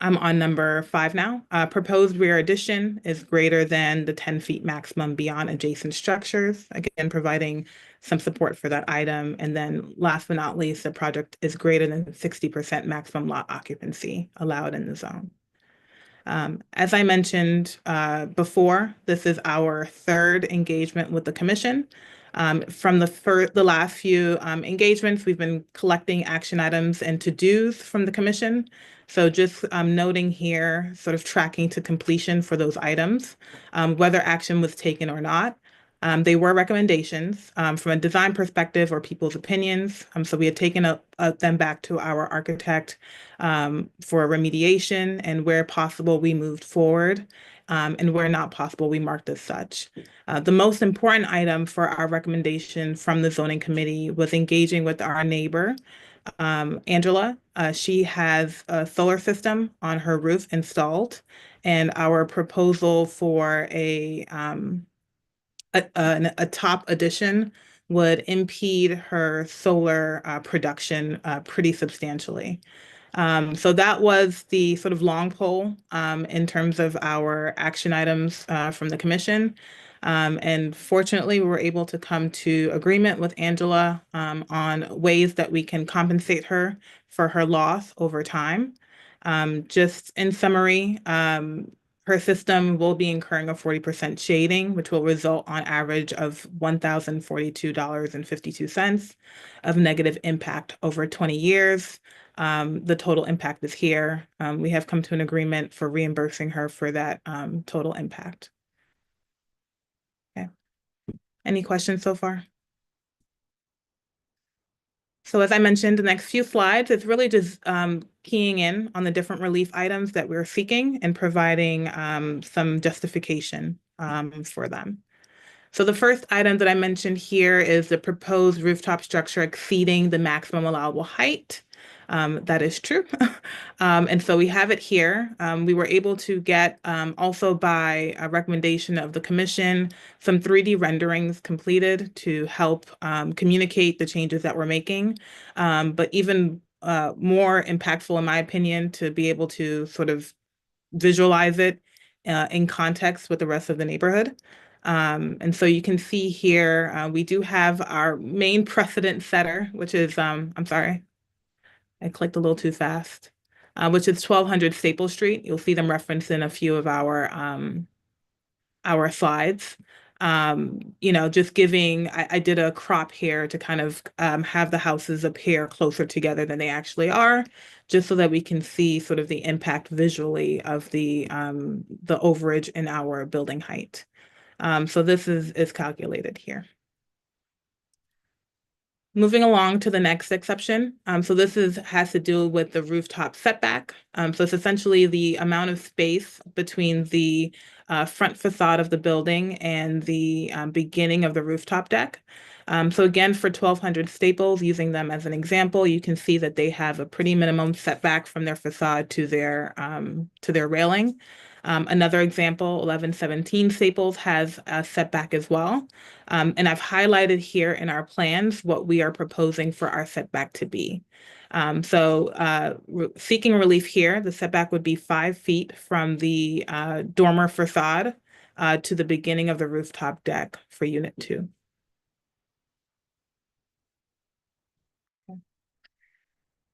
I'm on number 5 now. Proposed rear addition is greater than the 10 feet maximum beyond adjacent structures. Again, providing some support for that item. And then last but not least, the project is greater than 60% maximum lot occupancy allowed in the zone. As I mentioned before, this is our third engagement with the commission. From the last few engagements, we've been collecting action items and to-dos from the commission. So just noting here, sort of tracking to completion for those items, whether action was taken or not. They were recommendations from a design perspective or people's opinions. So we had taken them back to our architect for remediation, and where possible, we moved forward. And where not possible, we marked as such. The most important item for our recommendation from the zoning committee was engaging with our neighbor, Angela. She has a solar system on her roof installed, and our proposal for a top addition would impede her solar production pretty substantially. So that was the sort of long poll in terms of our action items from the commission. And fortunately, we were able to come to agreement with Angela on ways that we can compensate her for her loss over time. Just in summary, her system will be incurring a 40% shading, which will result on average of $1,042.52 of negative impact over 20 years. The total impact is here. We have come to an agreement for reimbursing her for that total impact. Okay. Any questions so far? So as I mentioned, the next few slides, it's really just keying in on the different relief items that we're seeking and providing some justification for them. So the first item that I mentioned here is the proposed rooftop structure exceeding the maximum allowable height. That is true. And so we have it here. We were able to get also by a recommendation of the commission, some 3D renderings completed to help communicate the changes that we're making. But even more impactful, in my opinion, to be able to sort of visualize it in context with the rest of the neighborhood. And so you can see here, we do have our main precedent setter, which is, I'm sorry, I clicked a little too fast, which is 1200 Staple Street. You'll see them referenced in a few of our slides. Just giving, I did a crop here to kind of have the houses appear closer together than they actually are, just so that we can see sort of the impact visually of the overage in our building height. So this is calculated here. Moving along to the next exception. So this has to do with the rooftop setback. So it's essentially the amount of space between the front facade of the building and the beginning of the rooftop deck. So again, for 1200 Staples, using them as an example, you can see that they have a pretty minimum setback from their facade to their railing. Another example, 1117 Staples has a setback as well. And I've highlighted here in our plans what we are proposing for our setback to be. Seeking relief here, the setback would be 5 feet from the dormer facade to the beginning of the rooftop deck for Unit 2.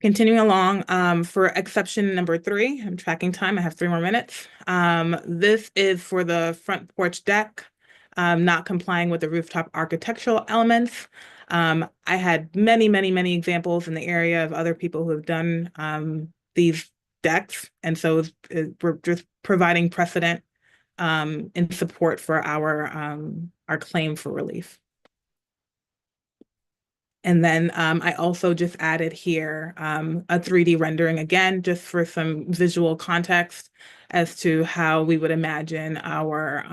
Continuing along, for exception number 3, I'm tracking time, I have 3 more minutes. This is for the front porch deck, not complying with the rooftop architectural elements. I had many, many, many examples in the area of other people who have done these decks. And so we're just providing precedent in support for our claim for relief. And then I also just added here a 3D rendering again, just for some visual context as to how we would imagine our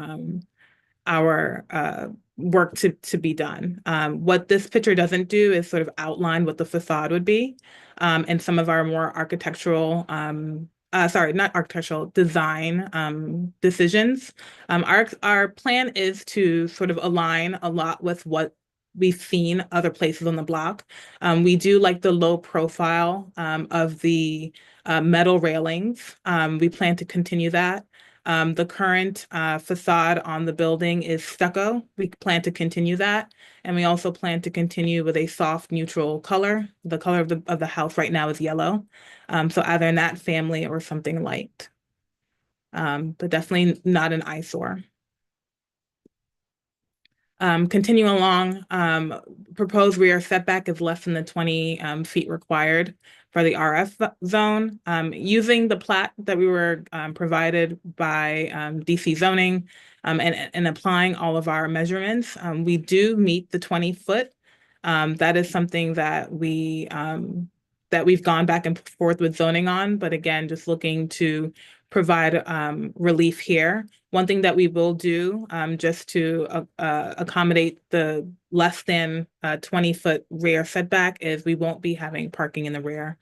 work to be done. What this picture doesn't do is sort of outline what the facade would be, and some of our more architectural, not architectural, design decisions. Our plan is to sort of align a lot with what we've seen other places on the block. We do like the low profile of the metal railings. We plan to continue that. The current facade on the building is stucco. We plan to continue that. And we also plan to continue with a soft neutral color. The color of the house right now is yellow. So either in that family or something light. But definitely not an eyesore. Continuing along, proposed rear setback is less than the 20 feet required for the RF zone. Using the plat that we were provided by DC zoning and applying all of our measurements, we do meet the 20-foot. That is something that we've gone back and forth with zoning on, but again, just looking to provide relief here. One thing that we will do just to accommodate the less than 20-foot rear setback is we won't be having parking in the rear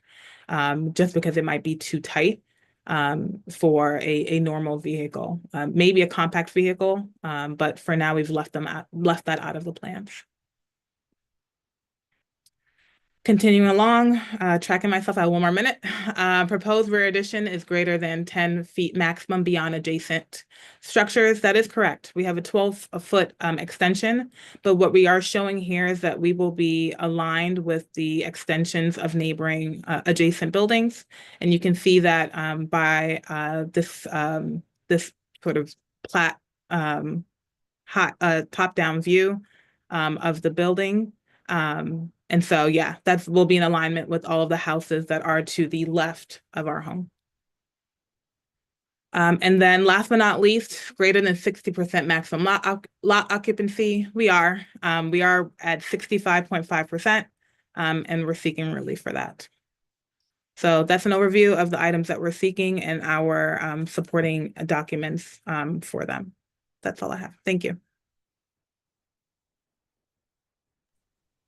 just because it might be too tight for a normal vehicle. Maybe a compact vehicle, but for now we've left that out of the plans. Continuing along, tracking myself at 1 more minute. Proposed rear addition is greater than 10 feet maximum beyond adjacent structures. That is correct. We have a 12-foot extension, but what we are showing here is that we will be aligned with the extensions of neighboring adjacent buildings. And you can see that by this sort of plat top-down view of the building. And so, yeah, that will be in alignment with all of the houses that are to the left of our home. And then last but not least, greater than 60% maximum lot occupancy. We are at 65.5%, and we're seeking relief for that. So that's an overview of the items that we're seeking and our supporting documents for them. That's all I have. Thank you.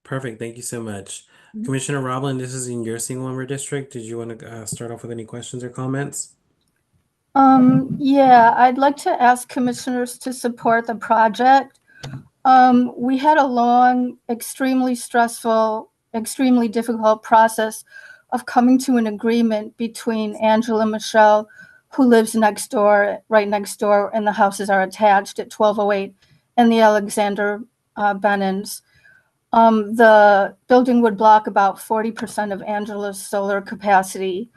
Perfect. Thank you so much. Commissioner Roblin, this is in your single member district. Did you want to start off with any questions or comments? Yeah, I'd like to ask commissioners to support the project. We had a long, extremely stressful, extremely difficult process of coming to an agreement between Angela Michelle, who lives next door, right next door, and the houses are attached at 1208, and the Alexander Bennons. The building would block about 40% of Angela's solar capacity.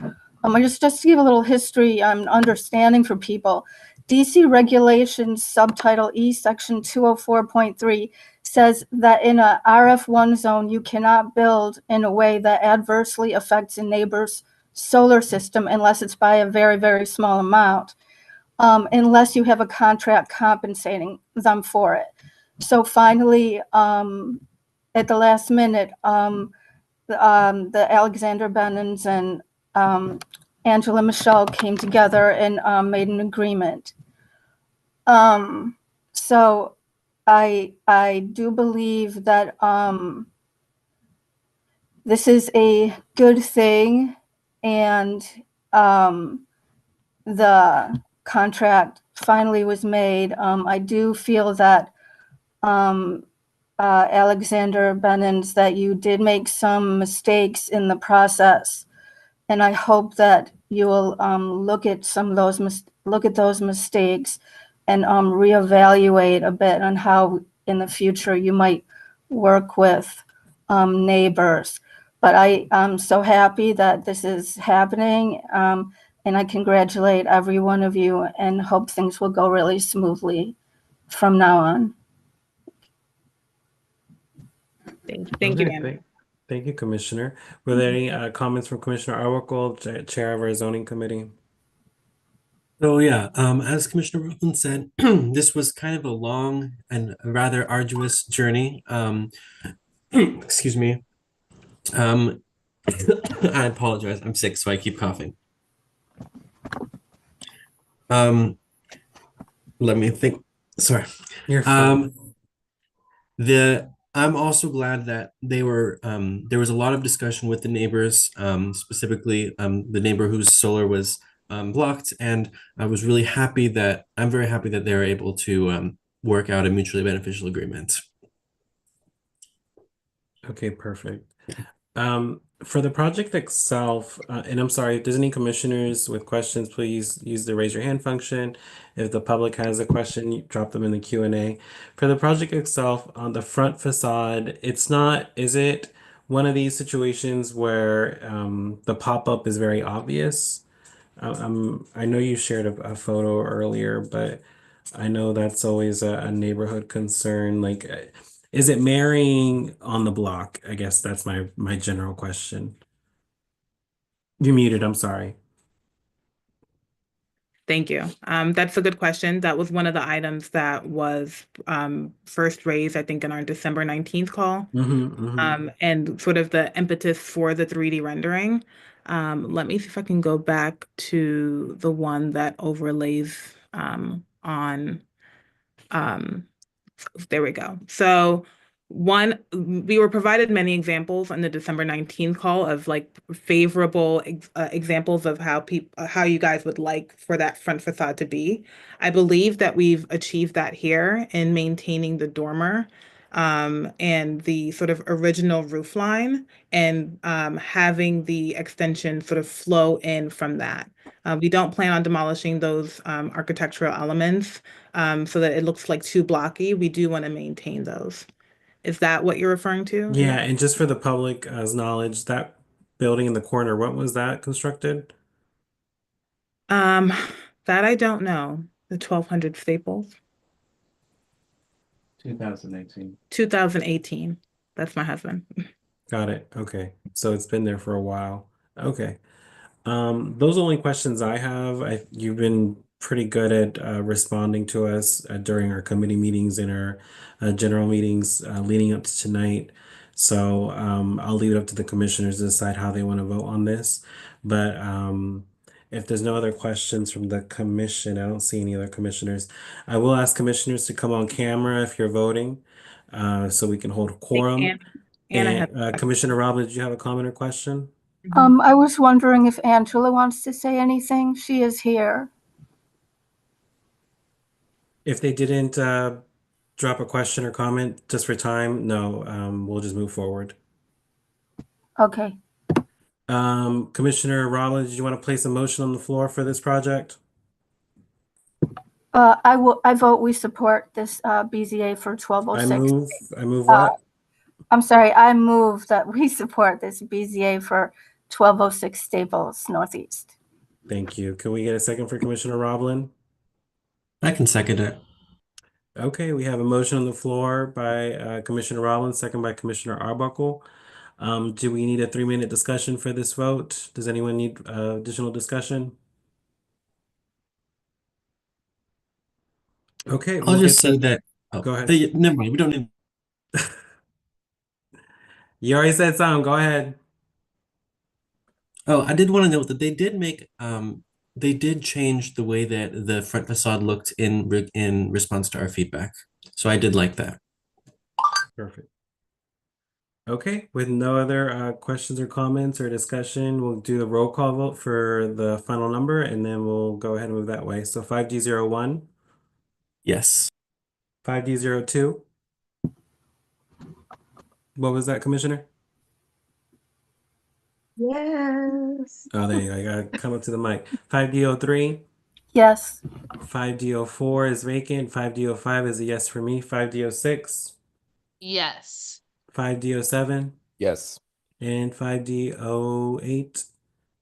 Just to give a little history understanding for people, DC regulations subtitle E section 204.3 says that in a RF1 zone, you cannot build in a way that adversely affects a neighbor's solar system unless it's by a very, very small amount, unless you have a contract compensating them for it. So finally, at the last minute, the Alexander Bennons and Angela Michelle came together and made an agreement. So I do believe that this is a good thing, and the contract finally was made. I do feel that Alexander Bennons, that you did make some mistakes in the process, and I hope that you will look at some of those mistakes and reevaluate a bit on how in the future you might work with neighbors. But I'm so happy that this is happening, and I congratulate every one of you and hope things will go really smoothly from now on. Thank you, Anna. Thank you, Commissioner. Were there any comments from Commissioner Arbuckle, Chair of our Zoning Committee? So yeah, as Commissioner Roblin said, this was kind of a long and rather arduous journey. Excuse me. I apologize. I'm sick, so I keep coughing. Let me think. Sorry. You're fine. I'm also glad that there was a lot of discussion with the neighbors, specifically the neighbor whose solar was blocked, and I'm very happy that they were able to work out a mutually beneficial agreement. Okay, perfect. For the project itself, and I'm sorry, if there's any commissioners with questions, please use the raise your hand function. If the public has a question, you drop them in the Q&A. For the project itself, on the front facade, is it one of these situations where the pop-up is very obvious? I know you shared a photo earlier, but I know that's always a neighborhood concern. Like, is it marrying on the block? I guess that's my general question. You muted, I'm sorry. Thank you. That's a good question. That was one of the items that was first raised, I think, in our December 19th call. And sort of the impetus for the 3D rendering. Let me see if I can go back to the one that overlays on there we go. So we were provided many examples on the December 19th call of like favorable examples of how you guys would like for that front facade to be. I believe that we've achieved that here in maintaining the dormer and the sort of original roof line and having the extension sort of flow in from that. We don't plan on demolishing those architectural elements so that it looks like too blocky. We do want to maintain those. Is that what you're referring to? Yeah, and just for the public as knowledge, that building in the corner, what was that constructed? Um, that I don't know. The 1200 Staples, 2018. 2018. That's my husband. Got it. Okay. So it's been there for a while. Okay. Those are the only questions I have. You've been pretty good at responding to us during our committee meetings and our general meetings leading up to tonight. So I'll leave it up to the commissioners to decide how they want to vote on this. But if there's no other questions from the commission, I don't see any other commissioners. I will ask commissioners to come on camera if you're voting, so we can hold a quorum. Anna has. And Commissioner Roblin, did you have a comment or question? I was wondering if Angela wants to say anything. She is here. If they didn't drop a question or comment just for time, no, we'll just move forward. Okay. Commissioner Rollins, did you want to place a motion on the floor for this project? I vote we support this BZA for 1206. I move what? I'm sorry, I move that we support this BZA for 1206 Staples Northeast. Thank you. Can we get a second for Commissioner Roblin? I can second it. Okay, we have a motion on the floor by Commissioner Rollins, second by Commissioner Arbuckle. Do we need a 3-minute discussion for this vote? Does anyone need additional discussion? Okay, I'll just say that. Oh, go ahead. Never mind. We don't need. You already said something. Go ahead. Oh, I did want to note that they did make they did change the way that the front facade looked in response to our feedback. So I did like that. Perfect. Okay, with no other questions or comments or discussion, we'll do the roll call vote for the final number and then we'll go ahead and move that way. So 5D01, Yes. 5D02. What was that, Commissioner? Yes. Oh, there you go. I gotta come up to the mic. 5D03, Yes. 5D04 is vacant. 5D05 is a yes for me. 5D06, Yes. 5D07, Yes. and 5D08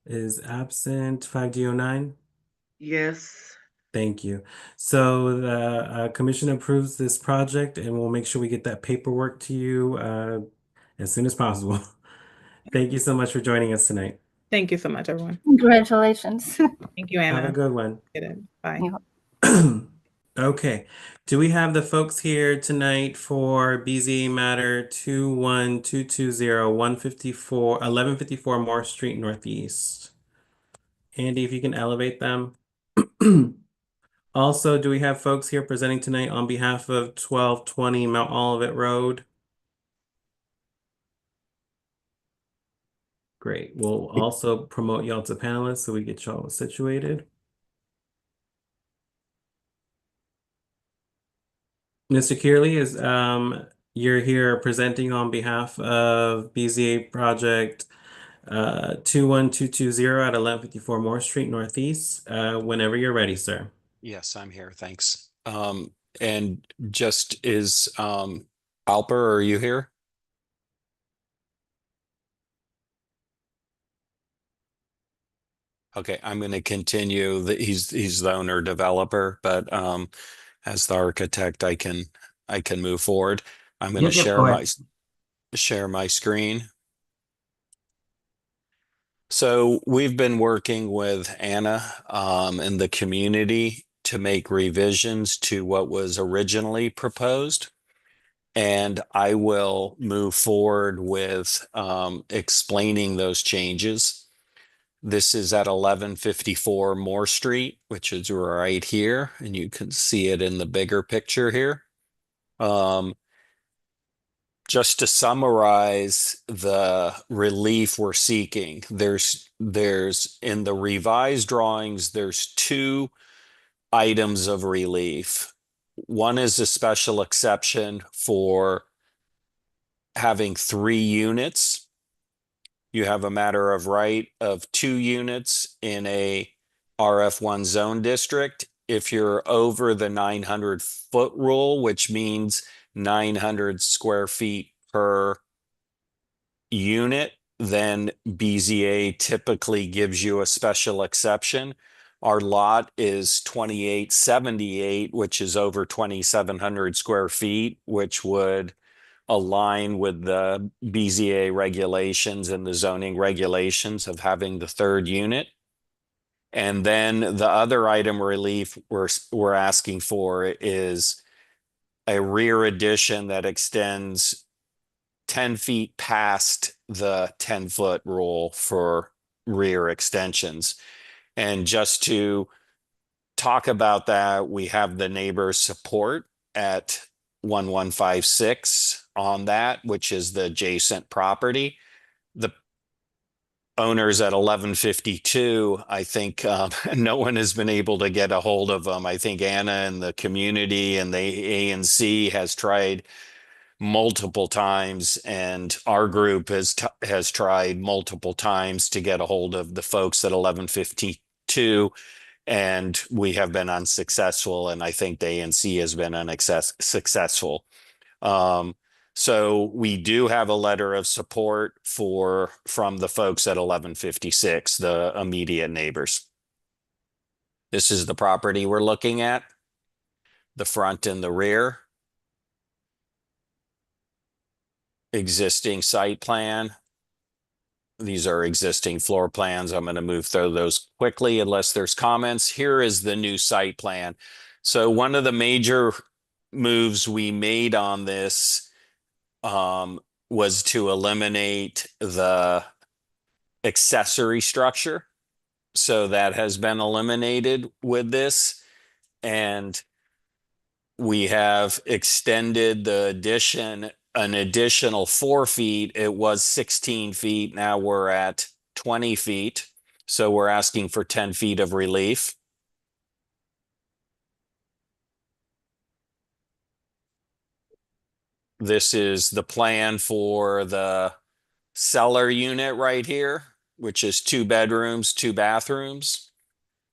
is absent. 5D09. Yes. Thank you. So the commission approves this project and we'll make sure we get that paperwork to you as soon as possible. Thank you so much for joining us tonight. Thank you so much, everyone. Congratulations. Thank you, Anna. Have a good one. Bye. Okay. Do we have the folks here tonight for BZ matter 21220 Moore Street Northeast? Andy, if you can elevate them. Also, do we have folks here presenting tonight on behalf of 1220 Mount Olivet Road? Great. We'll also promote y'all to panelists so we get y'all situated. Mr. Kearley, you're here presenting on behalf of BZA project 21220 at 1154 Moore Street Northeast. Whenever you're ready, sir. Yes, I'm here. Thanks. And just is Alper, are you here? Okay, I'm going to continue. He's the owner developer, but as the architect, I can move forward. I'm going to share my screen. So we've been working with Anna and the community to make revisions to what was originally proposed. And I will move forward with explaining those changes. This is at 1154 Moore Street, which is right here, and you can see it in the bigger picture here. Just to summarize the relief we're seeking, there's in the revised drawings, there's 2 items of relief. One is a special exception for having 3 units. You have a matter of right of 2 units in a RF1 zone district. If you're over the 900-foot rule, which means 900 square feet per unit, then BZA typically gives you a special exception. Our lot is 2878, which is over 2,700 square feet, which would align with the BZA regulations and the zoning regulations of having the 3rd unit. And then the other item relief we're asking for is a rear addition that extends 10 feet past the 10-foot rule for rear extensions. And just to talk about that, we have the neighbor's support at 1156 on that, which is the adjacent property. The owners at 1152, I think no one has been able to get a hold of them. I think Anna and the community and the ANC has tried multiple times, and our group has tried multiple times to get a hold of the folks at 1152, and we have been unsuccessful, and I think the ANC has been successful. So we do have a letter of support from the folks at 1156, the immediate neighbors. This is the property we're looking at, the front and the rear. Existing site plan. These are existing floor plans. I'm going to move through those quickly unless there's comments. Here is the new site plan. So one of the major moves we made on this was to eliminate the accessory structure. So that has been eliminated with this. And we have extended the addition an additional 4 feet. It was 16 feet. Now we're at 20 feet. So we're asking for 10 feet of relief. This is the plan for the cellar unit right here, which is 2 bedrooms, 2 bathrooms.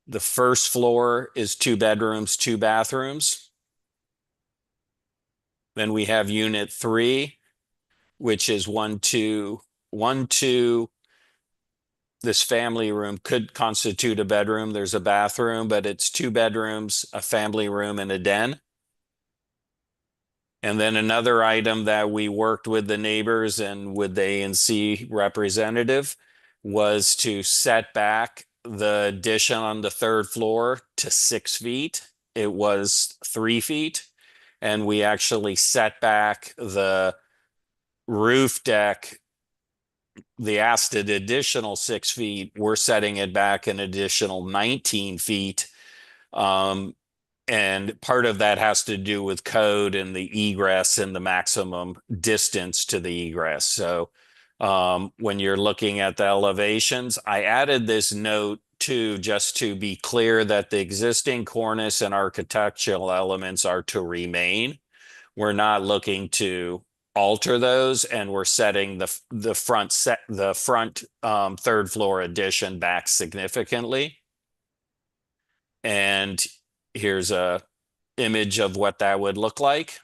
The first floor is 2 bedrooms, 2 bathrooms. Then we have unit 3, which is 1, 2, 1, 2. This family room could constitute a bedroom. There's a bathroom, but it's 2 bedrooms, a family room, and a den. And then another item that we worked with the neighbors and with the ANC representative was to set back the addition on the 3rd floor to 6 feet. It was 3 feet. And we actually set back the roof deck, the asked an additional 6 feet. We're setting it back an additional 19 feet. And part of that has to do with code and the egress and the maximum distance to the egress. So when you're looking at the elevations, I added this note too, just to be clear that the existing cornice and architectural elements are to remain. We're not looking to alter those, and we're setting the front 3rd floor addition back significantly. And here's a image of what that would look like.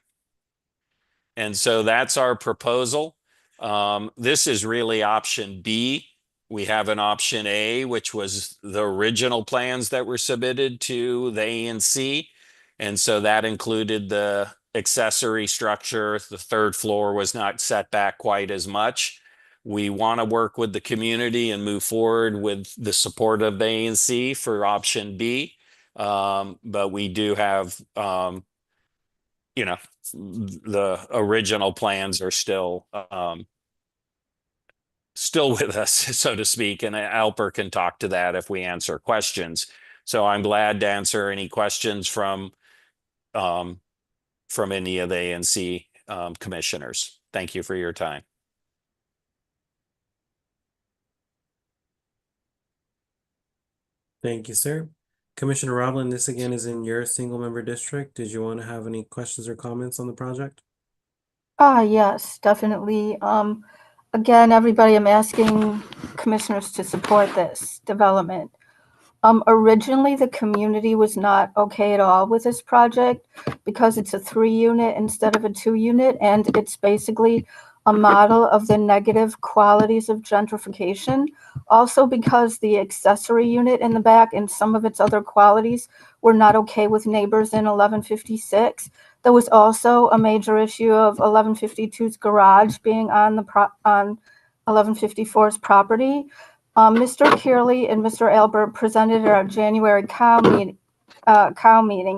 And so that's our proposal. This is really option B. We have an option A, which was the original plans that were submitted to the ANC. And so that included the accessory structure. The 3rd floor was not set back quite as much. We want to work with the community and move forward with the support of the ANC for option B. But we do have, the original plans are still with us, so to speak, and Alper can talk to that if we answer questions. So I'm glad to answer any questions from any of the ANC commissioners. Thank you for your time. Thank you, sir. Commissioner Roblin, this again is in your single member district. Did you want to have any questions or comments on the project? Yes, definitely. Again, everybody, I'm asking commissioners to support this development. Originally, the community was not okay at all with this project because it's a 3-unit instead of a 2-unit, and it's basically a model of the negative qualities of gentrification. Also, because the accessory unit in the back and some of its other qualities were not okay with neighbors in 1156. There was also a major issue of 1152's garage being on 1154's property. Mr. Kearley and Mr. Albert presented at our January cow meeting,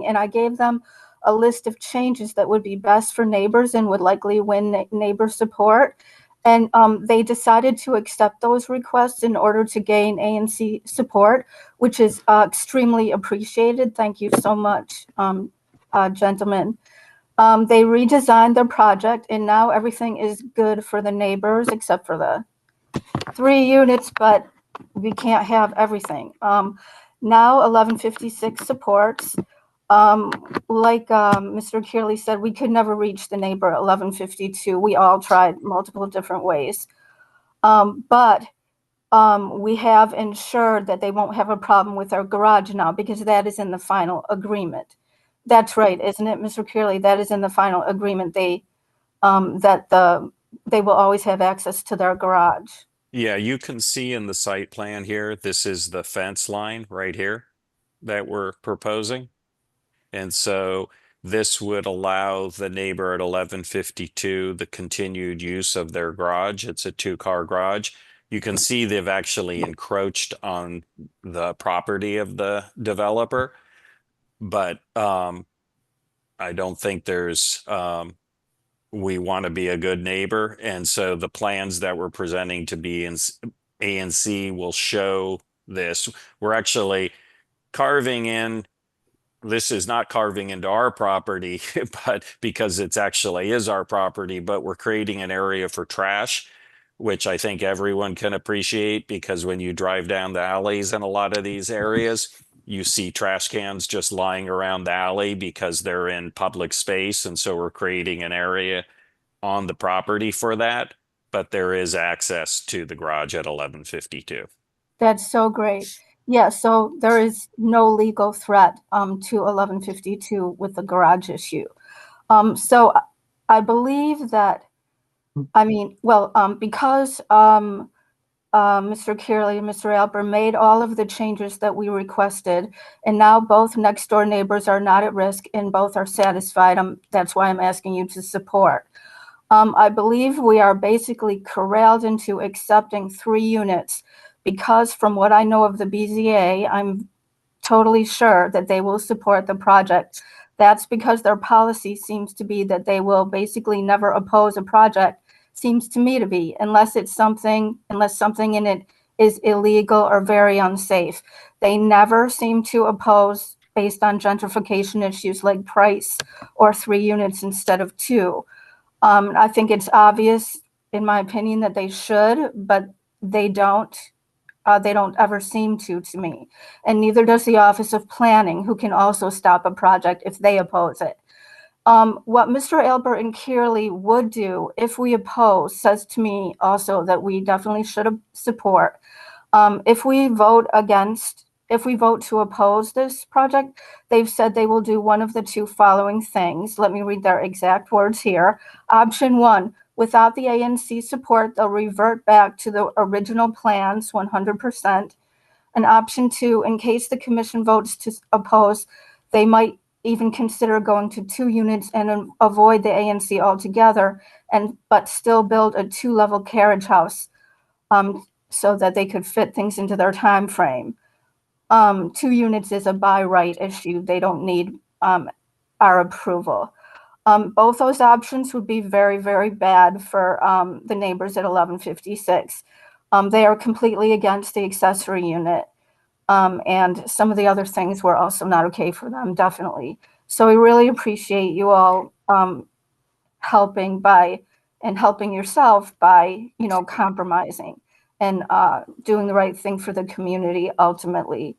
and I gave them a list of changes that would be best for neighbors and would likely win neighbor support. And they decided to accept those requests in order to gain ANC support, which is extremely appreciated. Thank you so much, gentlemen. They redesigned their project, and now everything is good for the neighbors except for the 3 units, but we can't have everything. Now 1156 supports, like Mr. Kearley said, we could never reach the neighbor at 1152. We all tried multiple different ways. But we have ensured that they won't have a problem with our garage now because that is in the final agreement. That's right, isn't it, Mr. Kearley? That is in the final agreement. They will always have access to their garage. Yeah, you can see in the site plan here, this is the fence line right here that we're proposing. And so this would allow the neighbor at 1152 the continued use of their garage. It's a 2-car garage. You can see they've actually encroached on the property of the developer, but I don't think there's we want to be a good neighbor. And so the plans that we're presenting to ANC will show this. We're actually carving in, this is not carving into our property, but because it's actually is our property, but we're creating an area for trash, which I think everyone can appreciate, because when you drive down the alleys in a lot of these areas, you see trash cans just lying around the alley because they're in public space. And so we're creating an area on the property for that, but there is access to the garage at 1152. That's so great. Yeah, so there is no legal threat to 1152 with the garage issue. So I believe that, because Mr. Kearley and Mr. Alper made all of the changes that we requested, and now both next door neighbors are not at risk and both are satisfied. That's why I'm asking you to support. I believe we are basically corralled into accepting 3 units because from what I know of the BZA, I'm totally sure that they will support the project. That's because their policy seems to be that they will basically never oppose a project, seems to me to be, unless something in it is illegal or very unsafe. They never seem to oppose based on gentrification issues like price or 3 units instead of 2. I think it's obvious, in my opinion, that they should, but they don't. They don't ever seem to me. And neither does the Office of Planning, who can also stop a project if they oppose it. What Mr. Albert and Kearley would do if we oppose says to me also that we definitely should support. If we vote to oppose this project, they've said they will do one of the 2 following things. Let me read their exact words here. Option 1, without the ANC support, they'll revert back to the original plans 100%. And option 2, in case the commission votes to oppose, they might even consider going to 2 units and avoid the ANC altogether, but still build a 2-level carriage house so that they could fit things into their time frame. 2 units is a by right issue. They don't need our approval. Both those options would be very, very bad for the neighbors at 1156. They are completely against the accessory unit. And some of the other things were also not okay for them, definitely. So we really appreciate you all helping yourself by, compromising and doing the right thing for the community ultimately.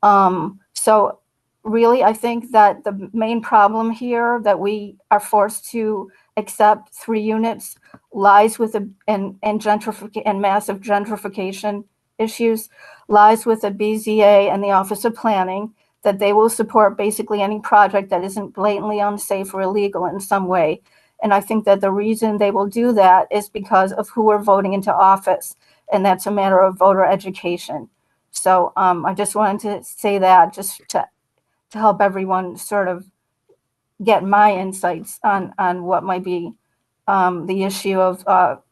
So really, I think that the main problem here that we are forced to except 3 units, lies with and massive gentrification issues, lies with the BZA and the Office of Planning, that they will support basically any project that isn't blatantly unsafe or illegal in some way. And I think that the reason they will do that is because of who we're voting into office, and that's a matter of voter education. So I just wanted to say that just to help everyone sort of get my insights on what might be the issue of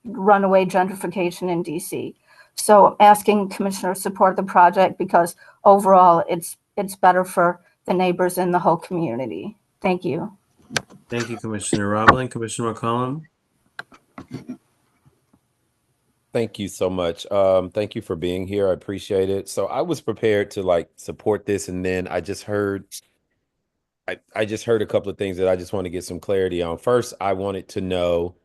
runaway gentrification in DC. So asking commissioners to support the project because overall it's better for the neighbors and the whole community. Thank you. Thank you, Commissioner Roblin. Commissioner McCollum? Thank you so much. Thank you for being here. I appreciate it. So I was prepared to like support this, and then I just heard I just heard a couple of things that I just want to get some clarity on. First, I wanted to know,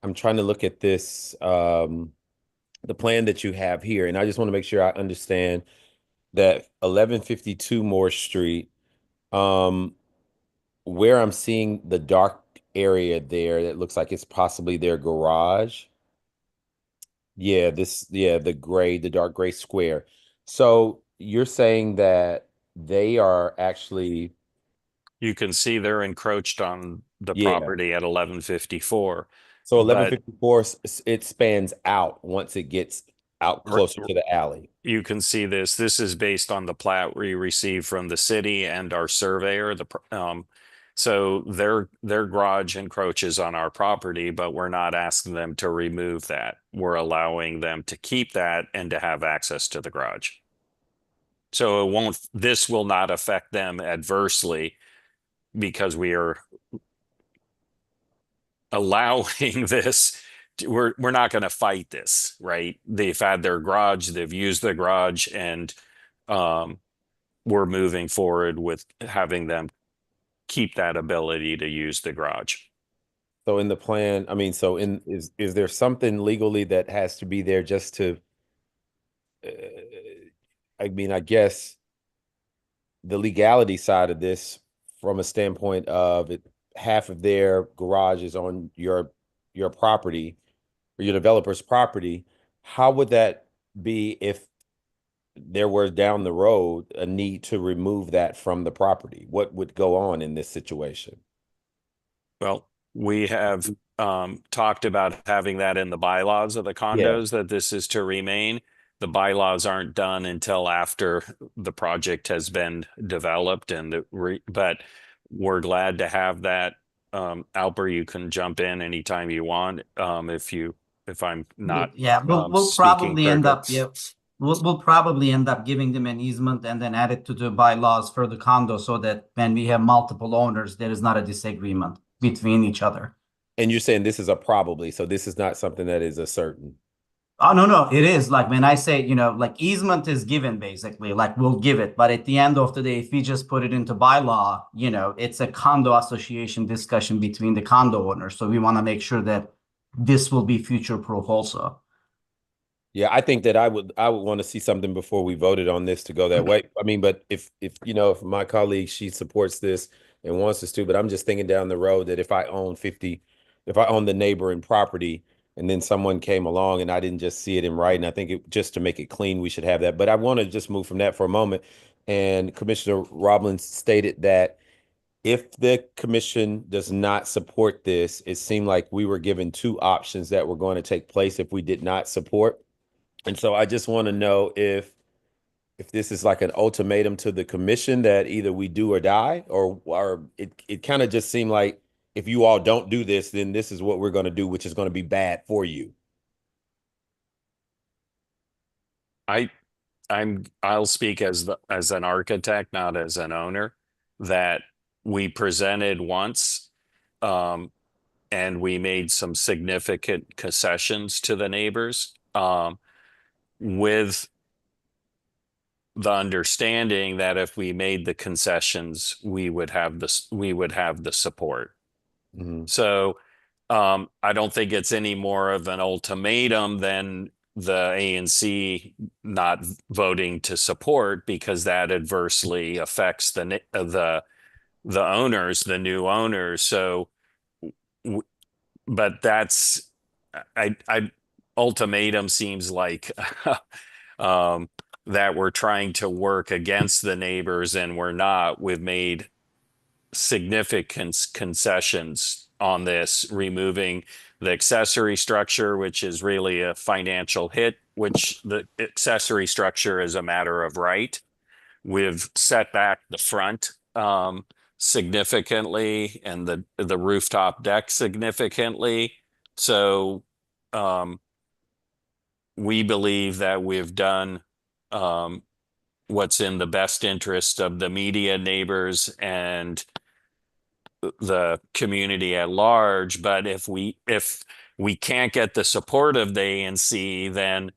I'm trying to look at this the plan that you have here, and I just want to make sure I understand that 1152 Moore Street, where I'm seeing the dark area there that looks like it's possibly their garage. Yeah, the dark gray square. So you're saying that they are actually, You can see they're encroached on the yeah. property at 1154. So But 1154, it spans out once it gets out closer to the alley. you can see this. This is based on the plat we received from the city and our surveyor. So their garage encroaches on our property, but we're not asking them to remove that. We're allowing them to keep that and to have access to the garage. So this will not affect them adversely because we are allowing this. We're not going to fight this, right? They've had their garage, they've used the garage, and we're moving forward with having them keep that ability to use the garage. So in the plan, I mean, so is there something legally that has to be there just to, I mean, I guess the legality side of this from a standpoint of it, half of their garage is on your property or your developer's property. How would that be if there were down the road a need to remove that from the property? What would go on in this situation? Well, we have talked about having that in the bylaws of the condos, that this is to remain. The bylaws aren't done until after the project has been developed, but we're glad to have that. Alper, you can jump in anytime you want. If I'm not we'll speaking probably end up clearly. we'll probably end up giving them an easement and then add it to the bylaws for the condo so that when we have multiple owners, there is not a disagreement between each other. And you're saying this is a probably, so this is not something that is a certain. Oh, no, it is. Like when I say, like easement is given basically, like we'll give it. But at the end of the day, if we just put it into bylaw, it's a condo association discussion between the condo owners. So we want to make sure that this will be future proof also. Yeah, I think that I would want to see something before we voted on this to go that way. I mean, but if my colleague, she supports this and wants us to, but I'm just thinking down the road that if I own the neighboring property and then someone came along and I didn't just see it in writing, I think just to make it clean, we should have that. But I want to just move from that for a moment. And Commissioner Roblin stated that if the commission does not support this, it seemed like we were given two options that were going to take place if we did not support. And so I just want to know if this is like an ultimatum to the commission that either we do or die, or it kind of just seemed like if you all don't do this, then this is what we're going to do, which is going to be bad for you. I'll speak as an architect, not as an owner, that we presented once, and we made some significant concessions to the neighbors, with the understanding that if we made the concessions, we would have the support. So I don't think it's any more of an ultimatum than the ANC not voting to support, because that adversely affects the owners, the new owners. So but that's I ultimatum seems like that we're trying to work against the neighbors, and we're not. We've made significant concessions on this, removing the accessory structure, which is really a financial hit, which the accessory structure is a matter of right. We've set back the front significantly, and the rooftop deck significantly. So we believe that we've done what's in the best interest of the media neighbors and the community at large. But if we can't get the support of the ANC, then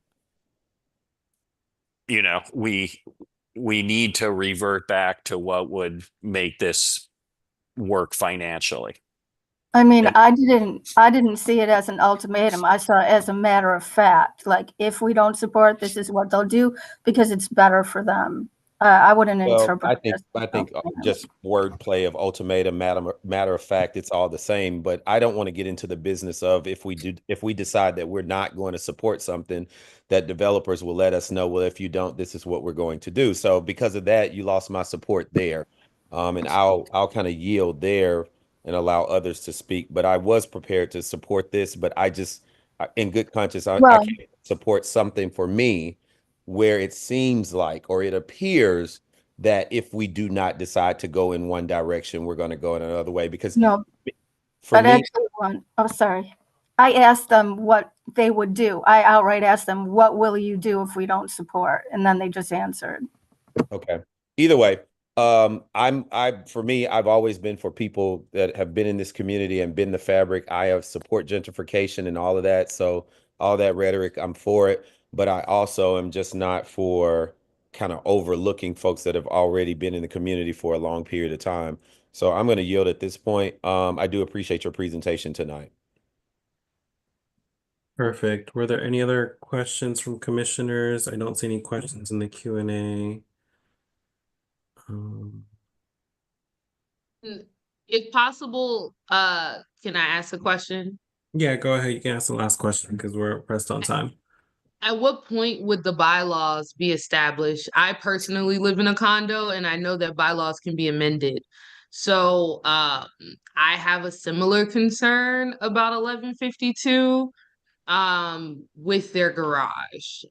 we need to revert back to what would make this work financially. I mean, I didn't see it as an ultimatum. I saw it as a matter of fact. Like, if we don't support, this is what they'll do because it's better for them. I wouldn't Well, interpret it as I an think ultimatum. just wordplay of ultimatum, matter of fact, it's all the same. But I don't want to get into the business of if we decide that we're not going to support something, that developers will let us know, well, if you don't, this is what we're going to do. So because of that, you lost my support there. And I'll kind of yield there and allow others to speak. But I was prepared to support this, but in good conscience, I Well, can't support something for me where it seems like, or it appears that if we do not decide to go in one direction, we're going to go in another way. Because no, for but me, actually one. Oh, sorry. I asked them what they would do. I outright asked them, what will you do if we don't support? And then they just answered. okay. Either way, for me, I've always been for people that have been in this community and been the fabric. I have support gentrification and all of that. So all that rhetoric, I'm for it. But I also am just not for kind of overlooking folks that have already been in the community for a long period of time. So I'm going to yield at this point. I do appreciate your presentation tonight. Perfect. Were there any other questions from commissioners? I don't see any questions in the Q&A. If possible, can I ask a question? Yeah, go ahead. You can ask the last question because we're pressed on time. At what point would the bylaws be established? I personally live in a condo, and I know that bylaws can be amended. So I have a similar concern about 1152 with their garage.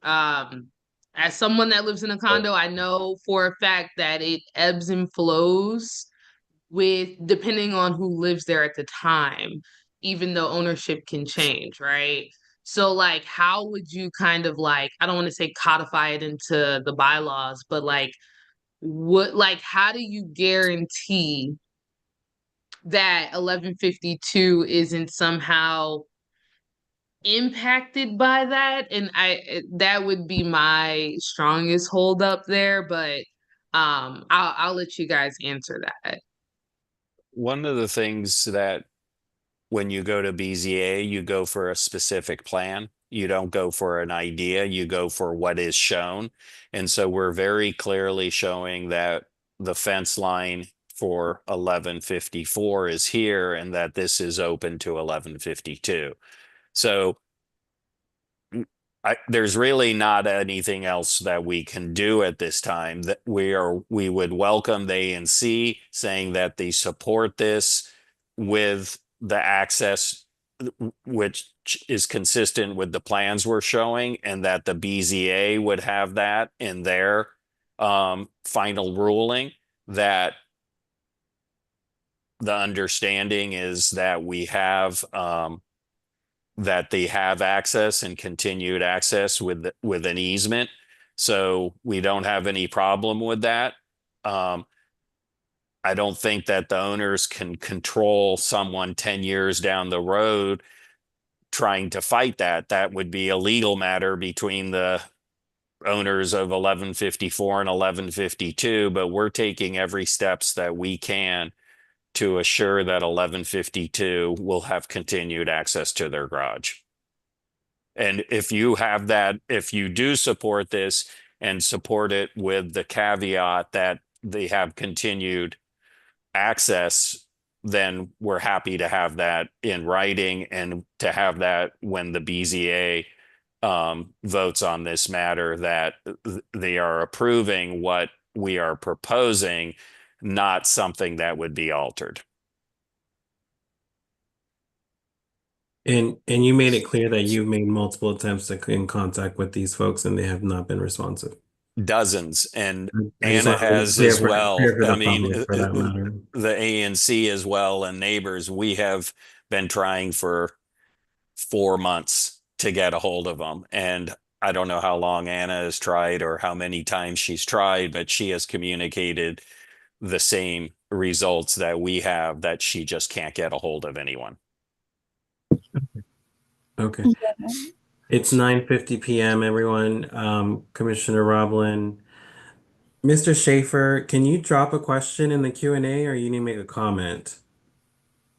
As someone that lives in a condo, I know for a fact that it ebbs and flows with depending on who lives there at the time, even though ownership can change, right? So like how would you kind of like, I don't want to say codify it into the bylaws, but like how do you guarantee that 1152 isn't somehow impacted by that? And that would be my strongest hold up there, but I'll let you guys answer that. One of the things that when you go to BZA, you go for a specific plan. You don't go for an idea, you go for what is shown. And so we're very clearly showing that the fence line for 1154 is here and that this is open to 1152. So there's really not anything else that we can do at this time. That we would welcome the ANC saying that they support this with the access, which is consistent with the plans we're showing, and that the BZA would have that in their final ruling. That the understanding is that we have that they have access and continued access with an easement. So we don't have any problem with that. I don't think that the owners can control someone 10 years down the road trying to fight that. That would be a legal matter between the owners of 1154 and 1152, but we're taking every steps that we can to assure that 1152 will have continued access to their garage. And if you have that, if you do support this and support it with the caveat that they have continued access then we're happy to have that in writing and to have that when the BZA votes on this matter, that they are approving what we are proposing, not something that would be altered. And you made it clear that you've made multiple attempts to get in contact with these folks and they have not been responsive. Dozens, and I just Anna want to be has clear as well. clear for I the mean, public for that matter. the ANC as well, and neighbors. We have been trying for 4 months to get a hold of them, and I don't know how long Anna has tried or how many times she's tried, but she has communicated the same results that we have, that she just can't get a hold of anyone. Okay. It's 9:50 p.m., everyone. Commissioner Roblin. Mr. Schaefer, can you drop a question in the Q&A or you need to make a comment?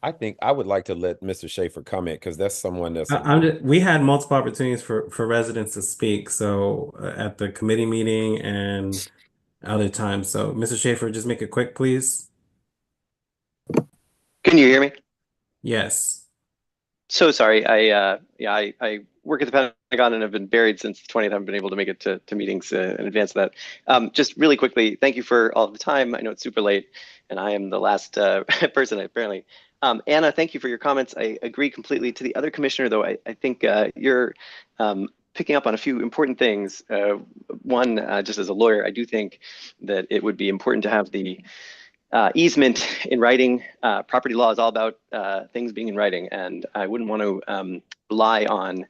I think I would like to let Mr. Schaefer comment because that's someone that's we had multiple opportunities for residents to speak, so at the committee meeting and other times. So, Mr. Schaefer, just make it quick, please. Can you hear me? Yes. So sorry. I work at the Pentagon and have been buried since the 20th. I haven't been able to make it to meetings in advance of that. Just really quickly, thank you for all the time. I know it's super late and I am the last person apparently. Anna, thank you for your comments. I agree completely. To the other commissioner, though, I think you're picking up on a few important things. One, just as a lawyer, I do think that it would be important to have the easement in writing. Property law is all about things being in writing, and I wouldn't want to rely on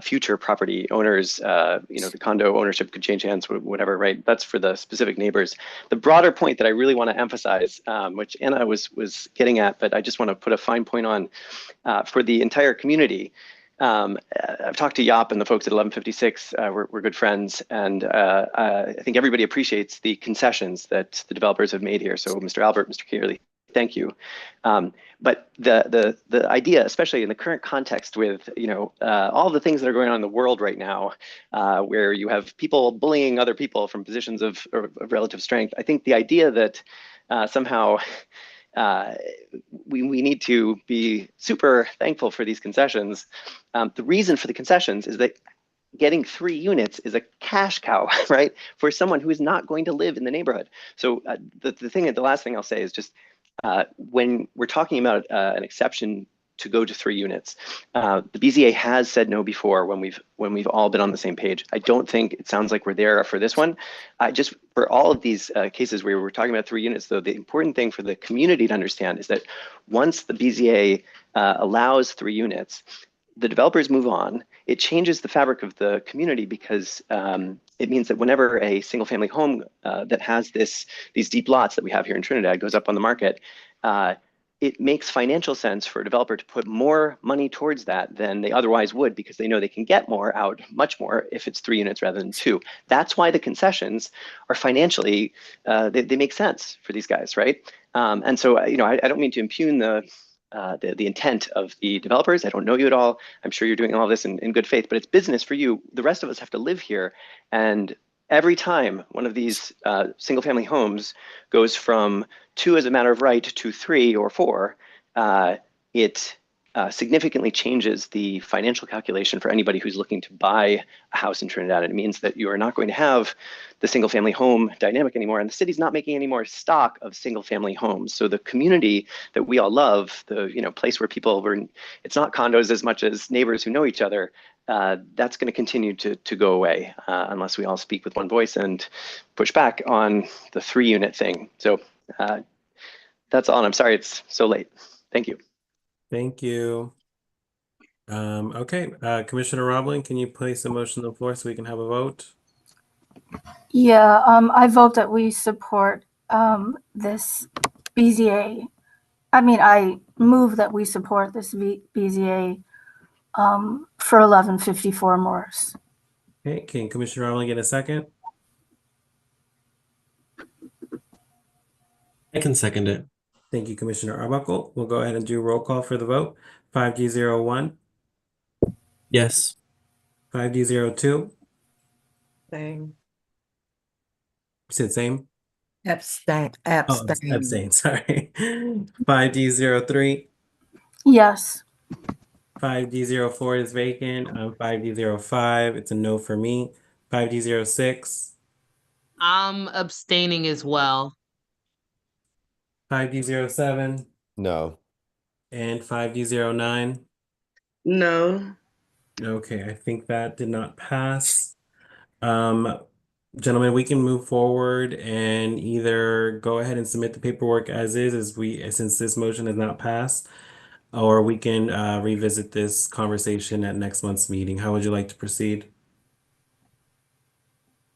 future property owners. The condo ownership could change hands, whatever, right? That's for the specific neighbors. The broader point that I really want to emphasize, which Anna was getting at, but I just want to put a fine point on for the entire community. I've talked to Yop and the folks at 1156. We're good friends, and I think everybody appreciates the concessions that the developers have made here. So, Mr. Albert, Mr. Kearley, thank you. But the idea, especially in the current context, with all the things that are going on in the world right now, where you have people bullying other people from positions of relative strength, I think the idea that somehow we need to be super thankful for these concessions. The reason for the concessions is that getting 3 units is a cash cow, right, for someone who is not going to live in the neighborhood. So the last thing I'll say is just when we're talking about an exception to go to 3 units, the BZA has said no before when we've all been on the same page. I don't think it sounds like we're there for this one. Just for all of these cases where we're talking about 3 units, though, the important thing for the community to understand is that once the BZA allows 3 units, the developers move on. It changes the fabric of the community because it means that whenever a single family home that has these deep lots that we have here in Trinidad goes up on the market, it makes financial sense for a developer to put more money towards that than they otherwise would, because they know they can get more out, much more, if it's 3 units rather than 2. That's why the concessions are financially, they make sense for these guys, right? And so, I don't mean to impugn the intent of the developers. I don't know you at all. I'm sure you're doing all this in good faith, but it's business for you. The rest of us have to live here. And every time one of these single family homes goes from 2 as a matter of right to 3 or 4, it significantly changes the financial calculation for anybody who's looking to buy a house in Trinidad. And it means that you are not going to have the single family home dynamic anymore. And the city's not making any more stock of single family homes. So the community that we all love, the place where people were, it's not condos as much as neighbors who know each other. That's going to continue to go away unless we all speak with one voice and push back on the 3 unit thing. So that's all. And I'm sorry it's so late. Thank you. Thank you. Okay, Commissioner Roblin, can you place a motion on the floor so we can have a vote? Yeah, I vote that we support this BZA. I move that we support this BZA for 1154 Morris. Okay, can Commissioner Roblin get a second? I can second it. Thank you, Commissioner Arbuckle. We'll go ahead and do roll call for the vote. 5G01. Yes. 5G02. Same. You said same? Abstain, Oh, abstain. abstain, sorry. 5D03. Yes. 5D04 is vacant. 5D05, it's a no for me. 5D06. I'm abstaining as well. 5D07. No. And 5D09. No. Okay, I think that did not pass. Um, Gentlemen, we can move forward and either go ahead and submit the paperwork as is, since this motion has not passed, or we can revisit this conversation at next month's meeting. How would you like to proceed?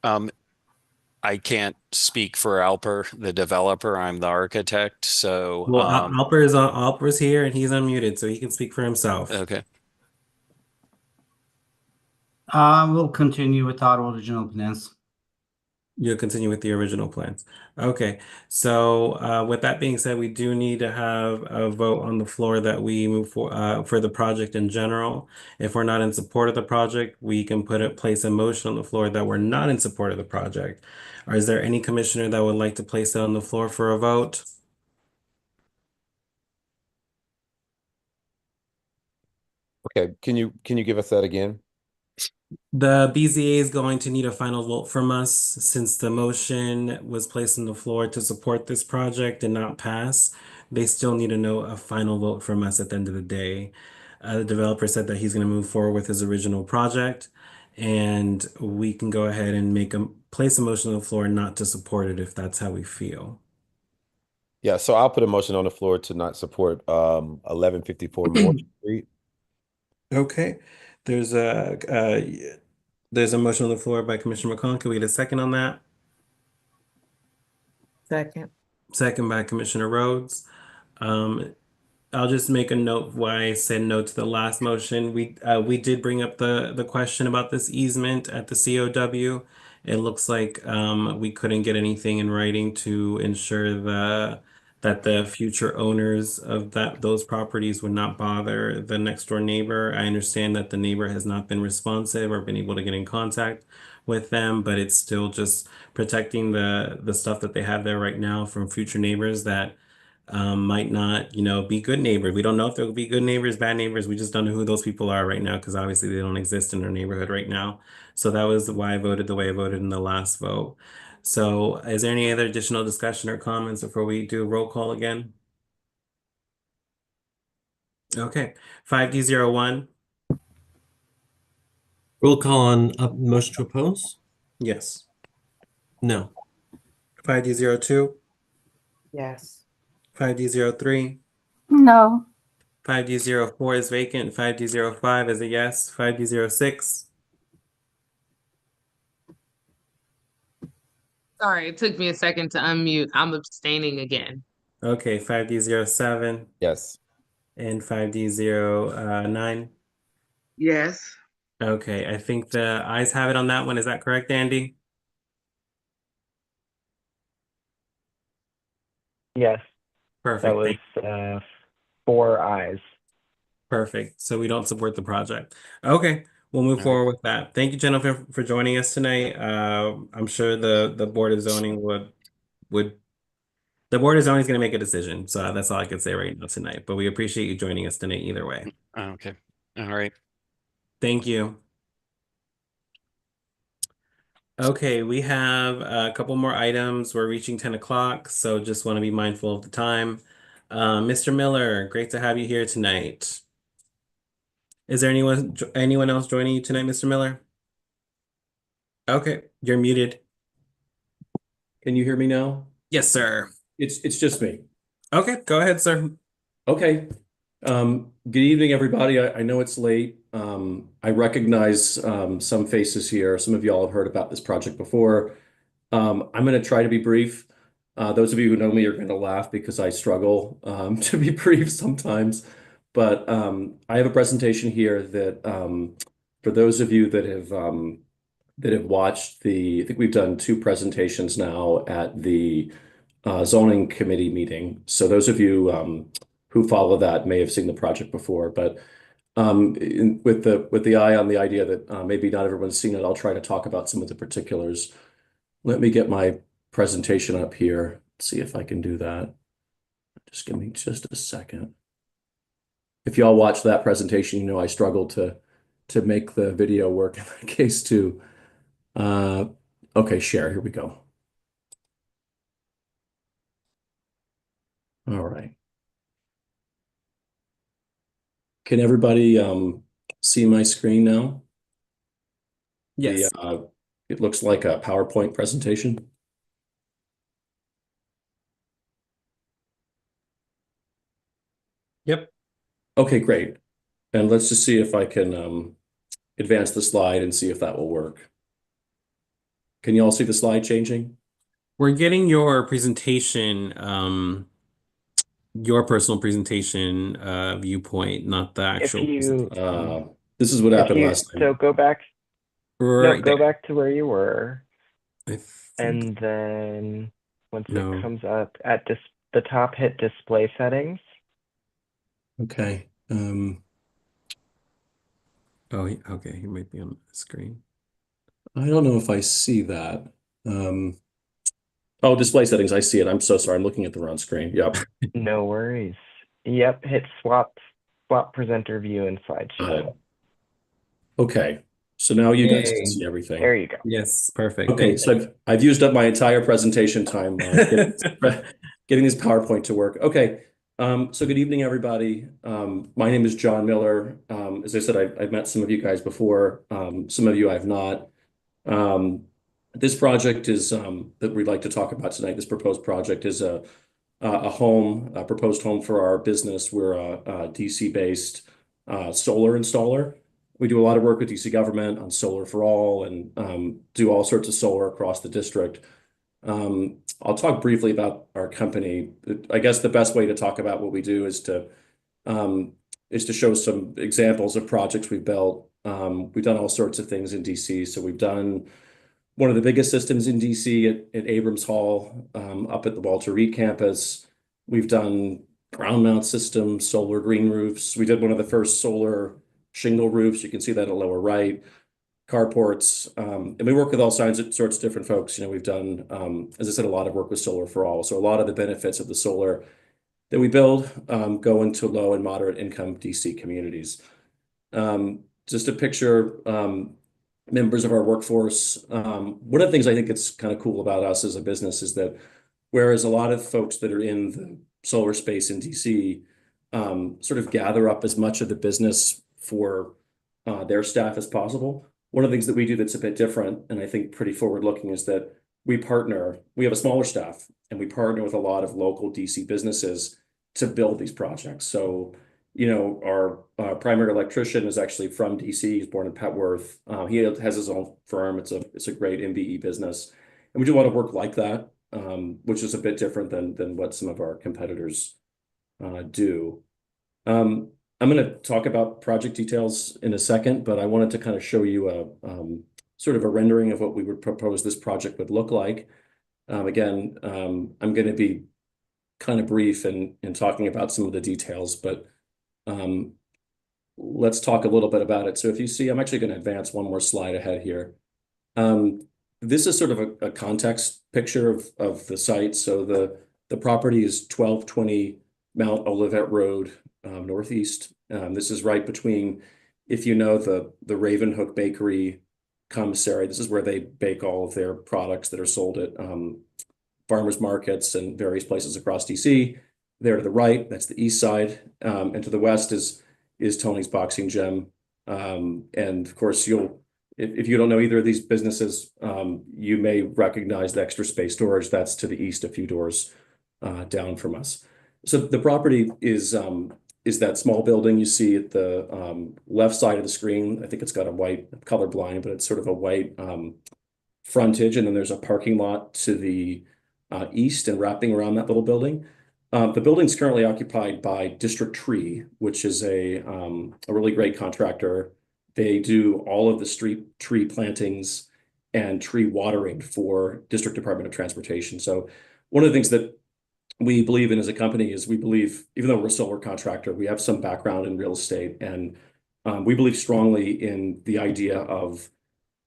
I can't speak for Alper, the developer. I'm the architect. So, Well, Alper's here and he's unmuted, so he can speak for himself. okay. We'll continue with our original plans. You'll continue with the original plans. Okay, so with that being said, we do need to have a vote on the floor that we move for the project in general. If we're not in support of the project, we can place a motion on the floor that we're not in support of the project. Or is there any commissioner that would like to place it on the floor for a vote? Okay, can you give us that again? The BZA is going to need a final vote from us since the motion was placed on the floor to support this project and not pass. They still need to know a final vote from us at the end of the day. The developer said that he's going to move forward with his original project, and we can go ahead and place a motion on the floor not to support it if that's how we feel. Yeah, so I'll put a motion on the floor to not support 1154 Moore Street. Okay, there's a motion on the floor by Commissioner McClung. Can we get a second on that? Second. Second by Commissioner Rhodes. I'll just make a note why I said no to the last motion. We did bring up the question about this easement at the COW. It looks like we couldn't get anything in writing to ensure that the future owners of those properties would not bother the next door neighbor. I understand that the neighbor has not been responsive or been able to get in contact with them, but it's still just protecting the stuff that they have there right now from future neighbors that might not, be good neighbors. We don't know if they'll be good neighbors, bad neighbors. We just don't know who those people are right now because obviously they don't exist in our neighborhood right now. So that was why I voted the way I voted in the last vote. So is there any other additional discussion or comments before we do roll call again? Okay, 5D01. Roll call on motion to oppose? Yes. No. 5D02. Yes. 5D03. No. 5D04 is vacant. 5D05 is a yes. 5D06. Sorry, it took me a second to unmute. I'm abstaining again. Okay, 5D07. Yes. And 5D09. Yes. Okay, I think the ayes have it on that one. Is that correct, Andy? Yes, that Perfect. was 4 ayes. Perfect. So we don't support the project. Okay, we'll move All right. forward with that. Thank you, gentlemen, for joining us tonight. I'm sure the Board of Zoning would the Board of Zoning is going to make a decision. So that's all I can say right now tonight. But we appreciate you joining us tonight either way. Okay. All right. Thank you. Okay, we have a couple more items. We're reaching 10 o'clock, so just want to be mindful of the time. Mr. Miller, great to have you here tonight. Is there anyone else joining you tonight, Mr. Miller? Okay, you're muted. Can you hear me now? Yes, sir. It's just me. Okay, go ahead, sir. Okay. Good evening, everybody. I know it's late. I recognize some faces here. Some of y'all have heard about this project before. I'm going to try to be brief. Those of you who know me are going to laugh because I struggle to be brief sometimes. But I have a presentation here that for those of you that have watched I think we've done 2 presentations now at the zoning committee meeting. So those of you who follow that may have seen the project before, but with the eye on the idea that maybe not everyone's seen it, I'll try to talk about some of the particulars. Let me get my presentation up here. Let's see if I can do that. Just give me just a second. If y'all watch that presentation, you know I struggled to make the video work in that case too. Okay, share. Here we go. All right. Can everybody see my screen now? Yes. It looks like a PowerPoint presentation. Yep. Okay, great. And let's just see if I can advance the slide and see if that will work. Can you all see the slide changing? We're getting your presentation, your personal presentation viewpoint, not the If actual you presentation. This is what if happened you last time. so go back Right go there. back to where you were, I think and then once it no. comes up at the top, hit display settings. Okay. Oh, okay. He might be on the screen. I don't know if I see that. Oh, display settings. I see it. I'm so sorry. I'm looking at the wrong screen. Yep. No worries. Yep, hit swap presenter view and Got it. slideshow. Okay. So now you guys can Yay. see everything. There you go. Yes, perfect. Okay, Thank so I've used up my entire presentation time getting this PowerPoint to work. Okay, so good evening, everybody. My name is John Miller. As I said, I've met some of you guys before. Some of you I've not. This project is that we'd like to talk about tonight. This proposed project is a proposed home for our business. We're a DC-based solar installer. We do a lot of work with DC government on solar for all and do all sorts of solar across the district. I'll talk briefly about our company. I guess the best way to talk about what we do is to show some examples of projects we've built. We've done all sorts of things in DC. So we've done one of the biggest systems in DC at Abrams Hall, up at the Walter Reed campus. We've done ground mount systems, solar green roofs. We did one of the first solar shingle roofs. You can see that in the lower right, carports. And we work with all sorts of different folks. You know, we've done, as I said, a lot of work with solar for all. So a lot of the benefits of the solar that we build go into low and moderate income DC communities. Just a picture, members of our workforce. One of the things I think it's kind of cool about us as a business is that whereas a lot of folks that are in the solar space in DC sort of gather up as much of the business for their staff as possible, one of the things that we do that's a bit different and I think pretty forward-looking is that we have a smaller staff and we partner with a lot of local DC businesses to build these projects. So you know, our primary electrician is actually from DC. He's born in Petworth. He has his own firm. It's a great MBE business, and we do a lot of work like that, which is a bit different than what some of our competitors do. I'm going to talk about project details in a second, but I wanted to kind of show you a sort of a rendering of what we would propose this project would look like. Again, I'm going to be kind of brief in talking about some of the details, but let's talk a little bit about it. So if you see, I'm actually going to advance one more slide ahead here. This is sort of a context picture of the site. So the property is 1220 Mount Olivet Road, Northeast. This is right between, if you know, the Ravenhook Bakery commissary. This is where they bake all of their products that are sold at farmers markets and various places across DC. There to the right, that's the east side, and to the west is Tony's Boxing Gym. And of course, if you don't know either of these businesses, you may recognize the Extra Space Storage. That's to the east, a few doors down from us. So the property is that small building you see at the left side of the screen. I think it's got a white color blind, but it's sort of a white frontage, and then there's a parking lot to the east and wrapping around that little building. The building's currently occupied by District Tree, which is a really great contractor. They do all of the street tree plantings and tree watering for District Department of Transportation. So one of the things that we believe in as a company is we believe, even though we're a solar contractor, we have some background in real estate, and we believe strongly in the idea of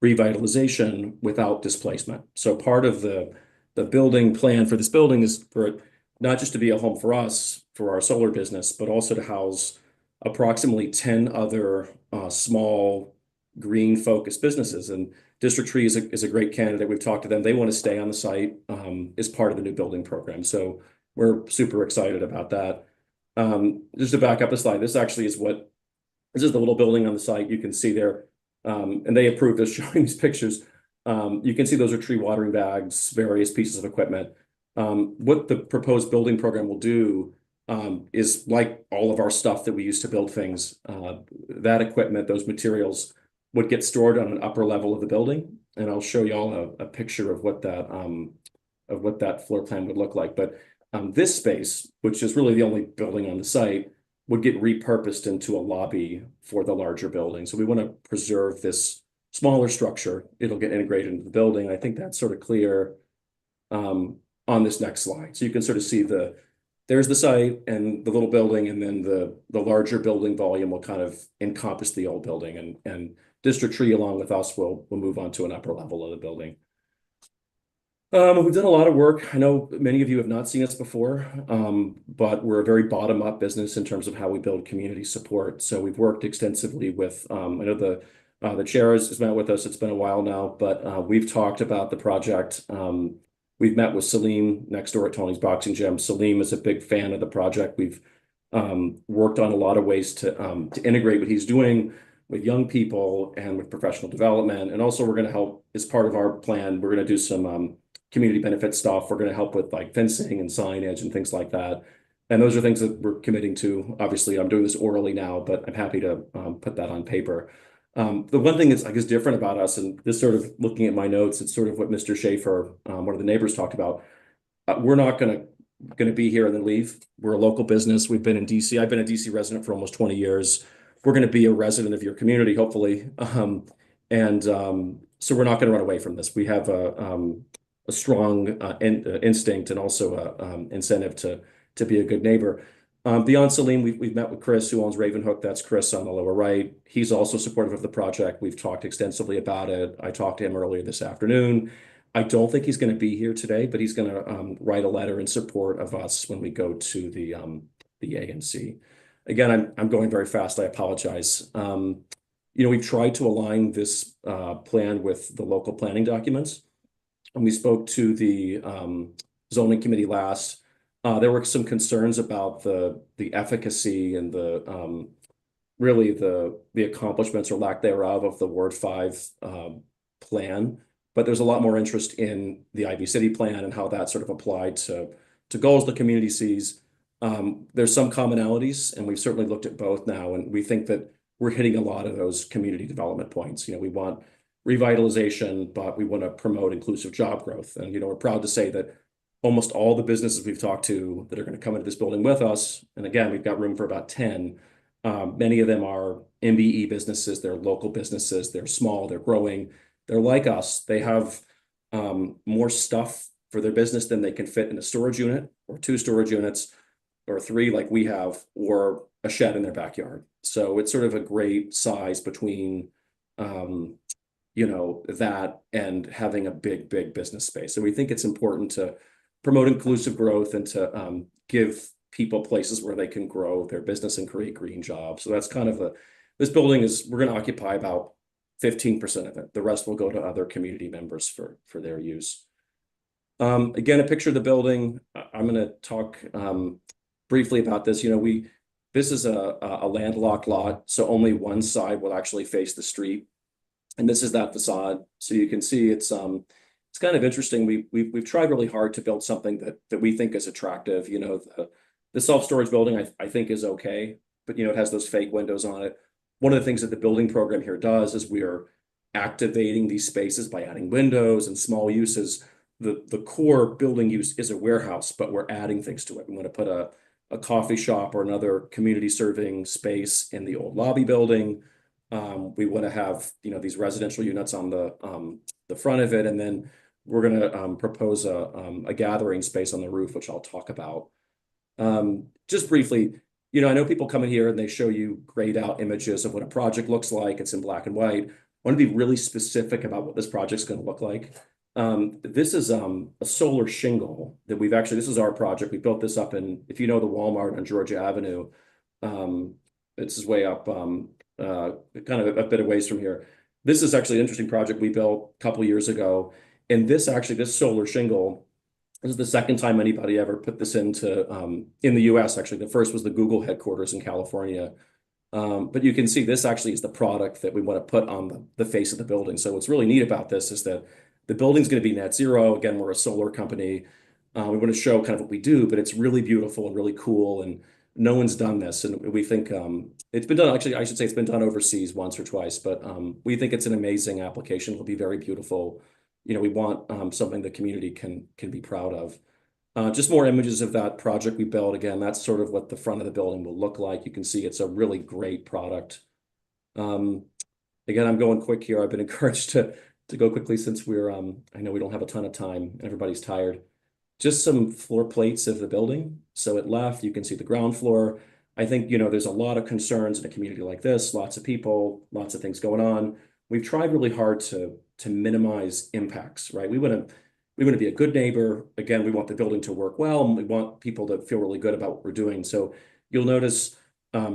revitalization without displacement. So part of the the building plan for this building is for it not just to be a home for us, for our solar business, but also to house approximately 10 other small green focused businesses. And District Tree is a great candidate. We've talked to them. They want to stay on the site as part of the new building program. So we're super excited about that. Just to back up a slide, this actually is this is the little building on the site. You can see there, and they approved us showing these pictures. You can see those are tree watering bags, various pieces of equipment. What the proposed building program will do is like all of our stuff that we use to build things, that equipment, those materials would get stored on an upper level of the building. And I'll show you all a picture of what that floor plan would look like. But this space, which is really the only building on the site, would get repurposed into a lobby for the larger building. So we want to preserve this smaller structure. It'll get integrated into the building. I think that's sort of clear on this next slide. So you can sort of see there's the site and the little building, and then the larger building volume will kind of encompass the old building, and District Tree, along with us, will move on to an upper level of the building. We've done a lot of work. I know many of you have not seen us before, but we're a very bottom-up business in terms of how we build community support. So we've worked extensively with, I know the chair has met with us. It's been a while now, but we've talked about the project. We've met with Salim next door at Tony's Boxing Gym. Salim is a big fan of the project. We've worked on a lot of ways to integrate what he's doing with young people and with professional development. And also we're going to help, as part of our plan, we're going to do some community benefit stuff. We're going to help with like fencing and signage and things like that. And those are things that we're committing to. Obviously, I'm doing this orally now, but I'm happy to put that on paper. The one thing that's, I guess, different about us, and this sort of looking at my notes, it's sort of what Mr. Schaefer, one of the neighbors, talked about. We're not going to be here and then leave. We're a local business. We've been in DC. I've been a DC resident for almost 20 years. We're going to be a resident of your community, hopefully. So we're not going to run away from this. We have a strong instinct and also a incentive to be a good neighbor. Beyond Salim, we've met with Chris, who owns Ravenhook. That's Chris on the lower right. He's also supportive of the project. We've talked extensively about it. I talked to him earlier this afternoon. I don't think he's going to be here today, but he's going to write a letter in support of us when we go to the ANC. Again, I'm going very fast. I apologize. We've tried to align this plan with the local planning documents. When we spoke to the zoning committee last, there were some concerns about the efficacy and really the accomplishments or lack thereof of the Ward 5 plan. But there's a lot more interest in the Ivy City plan and how that sort of applied to goals the community sees. There's some commonalities, and we've certainly looked at both now, and we think that we're hitting a lot of those community development points. We want revitalization, but we want to promote inclusive job growth. And, we're proud to say that almost all the businesses we've talked to that are going to come into this building with us, and again, we've got room for about 10, many of them are MBE businesses. They're local businesses. They're small. They're growing. They're like us. They have more stuff for their business than they can fit in a storage unit or 2 storage units or 3 like we have, or a shed in their backyard. So it's sort of a great size between that and having a big business space. So we think it's important to promote inclusive growth and to give people places where they can grow their business and create green jobs. So that's kind of this building we're going to occupy about 15% of it. The rest will go to other community members for their use. Again, a picture of the building. I'm going to talk briefly about this. This is a landlocked lot, so only one side will actually face the street. And this is that facade. So you can see it's kind of interesting. We've tried really hard to build something that we think is attractive. The self-storage building I think is okay, but it has those fake windows on it. One of the things that the building program here does is we are activating these spaces by adding windows and small uses. The core building use is a warehouse, but we're adding things to it. We want to put a coffee shop or another community serving space in the old lobby building. We want to have these residential units on the front of it, and then we're going to propose a gathering space on the roof, which I'll talk about. Just briefly, I know people come in here and they show you grayed out images of what a project looks like. It's in black and white. I want to be really specific about what this project's going to look like. This is a solar shingle that this is our project. We built this up if you know the Walmart on Georgia Avenue, this is way up, kind of a bit of ways from here. This is actually an interesting project we built a couple years ago. And this solar shingle, this is the second time anybody ever put this into, in the US, actually. The first was the Google headquarters in California. But you can see this actually is the product that we want to put on the face of the building. So what's really neat about this is that the building's going to be net zero. Again, we're a solar company. We want to show kind of what we do, but it's really beautiful and really cool. And no one's done this. And we think it's been done, actually, I should say it's been done overseas once or twice, but we think it's an amazing application. It'll be very beautiful. We want something the community can be proud of. Just more images of that project we built. Again, that's sort of what the front of the building will look like. You can see it's a really great product. Again, I'm going quick here. I've been encouraged to go quickly since I know we don't have a ton of time. Everybody's tired. Just some floor plates of the building. So at left, you can see the ground floor. I think, there's a lot of concerns in a community like this, lots of people, lots of things going on. We've tried really hard to minimize impacts, right? We want to be a good neighbor. Again, we want the building to work well, and we want people to feel really good about what we're doing. So you'll notice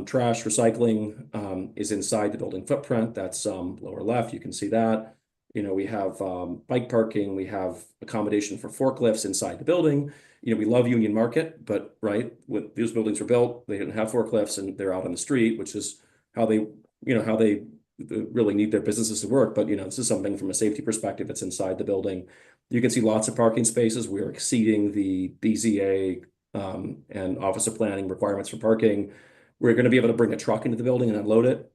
trash recycling is inside the building footprint. That's lower left. You can see that. We have bike parking. We have accommodation for forklifts inside the building. We love Union Market, but right, when these buildings were built, they didn't have forklifts and they're out on the street, which is how they really need their businesses to work. But, this is something from a safety perspective that's inside the building. You can see lots of parking spaces. We are exceeding the BZA and Office of Planning requirements for parking. We're going to be able to bring a truck into the building and unload it.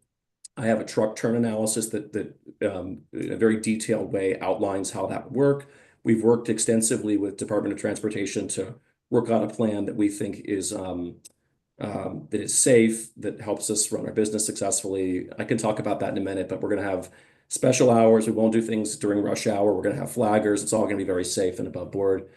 I have a truck turn analysis that in a very detailed way outlines how that would work. We've worked extensively with Department of Transportation to work out a plan that we think is safe, that helps us run our business successfully. I can talk about that in a minute, but we're going to have special hours. We won't do things during rush hour. We're going to have flaggers. It's all going to be very safe and above board.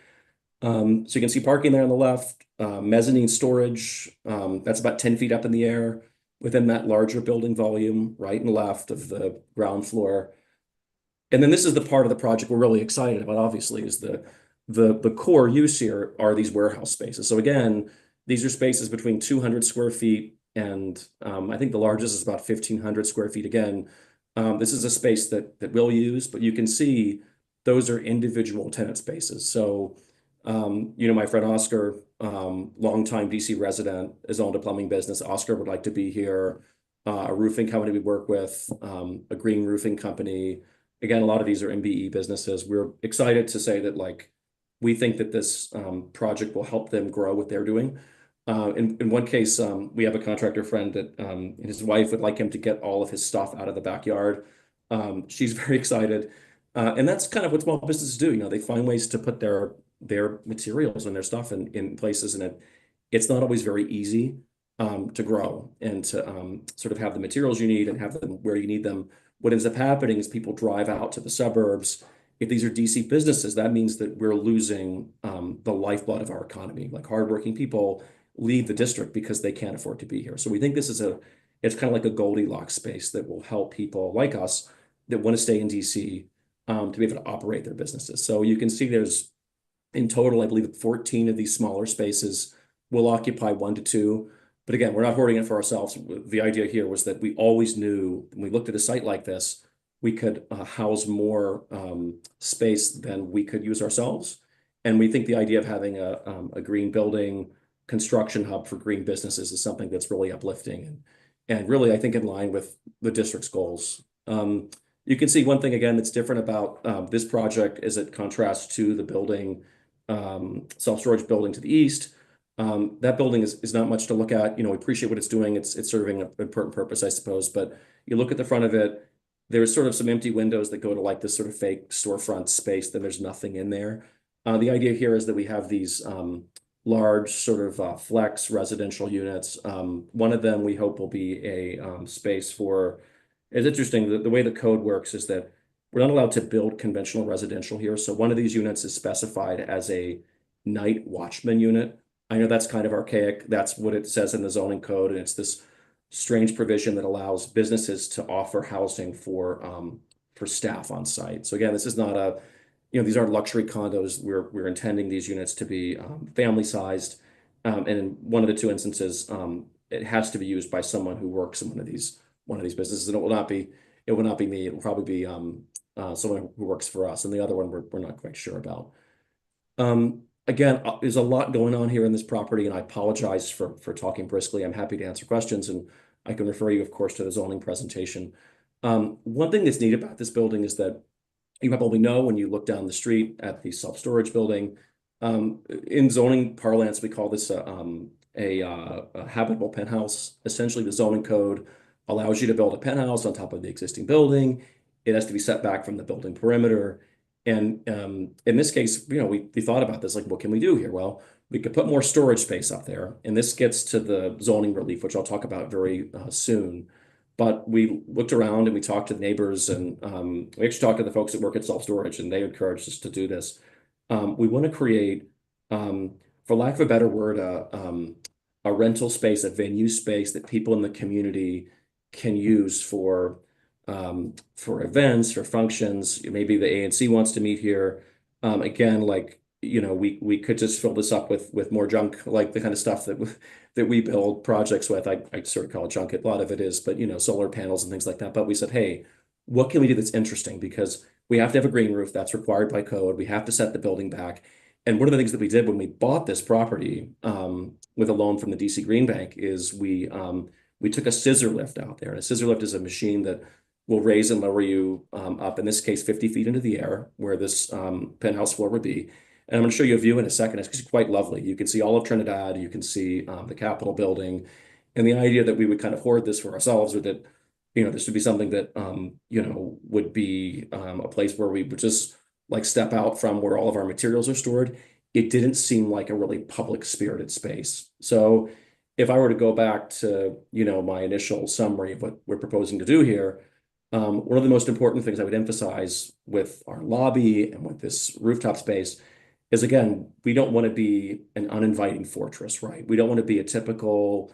So you can see parking there on the left, mezzanine storage. That's about 10 feet up in the air within that larger building volume, right and left of the ground floor. And then this is the part of the project we're really excited about, obviously, is the core use here are these warehouse spaces. So again, these are spaces between 200 square feet and I think the largest is about 1,500 square feet. Again, this is a space that we'll use, but you can see those are individual tenant spaces. So, my friend Oscar, longtime DC resident, has owned a plumbing business. Oscar would like to be here. A roofing company we work with, a green roofing company. Again, a lot of these are MBE businesses. We're excited to say that we think that this project will help them grow what they're doing. In one case, we have a contractor friend that his wife would like him to get all of his stuff out of the backyard. She's very excited. And that's kind of what small businesses do. They find ways to put their materials and their stuff in places, and it's not always very easy to grow and to sort of have the materials you need and have them where you need them. What ends up happening is people drive out to the suburbs. If these are DC businesses, that means that we're losing the lifeblood of our economy. Like hardworking people leave the district because they can't afford to be here. So we think it's kind of like a Goldilocks space that will help people like us that want to stay in DC to be able to operate their businesses. So you can see there's, in total, I believe 14 of these smaller spaces will occupy 1 to 2. But again, we're not hoarding it for ourselves. The idea here was that we always knew when we looked at a site like this, we could house more space than we could use ourselves. And we think the idea of having a green building construction hub for green businesses is something that's really uplifting and really, I think, in line with the district's goals. You can see one thing, again, that's different about this project is it contrasts to the building, self-storage building to the east. That building is not much to look at. We appreciate what it's doing. It's serving an important purpose, I suppose. But you look at the front of it, there's sort of some empty windows that go to this sort of fake storefront space. Then there's nothing in there. The idea here is that we have these large sort of flex residential units. One of them we hope will be a space for. It's interesting, the way the code works is that we're not allowed to build conventional residential here. So one of these units is specified as a night watchman unit. I know that's kind of archaic. That's what it says in the zoning code. And it's this strange provision that allows businesses to offer housing for staff on site. So again, this is not these aren't luxury condos. We're intending these units to be family sized. And in one of the two instances, it has to be used by someone who works in one of these businesses, and it will not be me. It will probably be someone who works for us. And the other one we're not quite sure about. Again, there's a lot going on here in this property, and I apologize for talking briskly. I'm happy to answer questions, and I can refer you, of course, to the zoning presentation. One thing that's neat about this building is that you probably know when you look down the street at the self-storage building, in zoning parlance, we call this a habitable penthouse. Essentially, the zoning code allows you to build a penthouse on top of the existing building. It has to be set back from the building perimeter. And in this case, we thought about this, like, what can we do here? Well, we could put more storage space up there. And this gets to the zoning relief, which I'll talk about very soon. But we looked around and we talked to the neighbors, and we actually talked to the folks that work at self-storage, and they encouraged us to do this. We want to create, for lack of a better word, a rental space, a venue space that people in the community can use for events, for functions. Maybe the ANC wants to meet here. Again, like, we could just fill this up with more junk, like the kind of stuff that we build projects with. I sort of call it junk. A lot of it is, but solar panels and things like that. But we said, hey, what can we do that's interesting? Because we have to have a green roof that's required by code. We have to set the building back. And one of the things that we did when we bought this property with a loan from the DC Green Bank is we took a scissor lift out there. And a scissor lift is a machine that will raise and lower you up, in this case, 50 feet into the air, where this penthouse floor would be. And I'm going to show you a view in a second. It's quite lovely. You can see all of Trinidad. You can see the Capitol building. And the idea that we would kind of hoard this for ourselves, or that, this would be something that, would be a place where we would just like step out from where all of our materials are stored. It didn't seem like a really public spirited space. So if I were to go back to, my initial summary of what we're proposing to do here, one of the most important things I would emphasize with our lobby and with this rooftop space is, again, we don't want to be an uninviting fortress, right? We don't want to be a typical,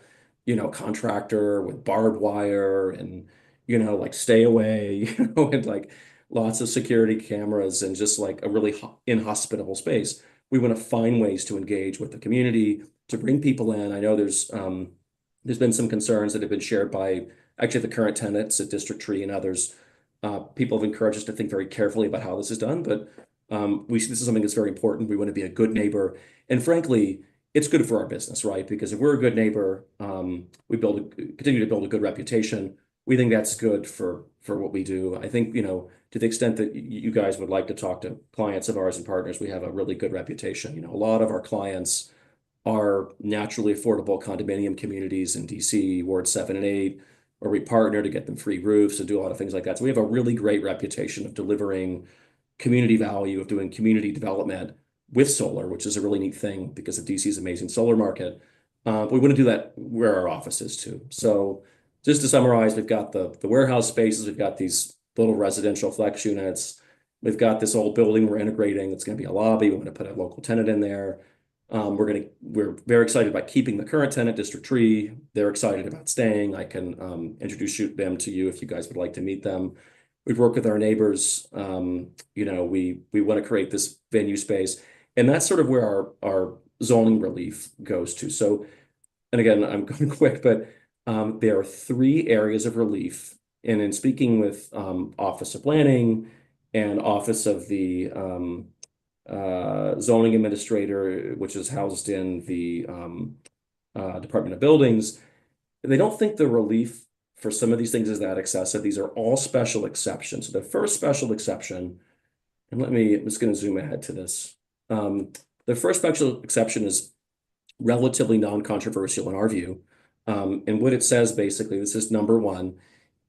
contractor with barbed wire and, like, stay away, and like lots of security cameras and just like a really inhospitable space. We want to find ways to engage with the community, to bring people in. I know there's been some concerns that have been shared by actually the current tenants at District Tree and others. People have encouraged us to think very carefully about how this is done, but we see this is something that's very important. We want to be a good neighbor, and frankly, it's good for our business, right? Because if we're a good neighbor, we continue to build a good reputation. We think that's good for what we do. I think, to the extent that you guys would like to talk to clients of ours and partners, we have a really good reputation. A lot of our clients are naturally affordable condominium communities in DC, Ward 7 and 8, where we partner to get them free roofs and do a lot of things like that. So we have a really great reputation of delivering community value, of doing community development with solar, which is a really neat thing because of DC's amazing solar market. We want to do that where our office is too. So just to summarize, we've got the warehouse spaces, we've got these little residential flex units, we've got this old building we're integrating. It's going to be a lobby. We want to put a local tenant in there. We're very excited about keeping the current tenant, District Tree. They're excited about staying. I can introduce them to you if you guys would like to meet them. We've worked with our neighbors. We want to create this venue space, and that's sort of where our zoning relief goes to. So, and again, I'm going quick, but there are 3 areas of relief. And in speaking with Office of Planning and Office of the Zoning Administrator, which is housed in the Department of Buildings, they don't think the relief for some of these things is that excessive. These are all special exceptions. So the first special exception, and I'm just going to zoom ahead to this. The first special exception is relatively non-controversial in our view. And what it says, basically, this is number 1.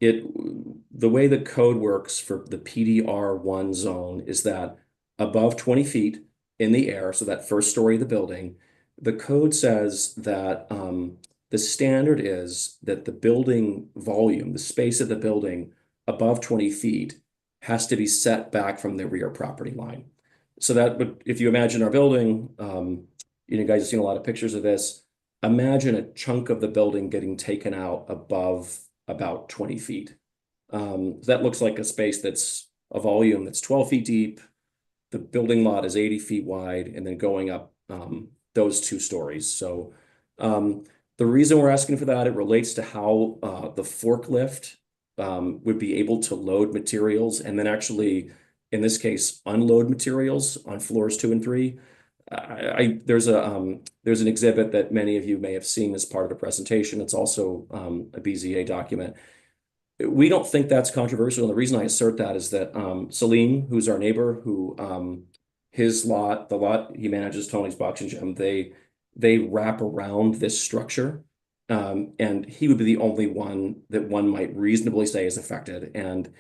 The way the code works for the PDR1 zone is that above 20 feet in the air, so that first story of the building, the code says that the standard is that the building volume, the space of the building above 20 feet, has to be set back from the rear property line. So that would, if you imagine our building, you guys have seen a lot of pictures of this. Imagine a chunk of the building getting taken out above about 20 feet. That looks like a space that's a volume that's 12 feet deep, the building lot is 80 feet wide and then going up those 2 stories. So the reason we're asking for that, it relates to how the forklift would be able to load materials and then actually, in this case, unload materials on floors 2 and 3. There's an exhibit that many of you may have seen as part of the presentation. It's also a BZA document. We don't think that's controversial. And the reason I assert that is that Salim, who's our neighbor, who his lot, the lot he manages, Tony's Box and Gym, they wrap around this structure. And he would be the only one that one might reasonably say is affected. And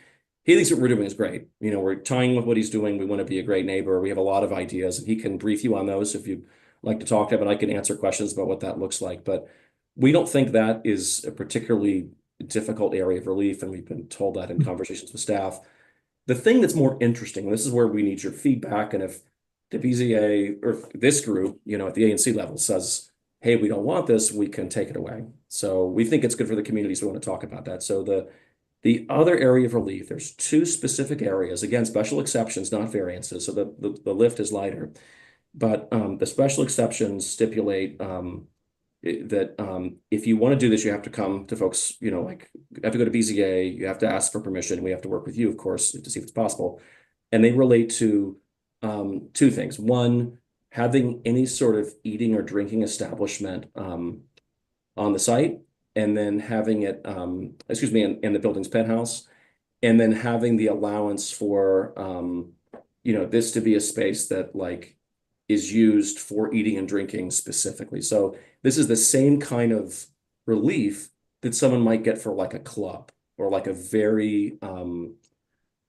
he thinks what we're doing is great. You know, we're tying with what he's doing. We want to be a great neighbor. We have a lot of ideas, and he can brief you on those if you'd like to talk to him, and I can answer questions about what that looks like. But we don't think that is a particularly difficult area of relief, and we've been told that in conversations with staff. The thing that's more interesting, and this is where we need your feedback, and if the BZA or this group, you know, at the ANC level says, hey, we don't want this, we can take it away. So we think it's good for the community, so we want to talk about that. So the other area of relief, there's 2 specific areas, again, special exceptions, not variances, so the lift is lighter. But the special exceptions stipulate that if you want to do this, you have to come to folks, you know, like you have to go to BZA, you have to ask for permission. We have to work with you, of course, to see if it's possible. And they relate to 2 things. One, having any sort of eating or drinking establishment on the site, and then having it, in the building's penthouse, and then having the allowance for, you know, this to be a space that like is used for eating and drinking specifically. So this is the same kind of relief that someone might get for like a club or like a very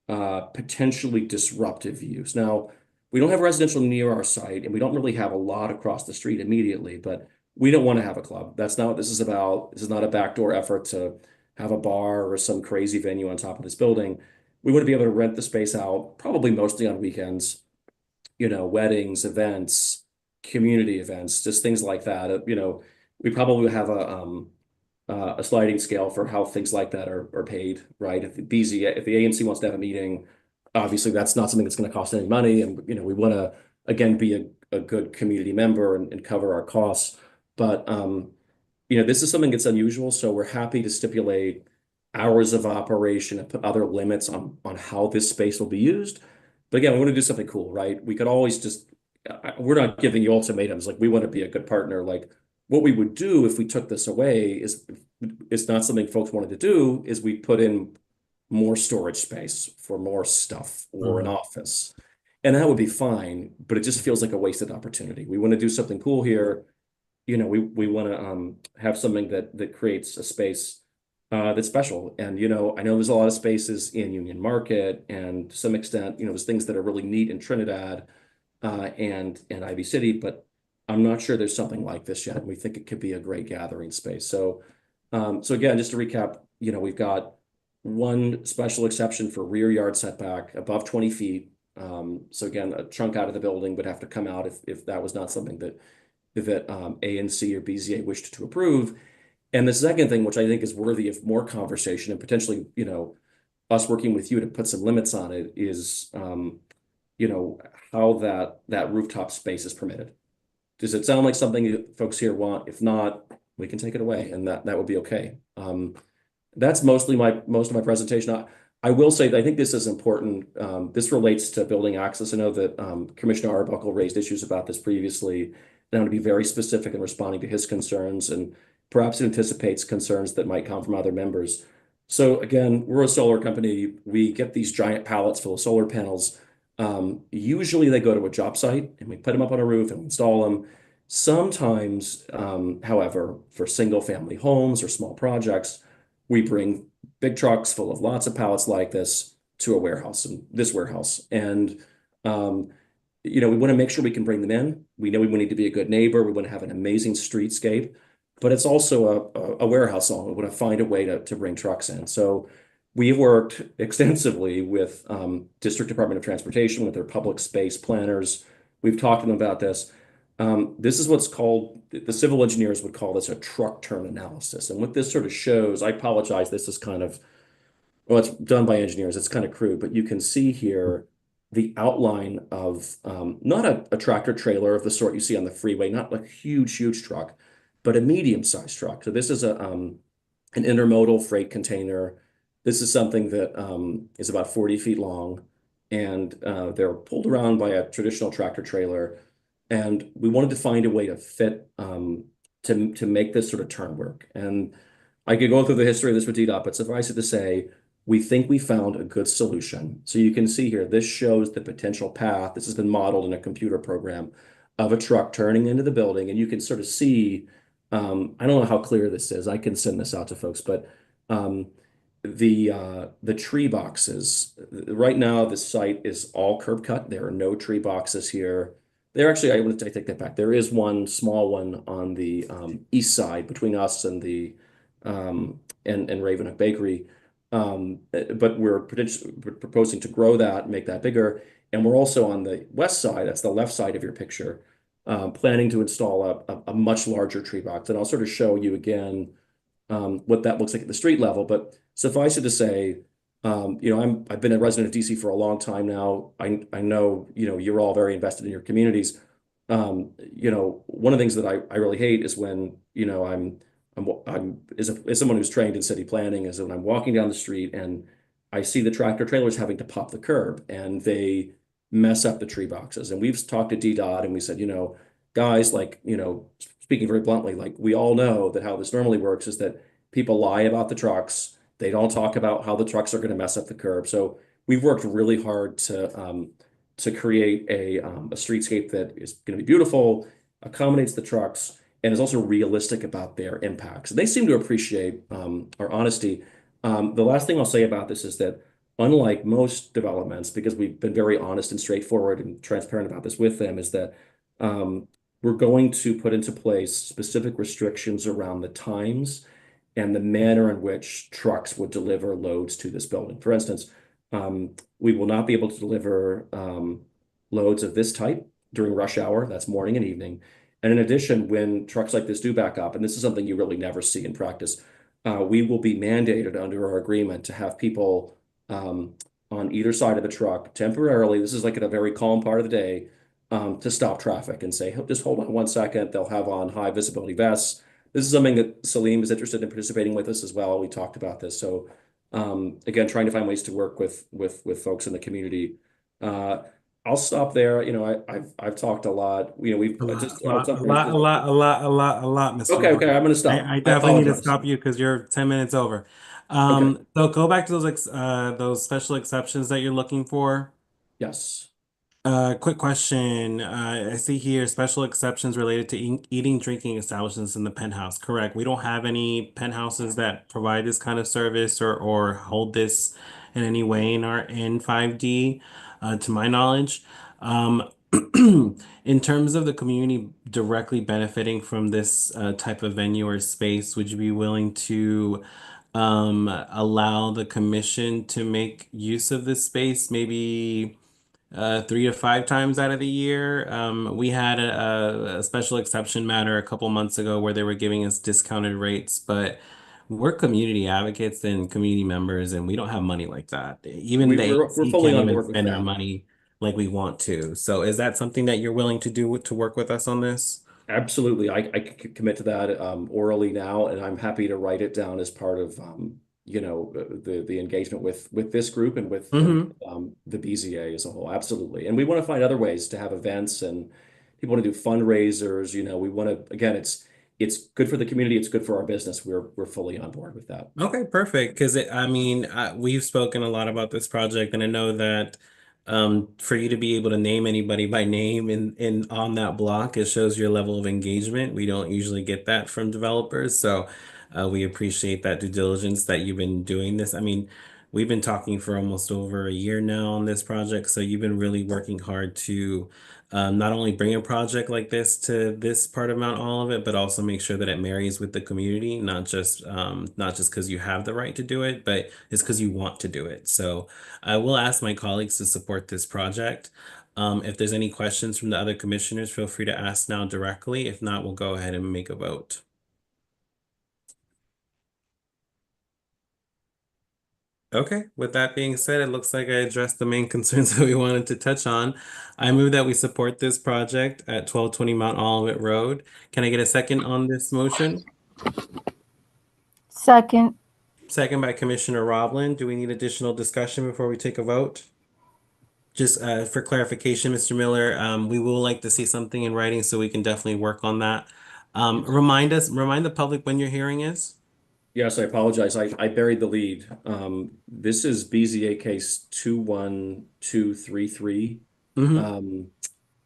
potentially disruptive use. Now, we don't have residential near our site, and we don't really have a lot across the street immediately, but we don't want to have a club. That's not what this is about. This is not a backdoor effort to have a bar or some crazy venue on top of this building. We want to be able to rent the space out, probably mostly on weekends, you know, weddings, events, community events, just things like that. You know, we probably have a sliding scale for how things like that are paid, right? If the ANC wants to have a meeting, obviously that's not something that's going to cost any money, and you know, we want to again be a good community member and cover our costs. But you know, this is something that's unusual, so we're happy to stipulate hours of operation and put other limits on how this space will be used. But again, we want to do something cool, right? We could always just, we're not giving you ultimatums. Like, we want to be a good partner. Like, what we would do if we took this away is, it's not something folks wanted to do, is we put in more storage space for more stuff or an office. And that would be fine, but it just feels like a wasted opportunity. We want to do something cool here. You know, we want to have something that creates a space that's special. And, you know, I know there's a lot of spaces in Union Market, and to some extent, you know, there's things that are really neat in Trinidad and Ivy City, but I'm not sure there's something like this yet. And we think it could be a great gathering space. So, so again, just to recap, you know, we've got one special exception for rear yard setback above 20 feet. So again, a trunk out of the building would have to come out if that was not something that ANC or BZA wished to approve. And the second thing, which I think is worthy of more conversation and potentially, you know, us working with you to put some limits on it, is, you know, how that rooftop space is permitted. Does it sound like something that folks here want? If not, we can take it away, and that would be okay. That's mostly most of my presentation. I will say that I think this is important. This relates to building access. I know that Commissioner Arbuckle raised issues about this previously, and I want to be very specific in responding to his concerns, and perhaps it anticipates concerns that might come from other members. So again, we're a solar company. We get these giant pallets full of solar panels. Usually they go to a job site, and we put them up on a roof and install them. Sometimes, however, for single family homes or small projects, we bring big trucks full of lots of pallets like this to a warehouse, and this warehouse. And, you know, we want to make sure we can bring them in. We know we need to be a good neighbor. We want to have an amazing streetscape, but it's also a warehouse zone. We want to find a way to bring trucks in. So we've worked extensively with District Department of Transportation, with their public space planners. We've talked to them about this. This is what's called, the civil engineers would call this a truck turn analysis. And what this sort of shows, I apologize, this is kind of, well, it's done by engineers, it's kind of crude, but you can see here the outline of not a tractor trailer of the sort you see on the freeway, not like a huge truck, but a medium-sized truck. So this is an intermodal freight container. This is something that is about 40 feet long, and they're pulled around by a traditional tractor trailer. And we wanted to find a way to fit to make this sort of turn work. And I could go through the history of this with DDOT, but suffice it to say, we think we found a good solution. So you can see here, this shows the potential path. This has been modeled in a computer program of a truck turning into the building, and you can sort of see. I don't know how clear this is. I can send this out to folks, but um, the tree boxes. Right now, the site is all curb cut. There are no tree boxes here. There actually, I take that back. There is one small one on the east side between us and the and Ravenhook Bakery. But we're proposing to grow that, make that bigger. And we're also on the west side, that's the left side of your picture, planning to install a much larger tree box. And I'll sort of show you again what that looks like at the street level. But suffice it to say, I've been a resident of DC for a long time now. I know, you're all very invested in your communities. One of the things that I really hate is when, as someone who's trained in city planning, is when I'm walking down the street and I see the tractor trailers having to pop the curb and they mess up the tree boxes. And we've talked to DDOT and we said, guys, like, speaking very bluntly, like we all know that how this normally works is that people lie about the trucks. They don't talk about how the trucks are going to mess up the curb. So we've worked really hard to create a streetscape that is going to be beautiful, accommodates the trucks, and is also realistic about their impacts. They seem to appreciate our honesty. The last thing I'll say about this is that unlike most developments, because we've been very honest and straightforward and transparent about this with them, is that we're going to put into place specific restrictions around the times and the manner in which trucks would deliver loads to this building. For instance, we will not be able to deliver loads of this type during rush hour, that's morning and evening. And in addition, when trucks like this do back up, and this is something you really never see in practice, we will be mandated under our agreement to have people on either side of the truck temporarily. This is like at a very calm part of the day, to stop traffic and say, just hold on 1 second. They'll have on high visibility vests. This is something that Salim is interested in participating with us as well. We talked about this. So again, trying to find ways to work with folks in the community. I'll stop there. I've talked a lot. We've just A lot, Mr. Okay, Moore. I'm going to stop. I I definitely need to apologize. stop you because you're 10 minutes over. Okay. So go back to those special exceptions that you're looking for. Yes. Quick question. I see here special exceptions related to eating, drinking establishments in the penthouse. Correct. We don't have any penthouses that provide this kind of service or hold this in any way in our N5D, to my knowledge. Um, in terms of the community directly benefiting from this type of venue or space, would you be willing to allow the commission to make use of this space, maybe 3 to 5 times out of the year? We had a special exception matter a couple months ago where they were giving us discounted rates, but we're community advocates and community members, and we don't have money like that. Even the We're ANC fully can't on even board with spend our that. money like we want to. So is that something that you're willing to do to work with us on this? Absolutely. I commit to that orally now, and I'm happy to write it down as part of the engagement with this group and with the BZA as a whole. Absolutely. And we want to find other ways to have events, and people want to do fundraisers. We want to, again, it's good for the community, it's good for our business. We're fully on board with that. Okay, perfect. Because I mean, we've spoken a lot about this project, and I know that for you to be able to name anybody by name in on that block, it shows your level of engagement. We don't usually get that from developers, so we appreciate that due diligence that you've been doing this. I mean, we've been talking for almost over a year now on this project, so you've been really working hard to not only bring a project like this to this part of Mount Olivet, but also make sure that it marries with the community, not just because you have the right to do it, but it's because you want to do it. So I will ask my colleagues to support this project. If there's any questions from the other commissioners, feel free to ask now directly. If not, we'll go ahead and make a vote. Okay, with that being said, it looks like I addressed the main concerns that we wanted to touch on. I move that we support this project at 1220 Mount Olivet Road. Can I get a second on this motion? Second. Second by Commissioner Roblin. Do we need additional discussion before we take a vote? Just for clarification, Mr. Miller, we will like to see something in writing so we can definitely work on that. Remind the public when your hearing is. Yes, I apologize. I buried the lead. This is BZA case 21233.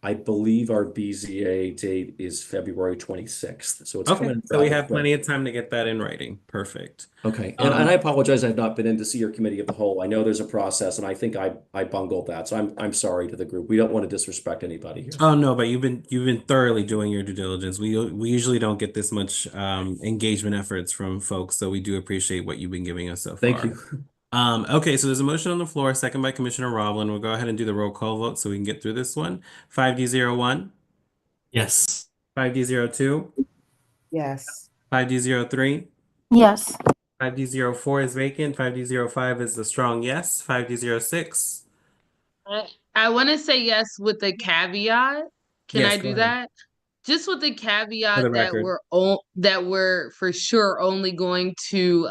I believe our BZA date is February 26th, so it's Okay, coming so we rather have quick. plenty of time to get that in writing. Perfect. Okay, and I apologize. I've not been in to see your committee of the whole. I know there's a process, and I think I bungled that. So I'm sorry to the group. We don't want to disrespect anybody here. Oh no, but you've been thoroughly doing your due diligence. We usually don't get this much engagement efforts from folks, so we do appreciate what you've been giving us so far. Thank you. Okay, so there's a motion on the floor, second by Commissioner Roblin. We'll go ahead and do the roll call vote so we can get through this one. 5D01, Yes. 5D02, Yes. 5D03, Yes. 5D04 is vacant, 5D05 is the strong yes, 5D06. I want to say yes with the caveat. Can Yes, I go do ahead. that? Just with the For caveat the record. that we're for sure only going to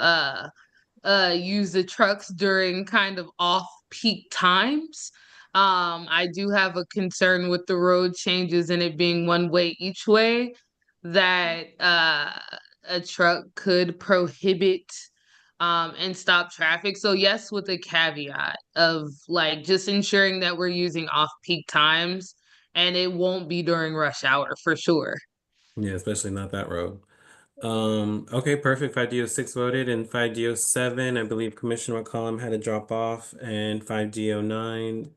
use the trucks during kind of off-peak times. I do have a concern with the road changes and it being one way each way, that a truck could prohibit and stop traffic. So yes, with a caveat of like just ensuring that we're using off-peak times and it won't be during rush hour for sure. Yeah, especially not that road. Okay, perfect. 5D06 voted and 5D07, I believe Commissioner McCollum had a drop off, and 5D09.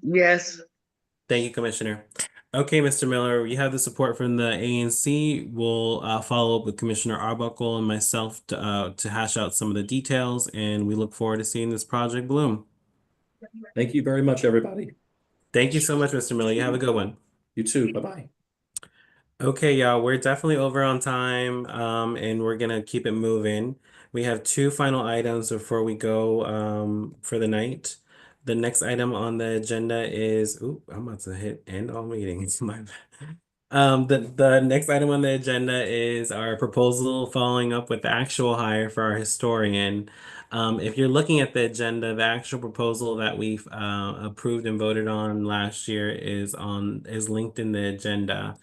Yes. Thank you, Commissioner. Okay, Mr. Miller, you have the support from the ANC. We'll follow up with Commissioner Arbuckle and myself to hash out some of the details, and we look forward to seeing this project bloom. Thank you very much, everybody. Thank you so much, Mr. Miller. You have a good one. You too. Bye-bye. Okay, y'all, we're definitely over on time, and we're gonna keep it moving. We have two final items before we go for the night. The next item on the agenda is, ooh, I'm about to hit end all meetings. My bad. The next item on the agenda is our proposal following up with the actual hire for our historian. If you're looking at the agenda, the actual proposal that we've approved and voted on last year is linked in the agenda.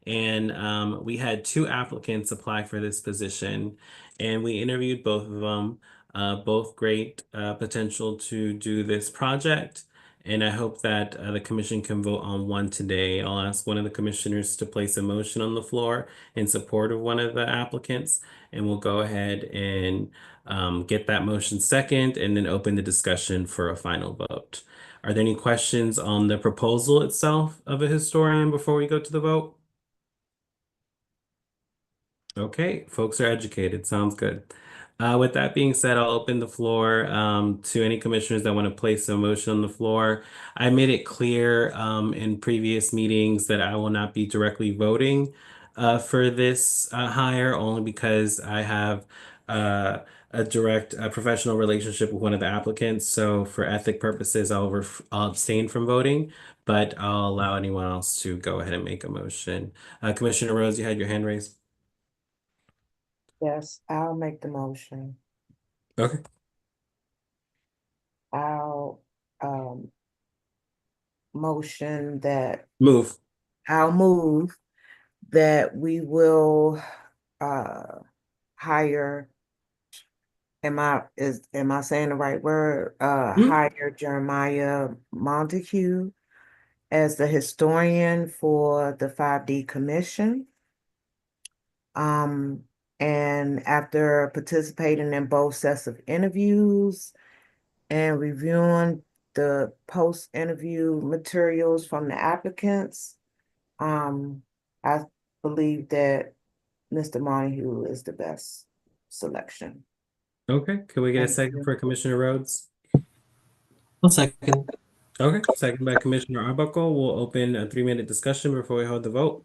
And we had two applicants apply for this position, and we interviewed both of them. Both great potential to do this project. And I hope that the commission can vote on one today. I'll ask one of the commissioners to place a motion on the floor in support of one of the applicants, and we'll go ahead and get that motion second and then open the discussion for a final vote. Are there any questions on the proposal itself of a historian before we go to the vote? Okay, folks are educated. Sounds good. With that being said, I'll open the floor to any commissioners that want to place a motion on the floor. I made it clear in previous meetings that I will not be directly voting for this hire, only because I have a direct professional relationship with one of the applicants. So for ethic purposes, I'll abstain from voting, but I'll allow anyone else to go ahead and make a motion. Commissioner Rose, you had your hand raised. Yes, I'll make the motion. Okay. I'll motion that Move. I'll move that we will hire, am I saying the right word? Hire Jeremiah Montague as the historian for the 5D Commission. And after participating in both sets of interviews and reviewing the post-interview materials from the applicants, I believe that Mr. Montague is the best selection. Okay. Can we get a Thank second you. for Commissioner Rhodes? I'll second. Okay. Second by Commissioner Arbuckle. We'll open a 3-minute discussion before we hold the vote.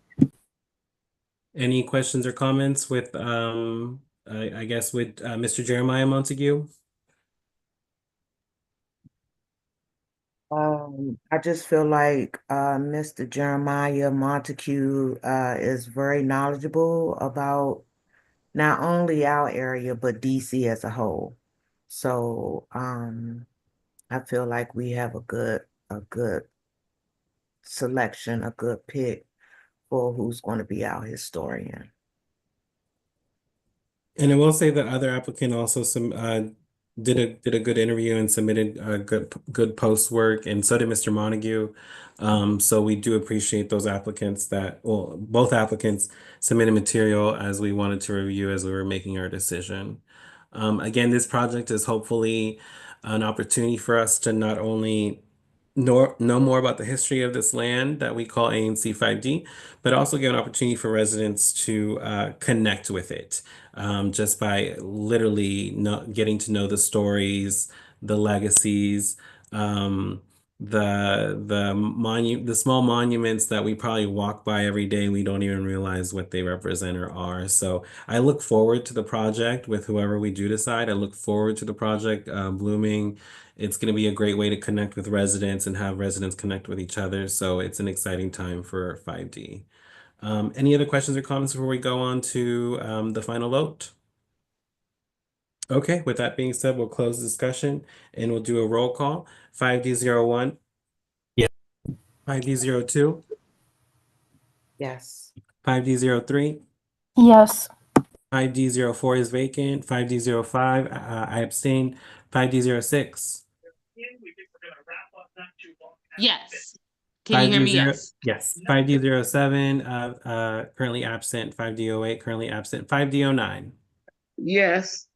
Any questions or comments with, I guess with Mr. Jeremiah Montague? I just feel like Mr. Jeremiah Montague is very knowledgeable about not only our area, but DC as a whole. So I feel like we have a good selection, a good pick for who's going to be our historian. And I will say the other applicant also did a good interview and submitted good post work, and so did Mr. Montague. So we do appreciate those applicants both applicants submitted material as we wanted to review as we were making our decision. Again, this project is hopefully an opportunity for us to not only know more about the history of this land that we call ANC 5D, but also give an opportunity for residents to connect with it just by literally getting to know the stories, the legacies, um, the small monuments that we probably walk by every day. We don't even realize what they represent or are. So I look forward to the project with whoever we do decide. I look forward to the project blooming. It's going to be a great way to connect with residents and have residents connect with each other. So it's an exciting time for 5D. Any other questions or comments before we go on to the final vote? Okay, with that being said, we'll close the discussion and we'll do a roll call. 5D01. Yeah. 5D02. Yes. 5D03. Yes. 5D04 is vacant. 5D05, I abstain. 5D06. Yes. Can you hear me? Yes. Yes. 5D07, currently absent. 5D08, currently absent. 5D09. Yes.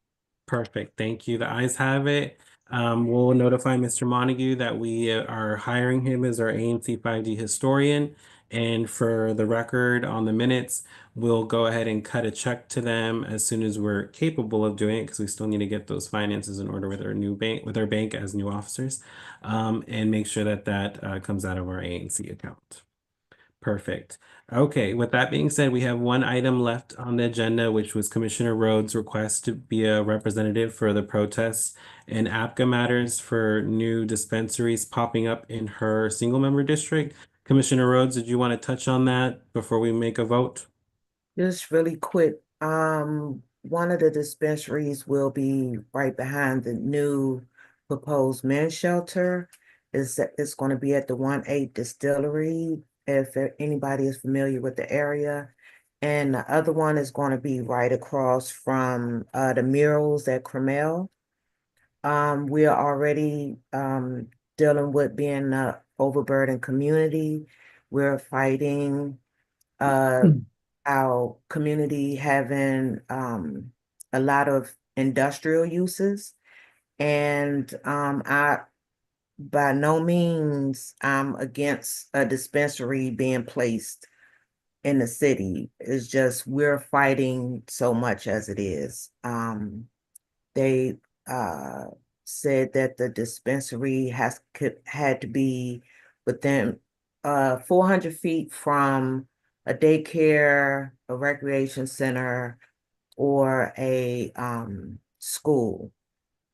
Perfect. Thank you. The ayes have it. We'll notify Mr. Montague that we are hiring him as our ANC 5D historian. And for the record on the minutes, we'll go ahead and cut a check to them as soon as we're capable of doing it, because we still need to get those finances in order with our new bank, with our bank as new officers, and make sure that that comes out of our ANC account. Perfect. Okay, with that being said, we have one item left on the agenda, which was Commissioner Rhodes' request to be a representative for the protests and APCA matters for new dispensaries popping up in her single member district. Commissioner Rhodes, did you want to touch on that before we make a vote? Just really quick, one of the dispensaries will be right behind the new proposed men's shelter. It's going to be at the 1-8 Distillery, if anybody is familiar with the area. And the other one is going to be right across from the murals at Cromel. We are already dealing with being an overburdened community. We're fighting our community having a lot of industrial uses. And I by no means I'm against a dispensary being placed in the city. It's just we're fighting so much as it is. They uh said that the dispensary had to be within 400 feet from a daycare, a recreation center, or a school.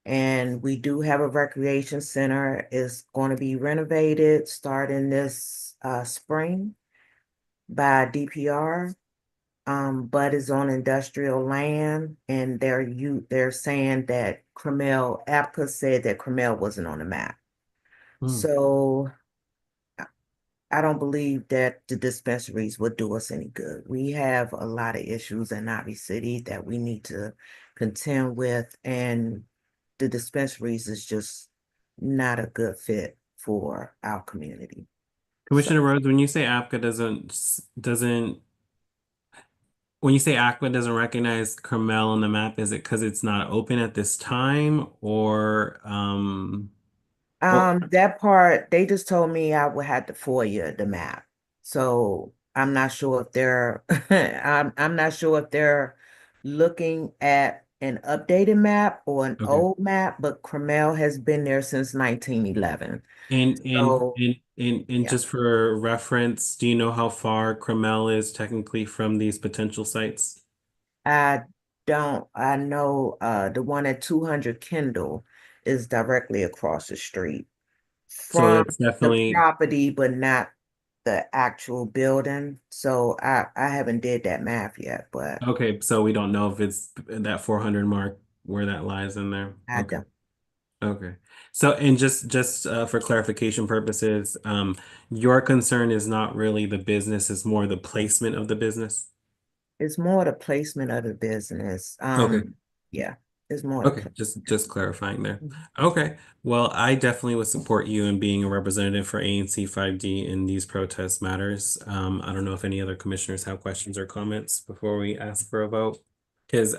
And we do have a recreation center. It's going to be renovated starting this spring by DPR. But it's on industrial land, and they're saying that APCA said that Cromel wasn't on the map. So I don't believe that the dispensaries would do us any good. We have a lot of issues in Ivy City that we need to contend with, and the dispensaries is just not a good fit for our community. Commissioner Rhodes, when you say APCA doesn't when you say ACWA doesn't recognize Carmel on the map, is it because it's not open at this time, or That part, they just told me I would have to FOIA the map. So I'm not sure if they're I'm not sure if they're looking at an updated map or an old map, but Cromel has been there since 1911. So and just for reference, do you know how far Carmel is technically from these potential sites? I don't. I know the one at 200 Kendall is directly across the street. So from it's the definitely property, but not the actual building. So I haven't did that math yet, but okay. So we don't know if it's that 400 mark where that lies in there. I Okay. don't. Okay. So, and just for clarification purposes, your concern is not really the business, it's more the placement of the business. It's more the placement of the business. Okay. Yeah, it's more the Okay, place. just clarifying there. Mhm. Okay, well, I definitely would support you in being a representative for ANC 5D in these protest matters. I don't know if any other commissioners have questions or comments before we ask for a vote. Because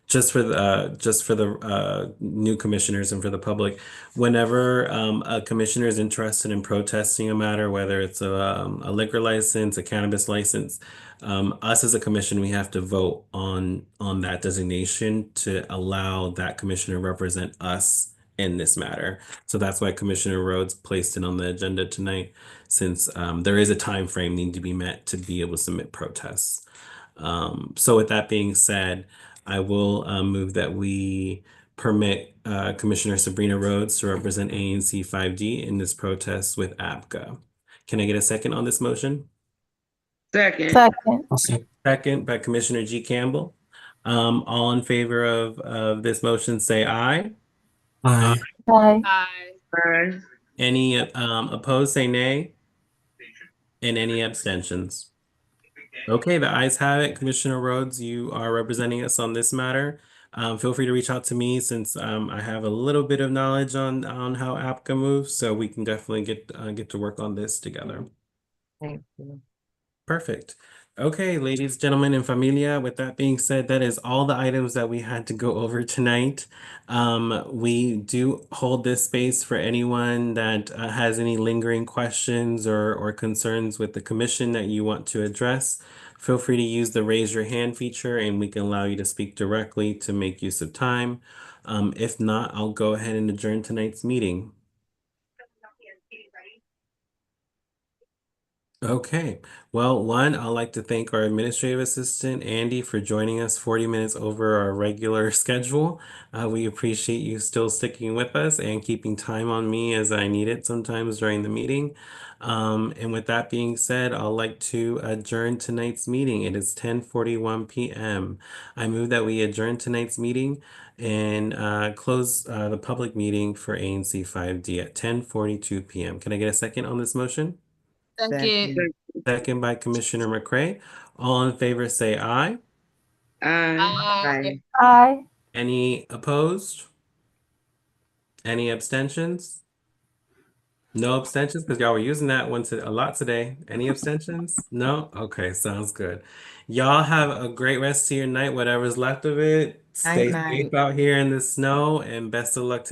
just for the new commissioners and for the public, whenever a commissioner is interested in protesting a matter, whether it's a liquor license, a cannabis license, us as a commission, we have to vote on that designation to allow that commissioner to represent us in this matter. So that's why Commissioner Rhodes placed it on the agenda tonight, since there is a time frame need to be met to be able to submit protests. So with that being said, I will move that we permit Commissioner Sabrina Rhodes to represent ANC 5D in this protest with APCA. Can I get a second on this motion? Second. Second. Second by Commissioner G. Campbell. All in favor of this motion, say aye. Aye. Aye. Aye. Any opposed, say nay. And any abstentions? Okay, the ayes have it. Commissioner Rhodes, you are representing us on this matter. Feel free to reach out to me since I have a little bit of knowledge on how APCA moves, so we can definitely get to work on this together. Thank you. Perfect. Okay, ladies, gentlemen, and familia, with that being said, that is all the items that we had to go over tonight. We do hold this space for anyone that has any lingering questions or concerns with the commission that you want to address. Feel free to use the raise your hand feature and we can allow you to speak directly to make use of time. If not, I'll go ahead and adjourn tonight's meeting. Okay. Well, one, I'd like to thank our administrative assistant, Andy, for joining us 40 minutes over our regular schedule. We appreciate you still sticking with us and keeping time on me as I need it sometimes during the meeting. And with that being said, I'd like to adjourn tonight's meeting. It is 10:41 p.m. I move that we adjourn tonight's meeting and close the public meeting for ANC 5D at 10:42 p.m. Can I get a second on this motion? Second. Second by Commissioner McCray. All in favor say aye. Aye. Aye. Aye. Any opposed? Any abstentions? No abstentions because y'all were using that one a lot today. Any abstentions? No? Okay, sounds good. Y'all have a great rest of your night, whatever's left of it. Night, Stay night. safe out here in the snow and best of luck to